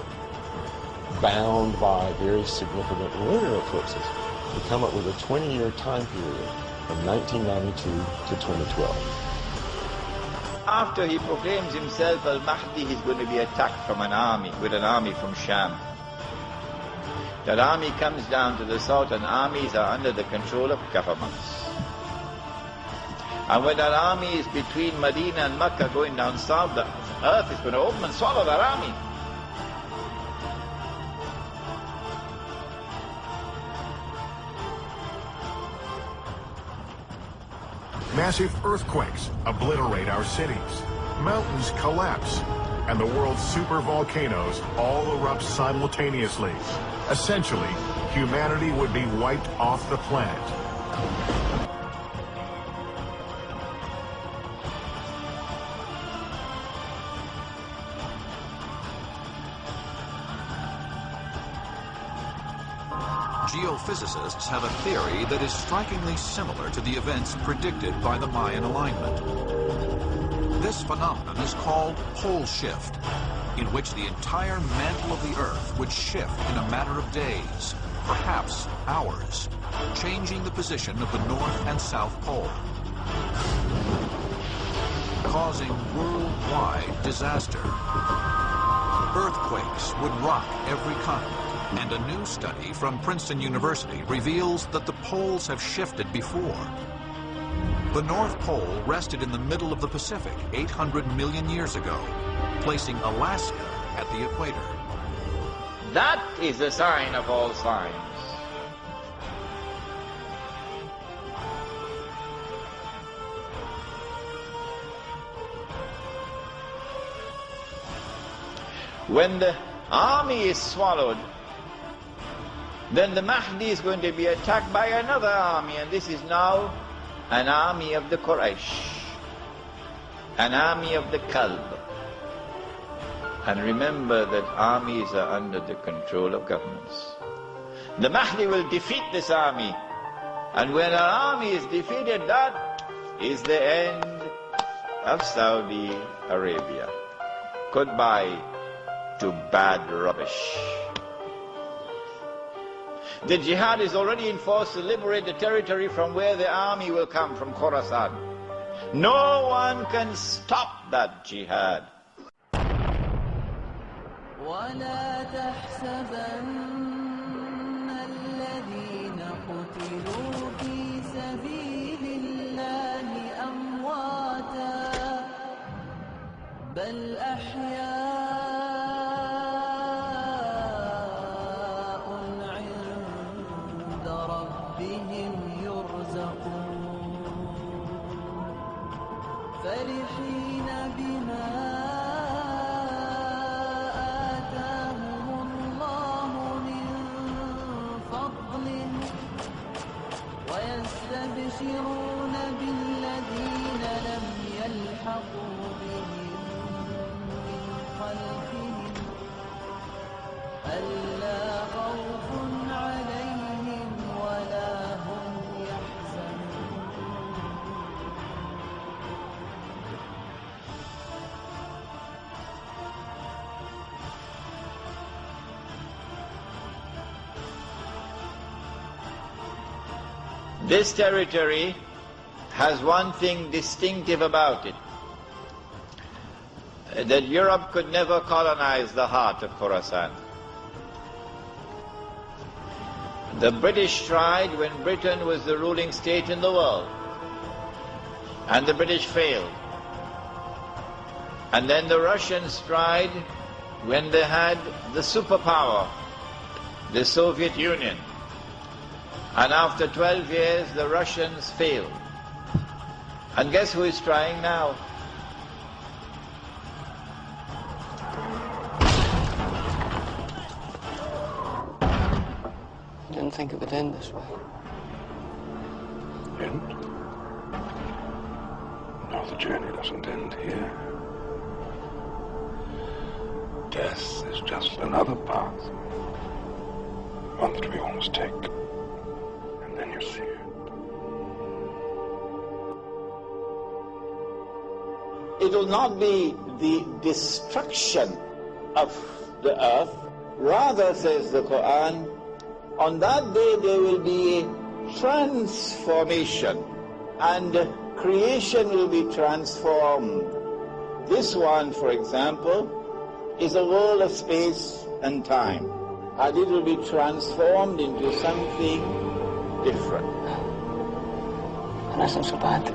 bound by very significant lunar eclipses, we come up with a 20-year time period from 1992 to 2012. After he proclaims himself Al-Mahdi, he's going to be attacked from an army, with an army from Sham. That army comes down to the south, and armies are under the control of governments. And when that army is between Medina and Mecca going down south, the earth is going to open and swallow that army. Massive earthquakes obliterate our cities. Mountains collapse. And the world's supervolcanoes all erupt simultaneously. Essentially, humanity would be wiped off the planet. Geophysicists have a theory that is strikingly similar to the events predicted by the Mayan alignment. This phenomenon is called pole shift, in which the entire mantle of the Earth would shift in a matter of days, perhaps hours, changing the position of the North and South Pole, causing worldwide disaster. Earthquakes would rock every continent, and a new study from Princeton University reveals that the poles have shifted before. The North Pole rested in the middle of the Pacific 800 million years ago, placing Alaska at the equator. That is the sign of all signs. When the army is swallowed, then the Mahdi is going to be attacked by another army, and this is now an army of the Quraysh, an army of the Kalb. And remember that armies are under the control of governments. The Mahdi will defeat this army And when our army is defeated, that is the end of Saudi Arabia. Goodbye to bad rubbish. The jihad is already in force to liberate the territory from where the army will come, from Khorasan. No one can stop that jihad. ولا تحسبن الذين قتلوا في سبيل الله أمواتا بل أحياء عند ربهم يرزقون فرحين بما ويستبشرون بالذين لم يلحقوا بهم من خلفهم ألا خوف عليهم ولا هم يحزنون. This territory has one thing distinctive about it, that Europe could never colonize the heart of Khorasan. The British tried when Britain was the ruling state in the world, and the British failed. And then the Russians tried when they had the superpower, the Soviet Union. And after 12 years, the Russians failed. And guess who is trying now? I didn't think it would end this way. End? No, the journey doesn't end here. Death is just another path. One that we all must take. Then you see it. It will not be the destruction of the earth. Rather, says the Quran, on that day there will be a transformation, and creation will be transformed. This one, for example, is a world of space and time, and it will be transformed into something different. And that's not so bad.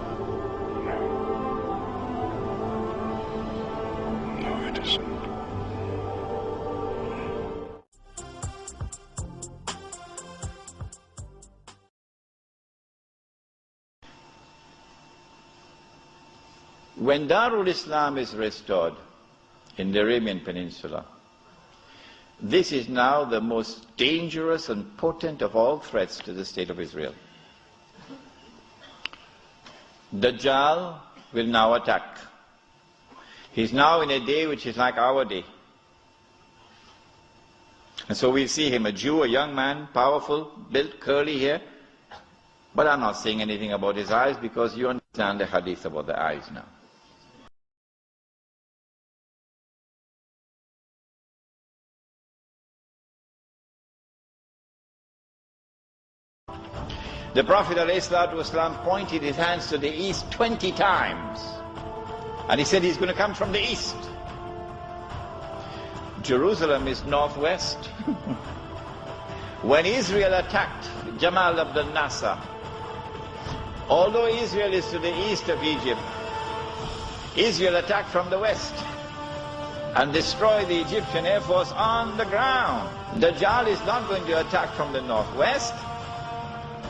No, it isn't. When Darul Islam is restored in the Arabian Peninsula, this is now the most dangerous and potent of all threats to the state of Israel. Dajjal will now attack. He's now in a day which is like our day. And so we see him, a Jew, a young man, powerful, built, curly hair. But I'm not saying anything about his eyes because you understand the hadith about the eyes now. The Prophet ﷺ pointed his hands to the east 20 times. And he said he's going to come from the east. Jerusalem is northwest. When Israel attacked Jamal Abdel Nasser, although Israel is to the east of Egypt, Israel attacked from the west and destroyed the Egyptian Air Force on the ground. Dajjal is not going to attack from the northwest.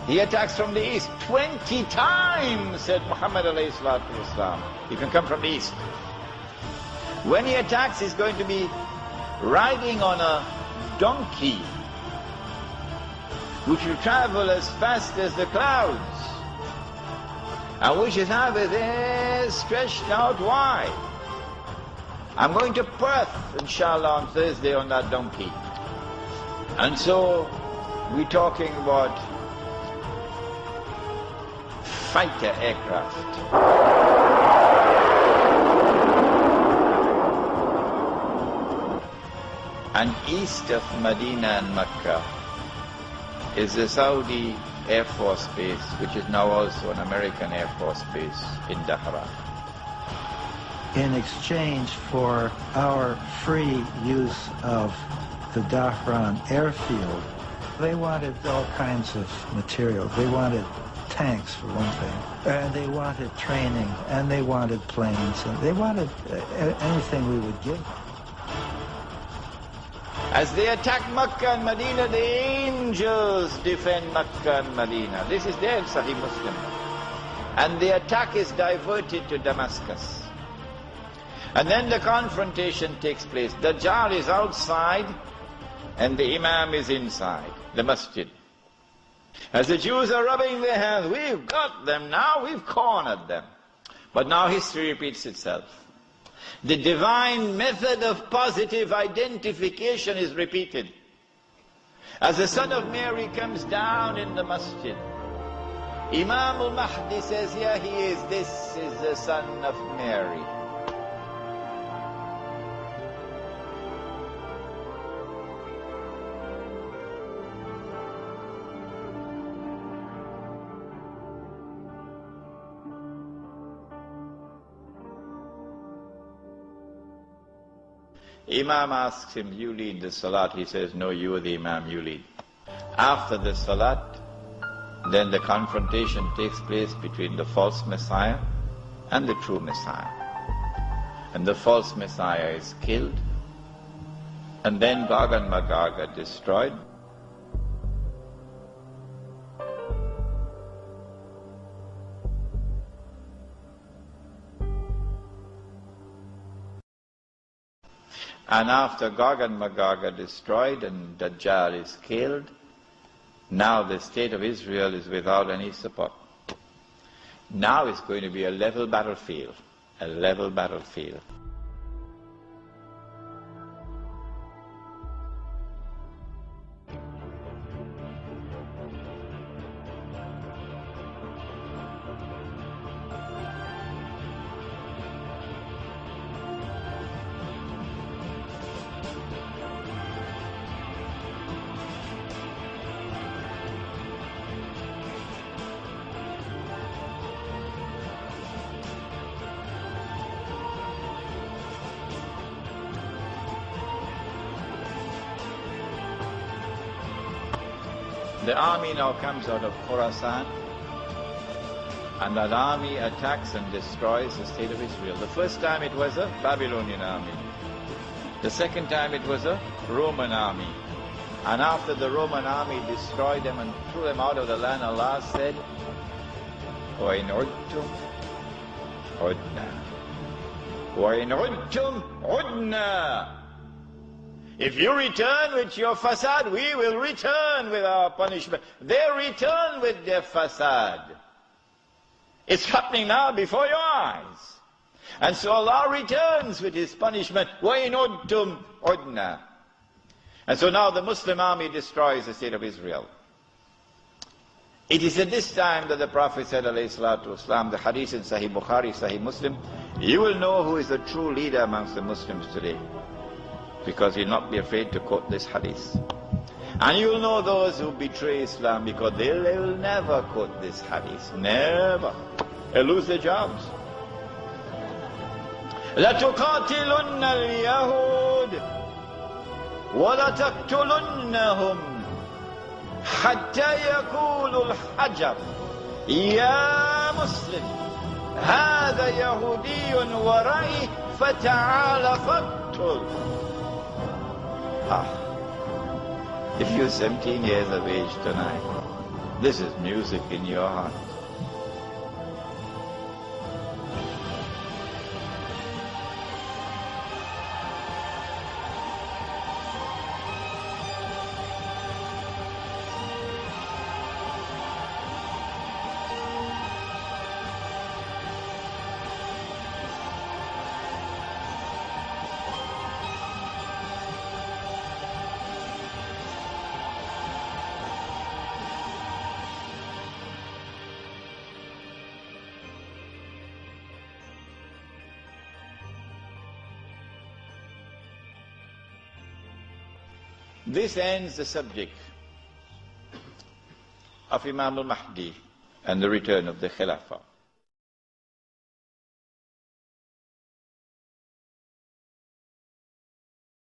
He attacks from the east 20 times, said Muhammad alayhi salatu wasalam. He can come from the east. When he attacks, he's going to be riding on a donkey, which will travel as fast as the clouds, and which is have his ears stretched out wide. I'm going to Perth, inshallah, on Thursday on that donkey. And so, we're talking about fighter aircraft. And east of Medina and Mecca is the Saudi Air Force Base, which is now also an American Air Force Base in Dhahran. In exchange for our free use of the Dhahran airfield, they wanted all kinds of material. They wanted tanks, for one thing, and they wanted training, and they wanted planes, and they wanted anything we would give them. As they attack Mecca and Medina, the angels defend Mecca and Medina. This is there in Sahih Muslim. And the attack is diverted to Damascus. And then the confrontation takes place. Dajjal is outside and the Imam is inside the masjid. As the Jews are rubbing their hands, we've got them now, we've cornered them. But now history repeats itself. The divine method of positive identification is repeated. As the son of Mary comes down in the masjid, Imam al-Mahdi says, here he is, this is the son of Mary. Imam asks him, you lead the salat. He says, no, you are the Imam, you lead. After the salat, then the confrontation takes place between the false Messiah and the true Messiah. And the false Messiah is killed, and then Gog and Magog are destroyed. And after Gog and Magog are destroyed and Dajjal is killed, now the state of Israel is without any support. Now it's going to be a level battlefield, a level battlefield. The army now comes out of Khorasan, and that army attacks and destroys the state of Israel. The first time it was a Babylonian army. The second time it was a Roman army. And after the Roman army destroyed them and threw them out of the land, Allah said, وَإِنْ عُدْتُمْ عُدْنَا وَإِنْ عُدْتُمْ عُدْنَا. If you return with your fasad, we will return with our punishment. They return with their fasad. It's happening now before your eyes. And so Allah returns with His punishment. وَإِنْ عُدْتُمْ عُدْنَا. And so now the Muslim army destroys the state of Israel. It is at this time that the Prophet said, alayhi salatu wasalam, the hadith in Sahih Bukhari, Sahih Muslim, you will know who is the true leader amongst the Muslims today. Because you'll not be afraid to quote this hadith. And you'll know those who betray Islam because they will never quote this hadith. Never. They'll lose their jobs. لَتُقَاتِلُنَّ الْيَهُودِ وَلَتَقْتُلُنَّهُمْ حَتَّى يَقُولُ الْحَجَرُ يَا مُسْلِمْ هَذَا يَهُودِيٌّ وَرَئِي فَتَعَالَ فَاقْتُلْ. If you're 17 years of age tonight, this is music in your heart. This ends the subject of Imam al-Mahdi and the return of the Khilafah.